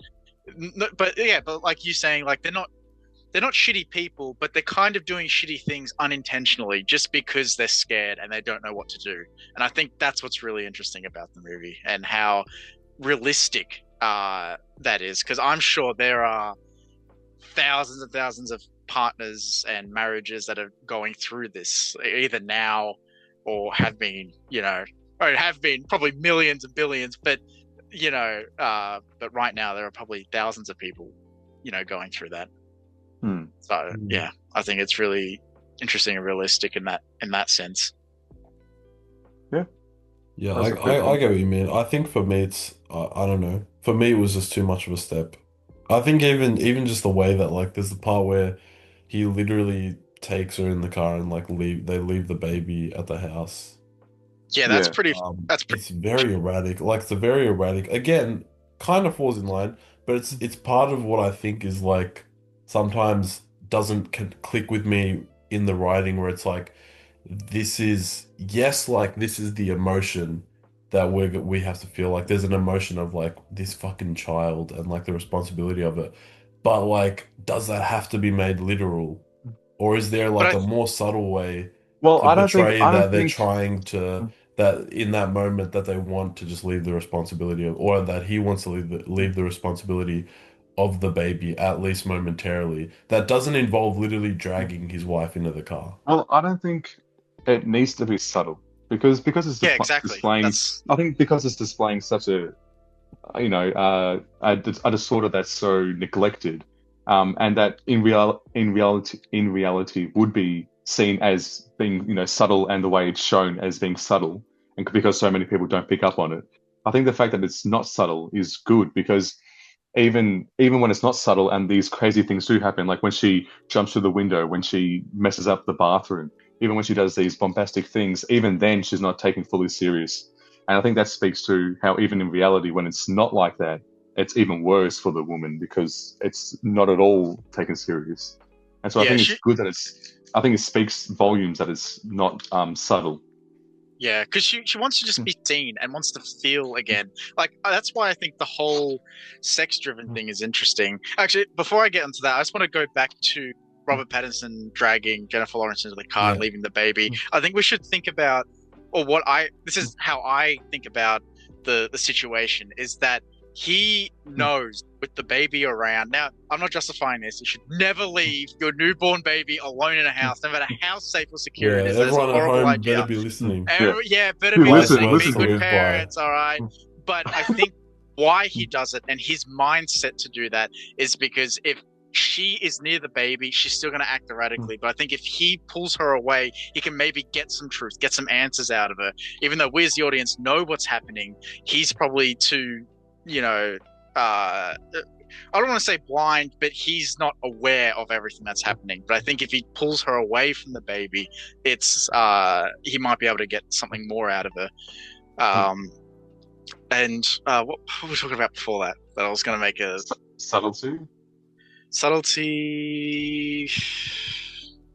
yeah, but like you saying, like they're not shitty people, but they're kind of doing shitty things unintentionally just because they're scared and they don't know what to do. And I think that's what's really interesting about the movie and how realistic that is. Because I'm sure there are thousands and thousands of partners and marriages that are going through this either now or have been probably millions and billions, but but right now there are probably thousands of people, going through that. Hmm. So yeah, I think it's really interesting and realistic in that sense. Yeah, That's a fair I point. get what you mean. I think for me, I don't know. For me, it was just too much of a step. I think even just the way that like there's the part where he literally takes her in the car and like they leave the baby at the house. Yeah, Yeah. that's pretty. It's very erratic. Like it's a very erratic. Again, kind of falls in line, but it's part of what I think is like sometimes doesn't click with me in the writing where it's like this is yes, like this is the emotion that we have to feel like there's an emotion of like this fucking child and like the responsibility of it. But like, does that have to be made literal? Or is there But like I a more subtle way Well, to portray I don't that they're think. trying to that in that moment that they want to just leave the responsibility of, or that he wants to leave the responsibility of the baby at least momentarily. That doesn't involve literally dragging his wife into the car. Well, I don't think it needs to be subtle because it's yeah, exactly. displaying. That's I think because it's displaying such a a disorder that's so neglected, and that in reality would be seen as being subtle, and the way it's shown as being subtle, and because so many people don't pick up on it. I think the fact that it's not subtle is good because even when it's not subtle and these crazy things do happen, like when she jumps through the window, when she messes up the bathroom, even when she does these bombastic things, even then she's not taken fully serious. And I think that speaks to how even in reality, when it's not like that, it's even worse for the woman because it's not at all taken serious. And so I yeah, think it's good that I think it speaks volumes that it's not subtle. yeah, because she wants to just be seen and wants to feel again. Like that's why I think the whole sex-driven thing is interesting. Actually, before I get into that, I just want to go back to Robert Pattinson dragging Jennifer Lawrence into the car and Yeah. leaving the baby. I think we should think about, or this is how I think about the situation, is that he knows with the baby around. Now, I'm not justifying this. You should never leave your newborn baby alone in a house, no matter how safe or secure Yeah, it is. That is a everyone at horrible home idea. better be listening. Yeah, better Dude, be Wise listening, words be to good live by. parents, all right? But I think why he does it and his mindset to do that is because if she is near the baby, she's still going to act erratically. But I think if he pulls her away, he can maybe get some truth, get some answers out of her. Even though we as the audience know what's happening, he's probably too, I don't want to say blind, but he's not aware of everything that's happening. But I think if he pulls her away from the baby, it's he might be able to get something more out of her. And what were we talking about before that? That I was going to make a Subtlety. subtlety.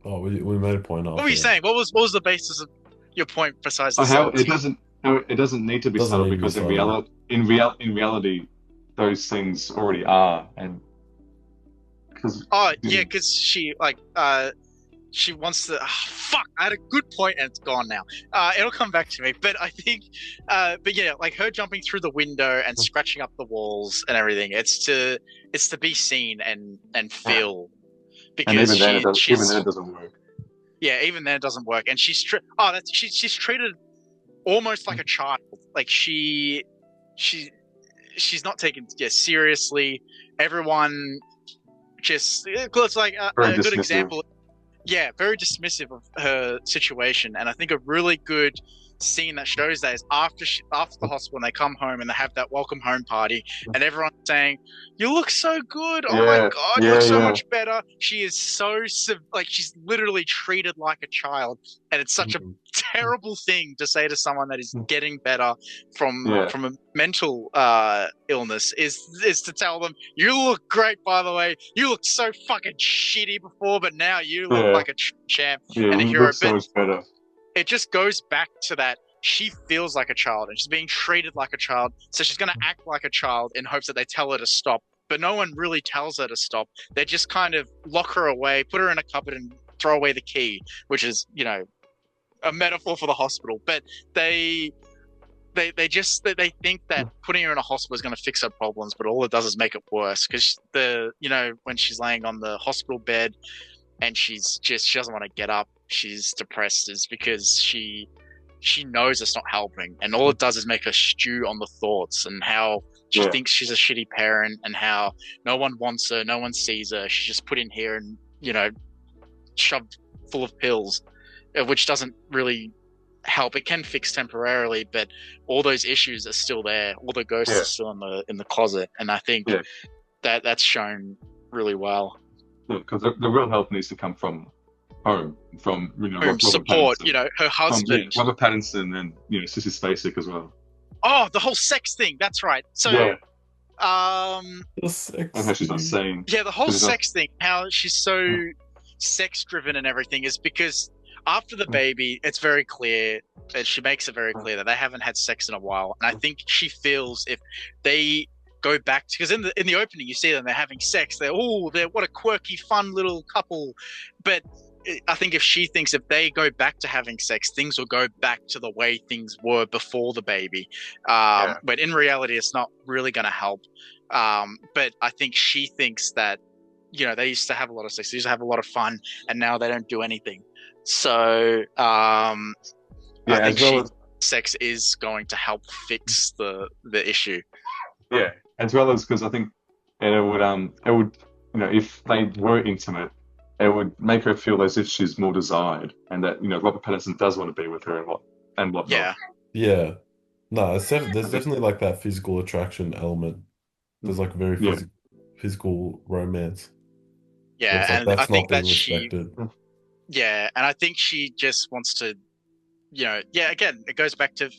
Oh, we made a point after What were you that. saying? What was the basis of your point besides the How subtlety? it doesn't need to be Doesn't subtle need to be because subtle. in reality those things already are, and because Oh yeah, because she wants to. Fuck! I had a good point and it's gone now. It'll come back to me. But I think, but yeah, like her jumping through the window and scratching up the walls and everything. It's to be seen and feel. and Because even then it doesn't work. yeah, even then it doesn't work. And she's she's treated almost like a child. Like she's not taken seriously. Everyone just it's like Very a good dismissive. example. Yeah, very dismissive of her situation, and I think a really good scene that shows that is after the hospital and they come home and they have that welcome home party and everyone's saying, "You look so good! Oh my god, you look so much better!" She is so like she's literally treated like a child, and it's such a terrible thing to say to someone that is getting better from a mental illness is to tell them, "You look great, by the way. You looked so fucking shitty before, but now you look like a champ and a hero." Look so much better. It just goes back to that she feels like a child and she's being treated like a child, so she's going to act like a child in hopes that they tell her to stop. But no one really tells her to stop. They just kind of lock her away, put her in a cupboard, and throw away the key, which is a metaphor for the hospital. But they think that putting her in a hospital is going to fix her problems, but all it does is make it worse. Because when she's laying on the hospital bed and she doesn't want to get up, she's depressed, is because she knows it's not helping, and all it does is make her stew on the thoughts and how she thinks she's a shitty parent and how no one wants her, no one sees her. She's just put in here and shoved full of pills, which doesn't really help. It can fix temporarily, but all those issues are still there. All the ghosts are still in the closet, and I think that's shown really well. Yeah, because the real help needs to come from home, from Robert support, Pattinson, her husband. Robert Pattinson, and Sissy Spacek as well. Oh, the whole sex thing. That's right. So, Yeah, The and sex how she's not scene. saying. yeah, the whole 'Cause it's not- sex thing, how she's so sex driven and everything, is because after the baby, it's very clear that she makes it very clear that they haven't had sex in a while, and I think she feels if they go back to, because in the opening you see them, they're having sex, they're what a quirky, fun little couple, but I think if she thinks if they go back to having sex, things will go back to the way things were before the baby. But in reality, it's not really going to help. But I think she thinks that, they used to have a lot of sex, they used to have a lot of fun, and now they don't do anything. So I think sex is going to help fix the issue. Yeah, as well as because I think it would if they were intimate, it would make her feel as if she's more desired, and that Robert Pattinson does want to be with her and whatnot. Yeah. Yeah. No, there's definitely like that physical attraction element. There's like very physical romance. Yeah, It's like and I that's think not being that respected. and I think she just wants to, again, it goes back to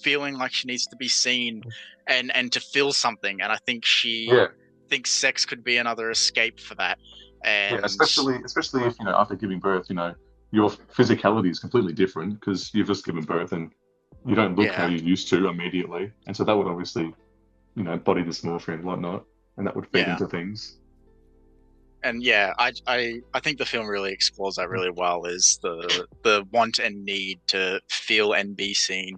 feeling like she needs to be seen and to feel something. And I think she thinks sex could be another escape for that. And especially if after giving birth, your physicality is completely different because you've just given birth and you don't look how you used to immediately, and so that would obviously, body dysmorphia and whatnot, and that would feed into things. And I think the film really explores that really well, is the want and need to feel and be seen,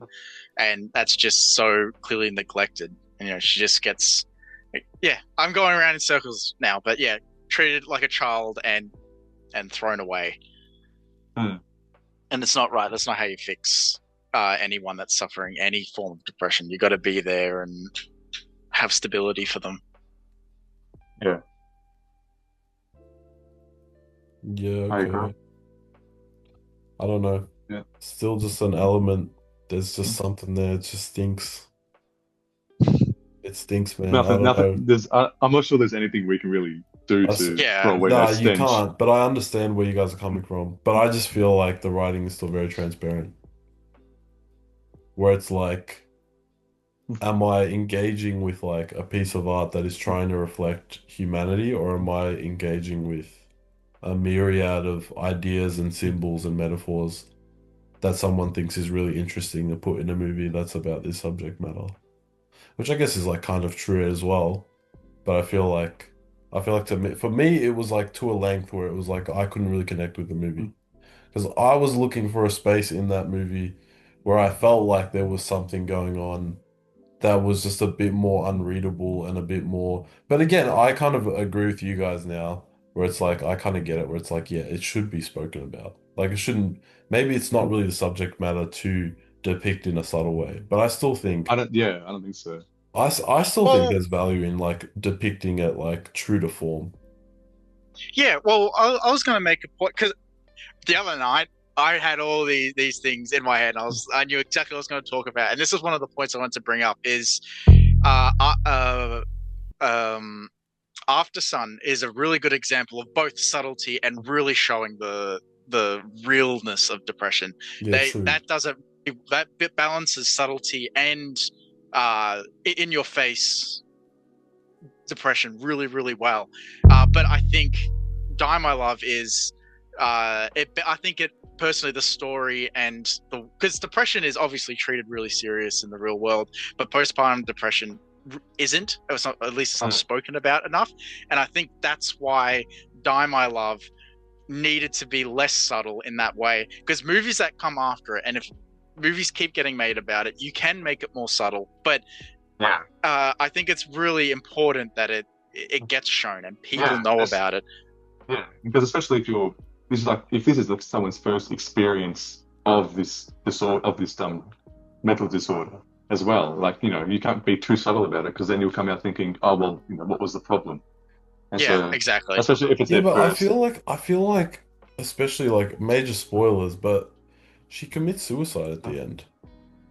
and that's just so clearly neglected. And she just gets, I'm going around in circles now, but treated like a child and thrown away. And it's not right. That's not how you fix anyone that's suffering any form of depression. You got to be there and have stability for them. Yeah. Yeah, I okay. agree. I don't know. Yeah. Still just an element. There's just something there. It just stinks. It stinks, man. I don't know. I'm not sure there's anything we can really do to throw away Nah, that you stench. can't. But I understand where you guys are coming from. But I just feel like the writing is still very transparent. Where it's like, am I engaging with like a piece of art that is trying to reflect humanity, or am I engaging with a myriad of ideas and symbols and metaphors that someone thinks is really interesting to put in a movie that's about this subject matter? Which I guess is like kind of true as well. But I feel like for me, it was like to a length where it was like I couldn't really connect with the movie. Because I was looking for a space in that movie where I felt like there was something going on that was just a bit more unreadable and a bit more. But again, I kind of agree with you guys now, where it's like I kind of get it, where it's like, yeah, it should be spoken about. Like it shouldn't. Maybe it's not really the subject matter to depict in a subtle way, but I still think I don't think so. I still think there's value in like depicting it like true to form. Yeah, well, I was going to make a point, because the other night I had all these things in my head. I knew exactly what I was going to talk about, and this is one of the points I wanted to bring up. Is Aftersun is a really good example of both subtlety and really showing the realness of depression. Yeah, true. That bit balances subtlety and in your face depression really, really well. But I think Die My Love is I think it personally, the story and because depression is obviously treated really serious in the real world, but postpartum depression isn't. It's not, at least it's not spoken about enough. And I think that's why Die My Love needed to be less subtle in that way, because movies that come after it, and if movies keep getting made about it, you can make it more subtle. But I think it's really important that it gets shown and people know about it. Yeah, because especially if this is like someone's first experience of this disorder, of this mental disorder as well. Like, you can't be too subtle about it, because then you'll come out thinking, oh well, what was the problem? And so, exactly. Especially if it's their but first. I feel like, especially like major spoilers, but she commits suicide at the end,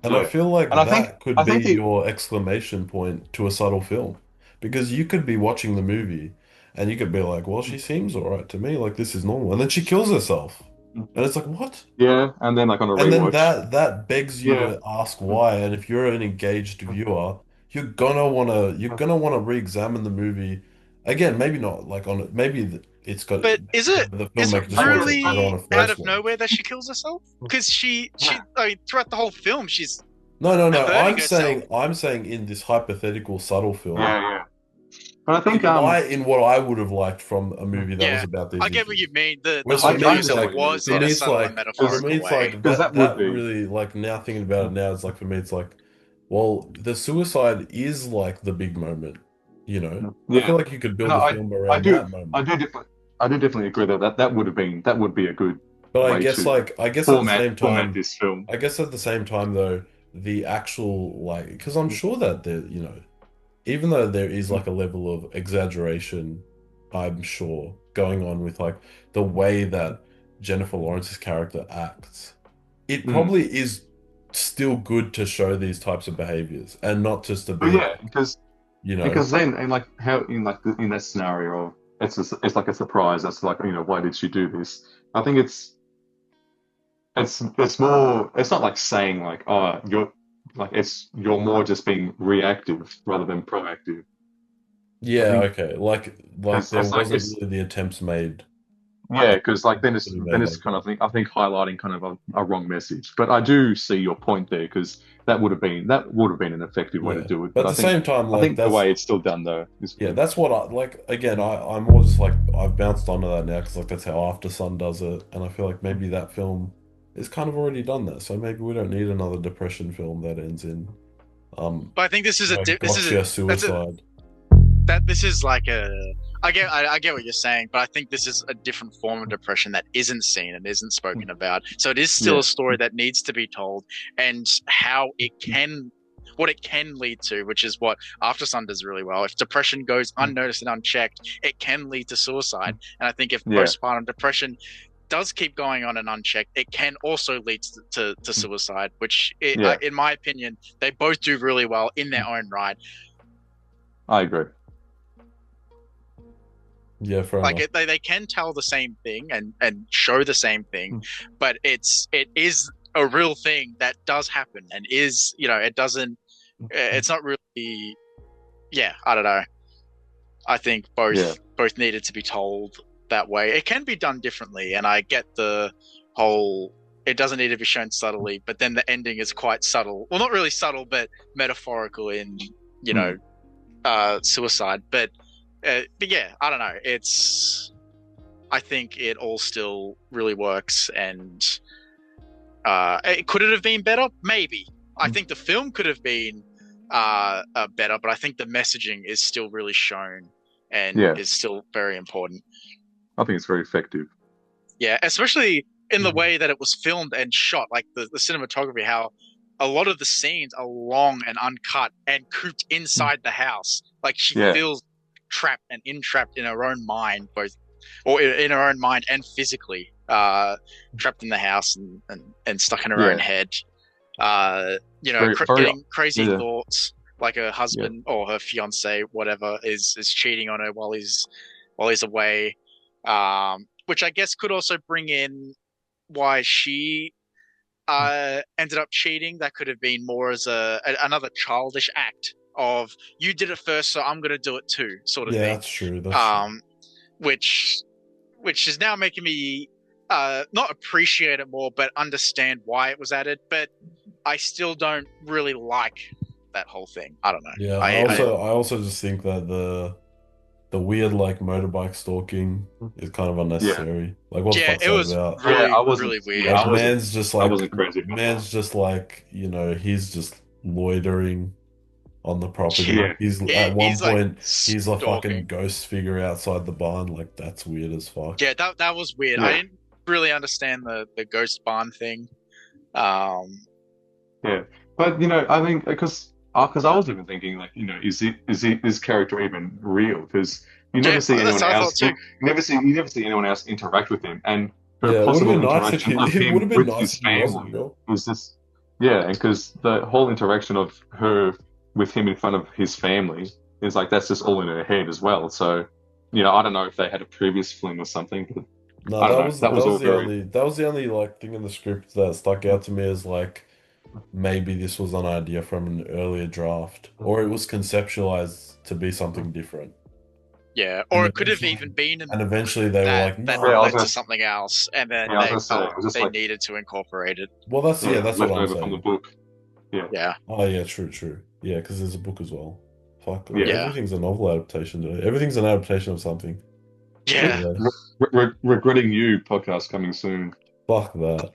and I feel like that could be your exclamation point to a subtle film, because you could be watching the movie and you could be like, well, she seems all right to me, like this is normal, and then she kills herself, and it's like, what? Yeah, and then like on a And then rewatch, that begs you yeah, to ask why. And if you're an engaged viewer, you're gonna wanna re-examine the movie again. Maybe not like on it. Maybe it's got But is it the is it filmmaker just wants it better on really a out first of one. nowhere that she kills herself? Because I mean, throughout the whole film, she's No, no, no. hurting herself. I'm saying in this hypothetical subtle film, yeah. But I think in what I would have liked from a movie that was Yeah, about these I get what issues. you mean. The Whereas whole for me, use it's of understand it what like you mean. was for in me, a it's subtle and like for metaphorical me, it's way. like because that that would that be really like now thinking about it now, it's like for me, it's like, well, the suicide is like the big moment, you know. I yeah. feel like you could build No, a film I around do that I moment. do definitely I do definitely agree that would be a good But way to I guess at the same format time, this film. I guess at the same time though, the actual like, because I'm sure that there, you know, even though there is like a level of exaggeration, I'm sure, going on with like the way that Jennifer Lawrence's character acts, it Mm. probably is still good to show these types of behaviors and not just to But be yeah, like, because you know, because then and like how in like in that scenario of it's like a surprise. That's like why did she do this? I think it's more. It's not like saying like you're like you're more just being reactive rather than proactive. I yeah, think okay, like there it's like wasn't it's really the attempts made yeah, because like to be then made it's like kind that. of I think highlighting kind of a wrong message. But I do see your point there because that would have been an effective way to Yeah, do it. but But at the same time, I like think the that's way it's still done though is yeah, good. that's what I like. Again, I'm more just like I've bounced onto that now because like that's how Aftersun does it, and I feel like maybe that film is kind of already done that, so maybe we don't need another depression film that ends in But I think this is this is a gotcha that's a suicide. that this is like a I get what you're saying, but I think this is a different form of depression that isn't seen and isn't spoken about. So it is still a Yeah, story that needs to be told, and how it can what it can lead to, which is what After Sun does really well. If depression goes unnoticed and unchecked, it can lead to suicide. And I think if yeah, postpartum depression does keep going on and unchecked, it can also lead to suicide, which, yeah. in my opinion, they both do really well in their own right. I agree. Yeah, fair Like enough. they can tell the same thing and show the same thing, but it is a real thing that does happen and is it doesn't it's not really yeah, I don't know. I think Yeah, both needed to be told that way. It can be done differently, and I get the whole it doesn't need to be shown subtly, but then the ending is quite subtle. Well, not really subtle, but metaphorical in you know suicide. But yeah, I don't know. I think it all still really works, and could it have been better? Maybe. I think the film could have been better, but I think the messaging is still really shown and yeah. is still very important. I think it's very effective. Yeah, especially in the way that it was filmed and shot, like the cinematography, how a lot of the scenes are long and uncut and cooped inside the house. Like she Yeah, feels trapped and entrapped in her own mind, both or in her own mind and physically, trapped in the house and stuck in her own yeah. head. Very, very. Getting crazy Yeah, thoughts like her yeah. husband or her fiance, whatever, is cheating on her while he's away. Which I guess could also bring in why she ended up cheating. That could have been more as another childish act of you did it first, so I'm gonna do it too, sort of Yeah, thing. that's true. That's true. Um, which is now making me not appreciate it more, but understand why it was added. But I still don't really like that whole thing. I don't know. Yeah, I I also just think that the weird like motorbike stalking is kind of Yeah, unnecessary. Like, what the yeah, fuck's it that was about? yeah. really really weird. Like, I wasn't crazy about that. man's just like, you know, he's just loitering on the property. Yeah, He's at one He's like point he's a fucking stalking. ghost figure outside the barn. Like, that's weird as fuck. Yeah, that was weird. I yeah, didn't really understand the ghost barn thing. Um, yeah. But I think because I was even thinking like, is this character even real? Because you never yeah, see that's anyone what I thought else. too. You never see anyone else interact with him, and her Yeah, it would have possible been nice if interaction he of it would him have been with nice his if he wasn't family real. is just and because the whole interaction of her with him in front of his family is like that's just all in her head as well. So I don't know if they had a previous fling or something, but No, I don't know. was That was all the very. only like thing in the script that stuck out to me as like maybe this was an idea from an earlier draft, or it was conceptualized to be something different. Yeah, And or it could have eventually- even been in And eventually they were that like, that no. Yeah, I was led gonna to something else, and then Yeah, I was they gonna say, felt it was just they like needed to incorporate it. Well, that's that's what left I'm over from the saying. book. Yeah. Yeah, Oh yeah, true. Yeah, because there's a book as well. Fuck, Yeah. everything's a novel adaptation today. Everything's an adaptation of something. yeah. Regretting You podcast coming soon. Fuck that.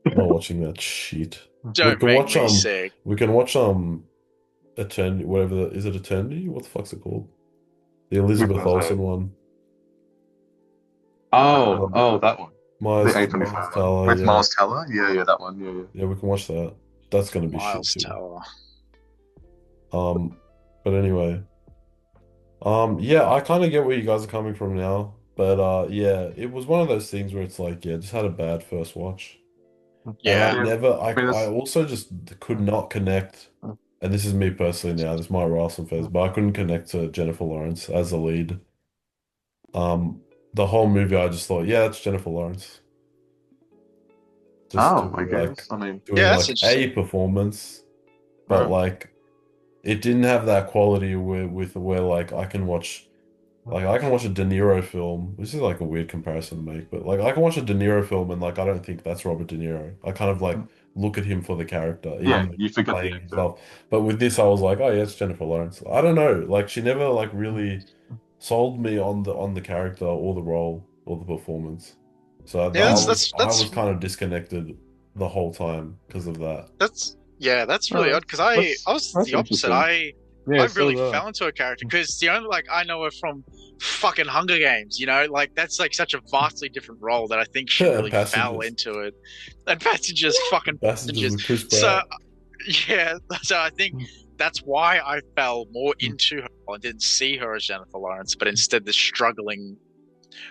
Not watching that shit. Don't can make watch me sick. We can watch Eternity, whatever is it Eternity? What the fuck's it called? The Elizabeth Which one's Olsen that? one. Oh, that one. Miles The A24 Teller, one. With yeah. Miles Teller? Yeah, that one. Yeah. Yeah, we can watch that. That's gonna be Miles shit too. Teller. But anyway. Yeah, I kind of get where you guys are coming from now. But yeah, it was one of those things where it's like, yeah, just had a bad first watch. Yeah, And I also just could not connect, and this is me personally now, this might rile some feathers, but I couldn't connect to Jennifer Lawrence as the lead. The whole movie, I just thought, yeah, it's Jennifer Lawrence. Just I doing, guess. I mean, doing Yeah, that's like a interesting. performance, but Right. like it didn't have that quality where like I can watch a De Niro film. This is like a weird comparison to make, but like I can watch a De Niro film and like I don't think that's Robert De Niro. I kind of like look at him for the character, even Yeah, though you he's forget the playing actor. himself. But with this, I was like, oh yeah, it's Jennifer Lawrence. I don't know, like she never like really sold me on the character or the role or the performance. So Yeah, I that's was kind of disconnected the whole time because of that. that's really Oh, odd because I was that's the opposite. interesting. I really fell into her character because the only like I know her from fucking Hunger Games, like that's like such a vastly different role that I think she really fell Passengers. into it. And Passengers, fucking Passengers with Chris So Pratt. yeah, so I think that's why I fell more into her and didn't see her as Jennifer Lawrence, but instead this struggling,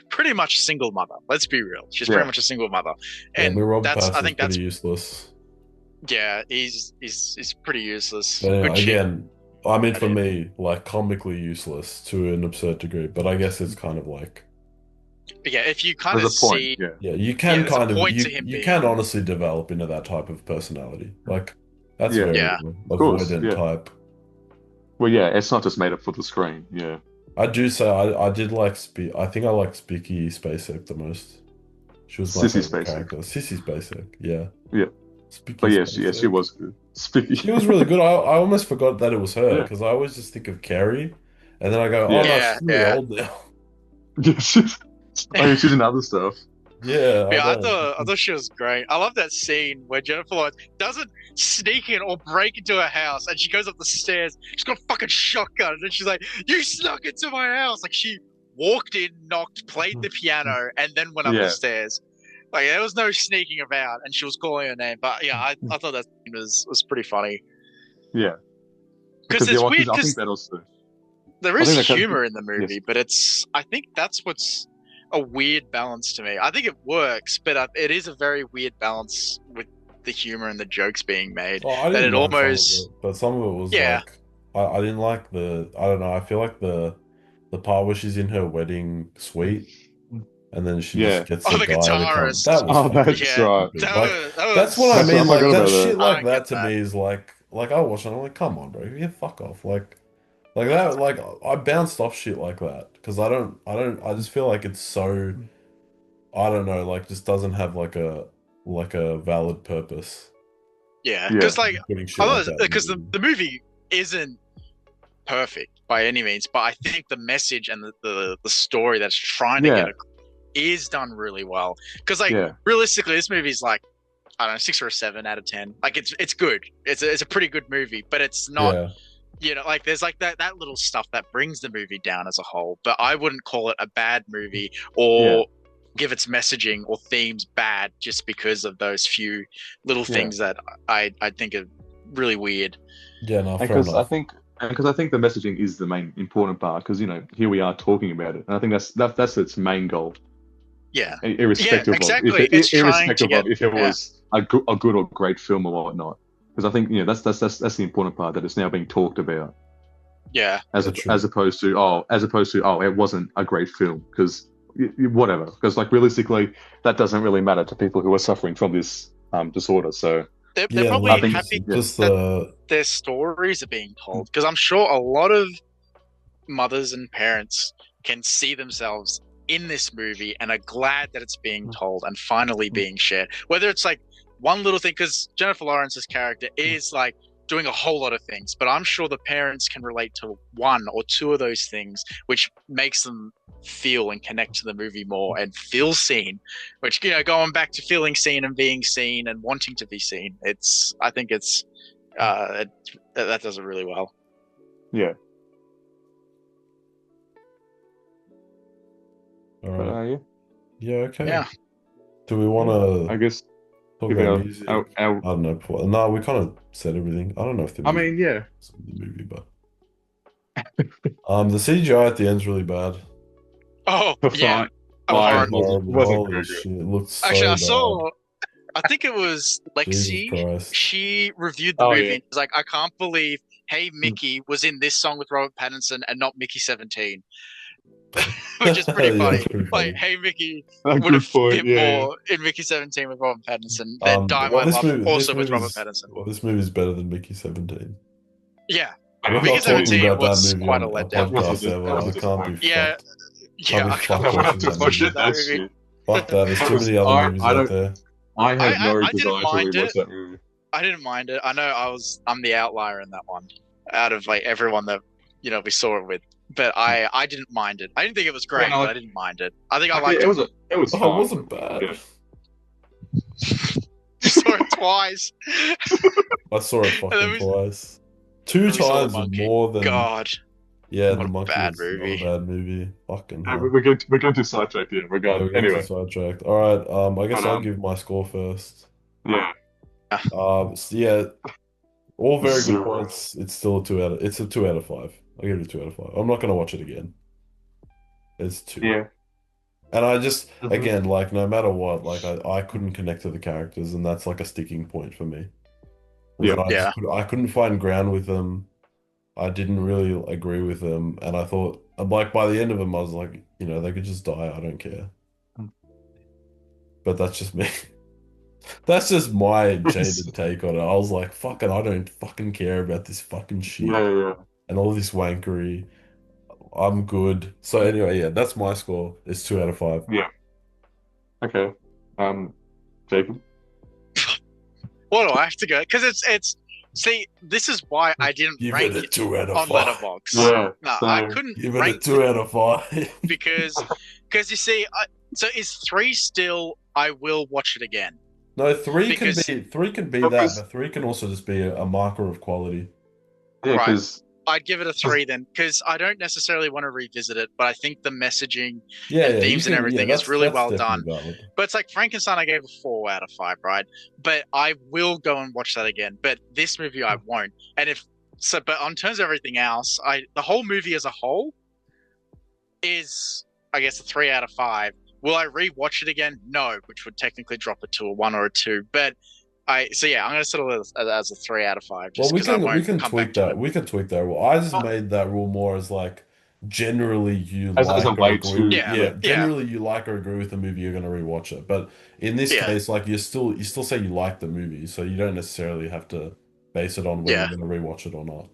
pretty much single mother. Let's be real, she's pretty much a single mother, Yeah, and Robert I Pattinson's think that's pretty useless. yeah, he's pretty useless. But anyway, Good shit. again, I mean, for Idea. me, like comically useless to an absurd degree. But I guess it's kind of like, Yeah, if you kind of There's a point. see, Yeah. you can there's a kind of point to him you being- can honestly develop into that type of personality. Like that's Yeah. very Yeah. course, avoidant yeah. type. Well, yeah, it's not just made up for the screen. Yeah. I do say I did like I think I like Spicky Spacek the most. She was my Sissy favorite Spacek. character. Sissy Spacek, yeah. Yeah. Spicky But yeah, Spacek. she was good. Spiky. She was really good. I almost forgot that it was her Yeah. because I always just think of Carrie, and then I go, oh Yeah. no, Yeah, she's really yeah. old now. I mean, she's in other stuff. Yeah, yeah, I know. thought she was great. I love that scene where Jennifer Lawrence doesn't sneak in or break into her house, and she goes up the stairs. She's got a fucking shotgun, and then she's like, "You snuck into my house!" Like she walked in, knocked, played the piano, and then went up Yeah. the stairs. Like there was no sneaking about, and she was calling her name. But yeah, I thought that scene was pretty funny Yeah. because it's yeah, weird I because think that also. there I is think that kind of- humor in the movie, but I think that's what's a weird balance to me. I think it works, but it is a very weird balance with the humor and the jokes being made. Oh, I that didn't it mind some of almost- it, but some of it was Yeah. like I didn't like I don't know. I feel like the part where she's in her wedding suite, and then she Yeah. just gets Oh, the the guy to come. guitarist. That was Oh, fucking that's Yeah. right. stupid. That Like, was that's what I That's- I mean. Like forgot that about shit that. like I that get to that. me is like I watch it. I'm like, come on, bro, yeah, fuck off. Like that. Like I bounced off shit like that because I don't. I just feel like it's so. I don't know. Like just doesn't have like a valid purpose. Yeah, Yeah. because like Putting shit like that in because the movie. the movie isn't perfect by any means, but I think the message and the story that's trying to Yeah. get across is done really well. Because like Yeah. realistically, this movie is like I don't know 6 or a 7 out of 10. Like it's good. It's a pretty good movie, but it's not. Yeah. Like there's like that little stuff that brings the movie down as a whole. But I wouldn't call it a bad movie or give its messaging or themes bad just because of those few little Yeah. things that I think are really weird. Yeah. No, fair Because enough. I think the messaging is the main important part. Because here we are talking about it, and I think that's its main goal. Yeah. Irrespective exactly. of if It's it, trying irrespective to of if it was a good or great film or whatnot. Because I think that's the important part, that it's now being talked about. Yeah. as opposed to it wasn't a great film because whatever, because like realistically that doesn't really matter to people who are suffering from this disorder. So They're Yeah, probably I think happy just that their stories are being told, because I'm sure a lot of mothers and parents can see themselves in this movie and are glad that it's being told and finally being shared. Whether it's like one little thing, because Jennifer Lawrence's character is like doing a whole lot of things, but I'm sure the parents can relate to one or two of those things, which makes them feel and connect to the movie more and feel seen. Which, you know, going back to feeling seen and being seen and wanting to be seen, I think that does it really well. yeah. All But, right. Yeah. Okay. Yeah. Do we want to I guess talk give about our- music? our- I don't know. No, we kind of said everything. I don't know if the I music mean, yeah. is in the movie, but the CGI at the end's really bad. Oh, yeah. Fine. Abhorrent. Wasn't Holy very good. shit! It looks so Actually, I bad. saw. I think it was Jesus Lexi. Christ. She reviewed the Oh, movie yeah. and was like, "I can't believe Hey Mickey was in this song with Robert Pattinson and not Mickey 17," which is pretty Yeah, funny. it's pretty funny. Like, Hey Mickey A would good have point. fit Yeah. more in Mickey 17 with Robert Pattinson than Die My this Love movie- also with Robert movie's- Pattinson. Well, this movie's better than Mickey 17. Yeah, We're Mickey not talking 17 about that was movie quite on a a letdown. podcast ever. I can't be Yeah. fucked. yeah. be I fucked can't watching watch that watching movie. that movie. Fuck that. There's too many other I movies don't- out there. I had no I didn't desire to mind rewatch it. that movie. I didn't mind it. I know I'm the outlier in that one out of like everyone that we saw it with. But I didn't mind it. I didn't think it was great, Well, but I didn't mind it. I think I Okay, liked it it. was Oh, fine. it wasn't bad. Yeah. You saw it twice. I saw it And then fucking we- twice. Two we saw the times monkey. more than. God. Yeah, What the a monkey bad was not movie. a bad movie. Fucking hell. We're going to sidetrack here. We're Yeah, going. we're getting Anyway, sidetracked. All right. I guess But, I'll give my score first. yeah. So yeah, all very good Zero. points. It's still a 2 out of 5. I'll give it a 2 out of 5. I'm not gonna watch it again. It's 2. Yeah. And I just, Mhm. again, like, no matter what, like, I couldn't connect to the characters, and that's like a sticking point for me. Yeah. I couldn't find ground with them. I didn't really agree with them, and I thought, like, by the end of them, I was like, they could just die. I don't care. But that's just me. That's just my jaded take on it. I was like, fucking, I don't fucking care about this fucking shit Yeah. and all this wankery. I'm good. So anyway, yeah, that's my score. It's 2 out of 5. Yeah. Okay. Jacob. What do I have to go? Because it's. See, this is why I didn't Give rank it a it 2 out of on 5. Letterboxd. Yeah. No, so- I couldn't Give it a rank 2 out of 5. because you see, so is 3 still? I will watch it again. No, 3 Because- can be Because- that, but 3 can also just be a marker of quality. Yeah, Right. because I'd give it a 3 then, because I don't necessarily want to revisit it, but I think the messaging, Yeah, And yeah, themes and everything is really well definitely valid. but it's like Frankenstein, I gave a 4 out of 5, right? But I will go and watch that again. But this movie, I won't. And but on terms of everything else, the whole movie as a whole is, I guess, a 3 out of 5. Will I rewatch it again? No, which would technically drop it to a 1 or a 2. But I'm gonna settle it as a 3 out of 5. Well, Just we because I can won't come tweak back to that. it. We can tweak that rule. I just Oh. made that rule more as like generally you As like a or way agree. to- Yeah. Generally you like or agree with the movie, you're gonna rewatch it. But in this Yeah. case, like you still say you like the movie, so you don't necessarily have to base it on whether Yeah. you're gonna rewatch it or not.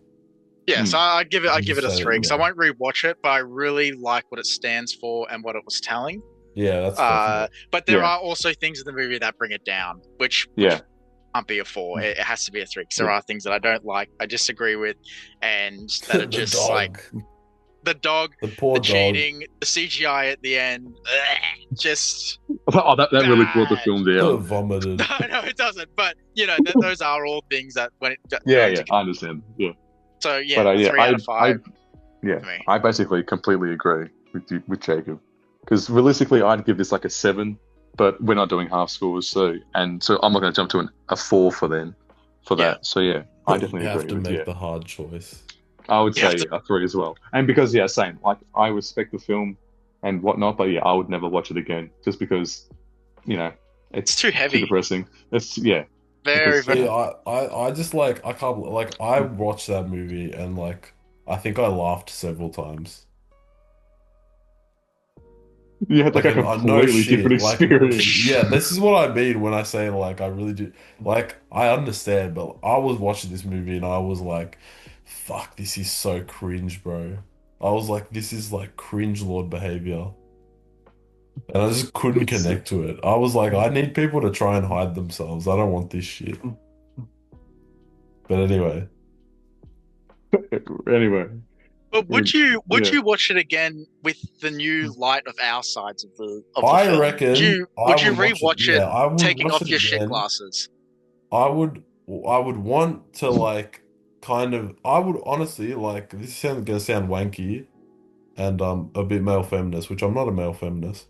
Yeah, so I'd give it a Just say, 3 because I yeah. won't rewatch it, but I really like what it stands for and what it was telling. Yeah, that's definitely. But there Yeah. are also things in the movie that bring it down, which Yeah. can't be a 4. It has to be a 3 because there are things that I don't like, I disagree with, and that are The just dog. like the dog, The poor the dog. cheating, the CGI at the end. Just Oh, that really brought the Bad. film down. Vomited. no, it doesn't. But those are all things that when it Yeah, I understand. Yeah, So yeah, but 3 out of 5. yeah, for me. I basically completely agree with Jacob. Because realistically, I'd give this like a 7, but we're not doing half scores, so I'm not going to jump to a 4 for that. Yeah. So yeah, I definitely You have agree to with make you. the hard choice. I would You have say a 3 as well, and because same. Like I respect the film and whatnot, but I would never watch it again just because It's it's too too heavy. depressing. It's Very, because- very. Yeah, I just like I can't like I watched that movie and like I think I laughed several times. You had like a No completely shit, different like experience. yeah, this is what I mean when I say like I really do. Like I understand, but I was watching this movie and I was like, "Fuck, this is so cringe, bro." I was like, "This is like cringe lord behavior," and I just couldn't It's connect to it. I was like, "I need people to try and hide themselves. I don't want this shit." But anyway, anyway. But would you Yeah. watch it again with the new light of our sides of the I film? reckon I Would you would watch it. rewatch it, Yeah, I would taking watch off it your shit again. glasses? I would want to like kind of I would honestly like this is gonna sound wanky and a bit male feminist, which I'm not a male feminist,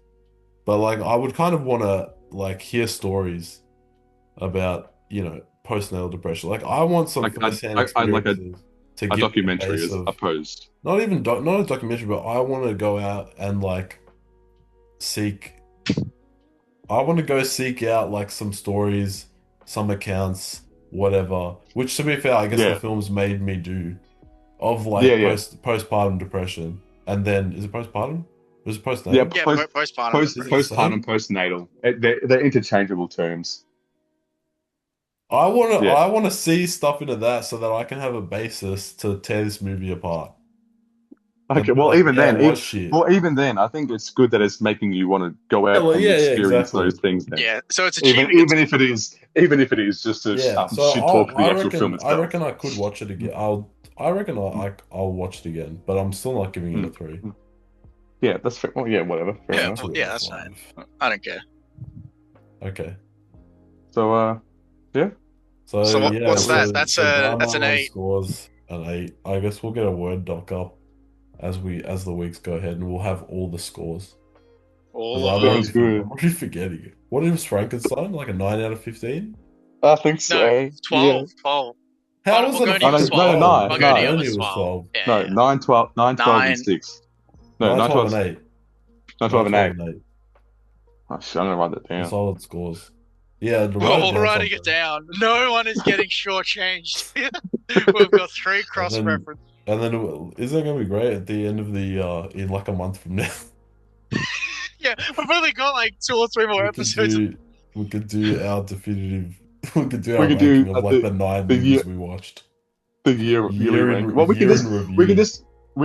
but like I would kind of want to like hear stories about, postnatal depression. Like I want some Like first-hand I'd like experiences to a give me a documentary base as of opposed. not even not a documentary, but I want to go out and like seek I want to go seek out like some stories, some accounts, whatever. Which, to be fair, I guess the Yeah. film's made me do of Yeah, like yeah. postpartum depression, and then is it postpartum? Was it Yeah, postnatal? Yeah, postpartum depression. Same? postpartum, postnatal. They're interchangeable terms. Yeah. I want to see stuff into that so that I can have a basis to tear this movie apart Okay, and be well, like, even yeah, then, what shit. I think it's good that it's making you want to go Yeah, out well, and yeah, experience exactly. those things. Then, Yeah, so it's achieving even if it is just to Yeah, so shit talk the actual film I itself. reckon I could watch it again. I reckon I'll watch it again, but I'm still not giving it a 3. Yeah, that's fair. Well, yeah, whatever. Fair Yeah, enough. well, yeah, that's fine. I don't care. Okay. So, yeah. So yeah, what's that? so That's Dharma an 8. scores an 8. I guess we'll get a Word doc up as the weeks go ahead, and we'll have all the scores. All 'Cause of I'm them. Sounds good. already forgetting it. What is Frankenstein? Like a 9 out of 15? I think so. No, 12. 12. How was it a Bugonia fucking was 12. no, Bugonia no. was Bugonia 12. Yeah, No, yeah. 9, 12, 9, 12, and 9. 6. No, 9, 9, 12, 12, and 8. 9, 12, and 8. and 8. Oh, shit, I'm gonna write that The down. solid scores. Yeah, We're write it all down writing it somewhere. down. No one is getting shortchanged. We've got 3 cross references. And then isn't it gonna be great at the end of the in like a month from now? Yeah, we've only got like 2 or 3 more episodes. We could do our definitive. We could do our We could do, ranking of like the 9 the movies year- we watched. The yearly rank. Well, we can year just in review. we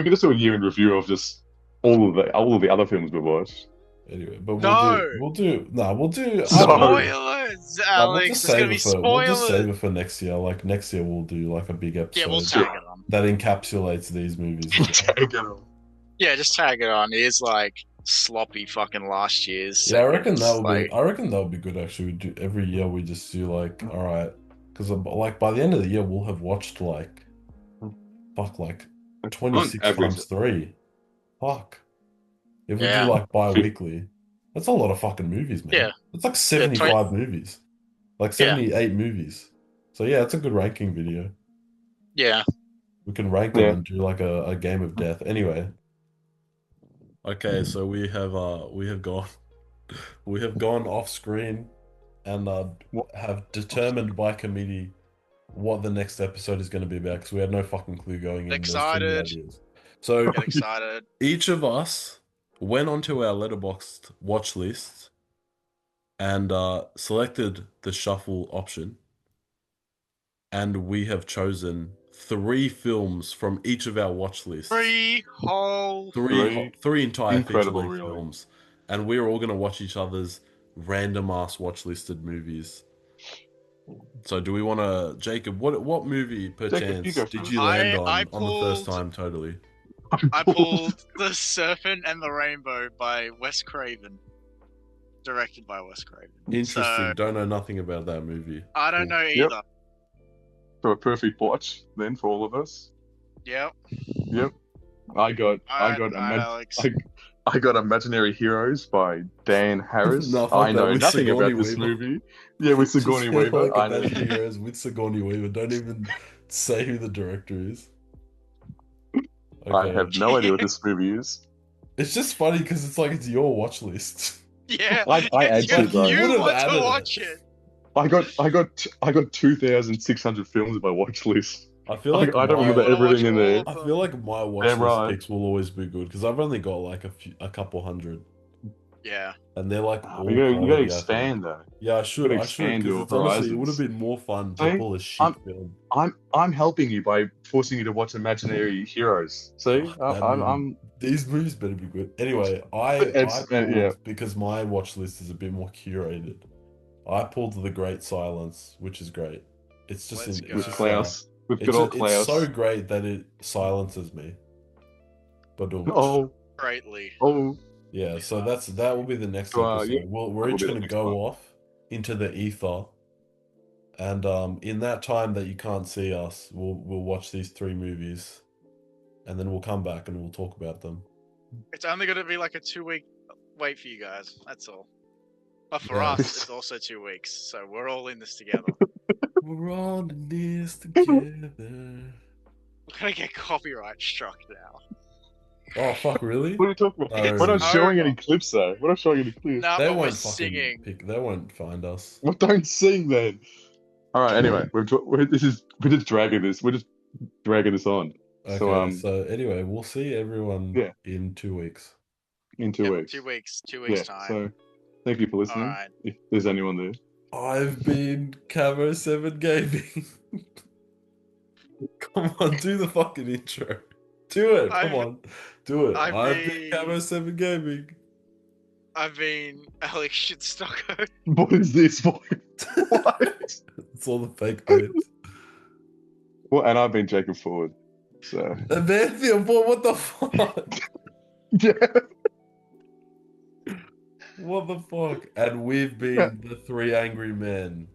can just do a year in review of just all of the other films we watched. Anyway, but No. we'll do. I don't know. Spoilers, No, we'll Alex. just There's save gonna be it for we'll just save spoilers. it for next year. Like next year, we'll do like a big episode Yeah, we'll tag it on. that encapsulates these movies. Yeah, just tag it on. It is like sloppy fucking last year's. Yeah, I reckon segments, I reckon that would be good. Actually, we do every year. We just do like, all right, because like by the end of the year, we'll have watched like, fuck, like 26 average. times 3. Fuck. If we Yeah. do like bi-weekly, that's a lot of fucking movies, man. Yeah. It's like 75 movies, like 78 movies. So yeah, it's a good ranking video. Yeah. We can rank them and do like a game of death. Anyway. Okay, so we have gone off screen and have determined by committee what the next episode is going to be about because we had no fucking clue going in. Excited. There's too many ideas. So Get excited. each of us went onto our Letterboxd watch list and selected the shuffle option, and we have chosen 3 films from each of our watch lists. 3 entire Incredible, feature-length really. films, and we're all gonna watch each other's random ass watch listed movies. So, do we want to, Jacob? What movie perchance you go did first. you land I on the first pulled- time? Totally. I pulled The Serpent and the Rainbow by Wes Craven. Directed by Wes Craven. Interesting. So, Don't know nothing about that movie. I don't know Yep. either. So a perfect watch then for all of us. Yep. I got Alright, Alex. I got Imaginary Heroes by Dan Harris. No, fuck I that, know with nothing Sigourney about this Weaver. movie. Yeah, with Sigourney Just Weaver. like I know. Imaginary Heroes with Sigourney Weaver. Don't even say who the director is. I have no idea what this movie is. It's just funny because it's your watch list. Yeah. I add you, to that. you Would've want added to it. watch it. I got 2,600 films in my watch list. I feel like I don't remember wanna watch everything in there. all I of feel them. like my watch Damn list right. picks will always be good because I've only got like a couple hundred, Yeah. and they're like Oh, all you gotta quality. I think. expand though. Yeah, I You should. gotta I should expand because your it's honestly it would have horizons. been more fun to See? pull a shit film. I'm helping you by forcing you to watch imaginary heroes. See, That movie, these movies better be good. Anyway, I pulled yeah. because my watch list is a bit more curated. I pulled The Great Silence, which is great. It's just Let's in, go. With it's just, Klaus, with good it's old Klaus. it's so great that it silences me. But Oh, Greatly. oh. yeah, so that will be the next So, episode. yeah, We're that will each be the gonna next go one. off into the ether, and in that time that you can't see us, we'll watch these 3 movies, and then we'll come back and we'll talk about them. It's only going to be like a 2-week wait for you guys. That's all. But for Yeah. us, it's also 2 weeks. So we're all in this together. We're all in this together. We're going to get copyright struck now. Oh fuck! Really? What are you talking about? No. We're not showing over. any clips though. We're not showing any clips. No, They but we're won't fucking singing. pick. They won't find us. Well, don't sing then. All right. Anyway, we're just dragging this. We're just dragging this on. Okay. So So anyway, we'll see everyone Yeah. in 2 weeks. in 2 Yep, weeks. 2 weeks. 2 Yeah. weeks time. So thank you for listening. Alright. If there's anyone there. I've been Camo 7 Gaming. Come on, do the fucking intro. Do it. Come on, do it. I've been Camo 7 Gaming. I've been Alex Shitstocko. What is this for? What? It's all the fake bits. Well, and I've been Jacob Ford. So The Banfield boy, what the fuck? yeah. What the fuck? And we've been the 3 angry men.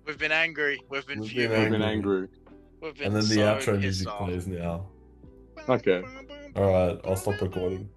We've been angry. We've been We've been fuming. I've been angry. angry. We've been And then the so outro pissed music off. plays now. Okay. Alright, I'll stop recording.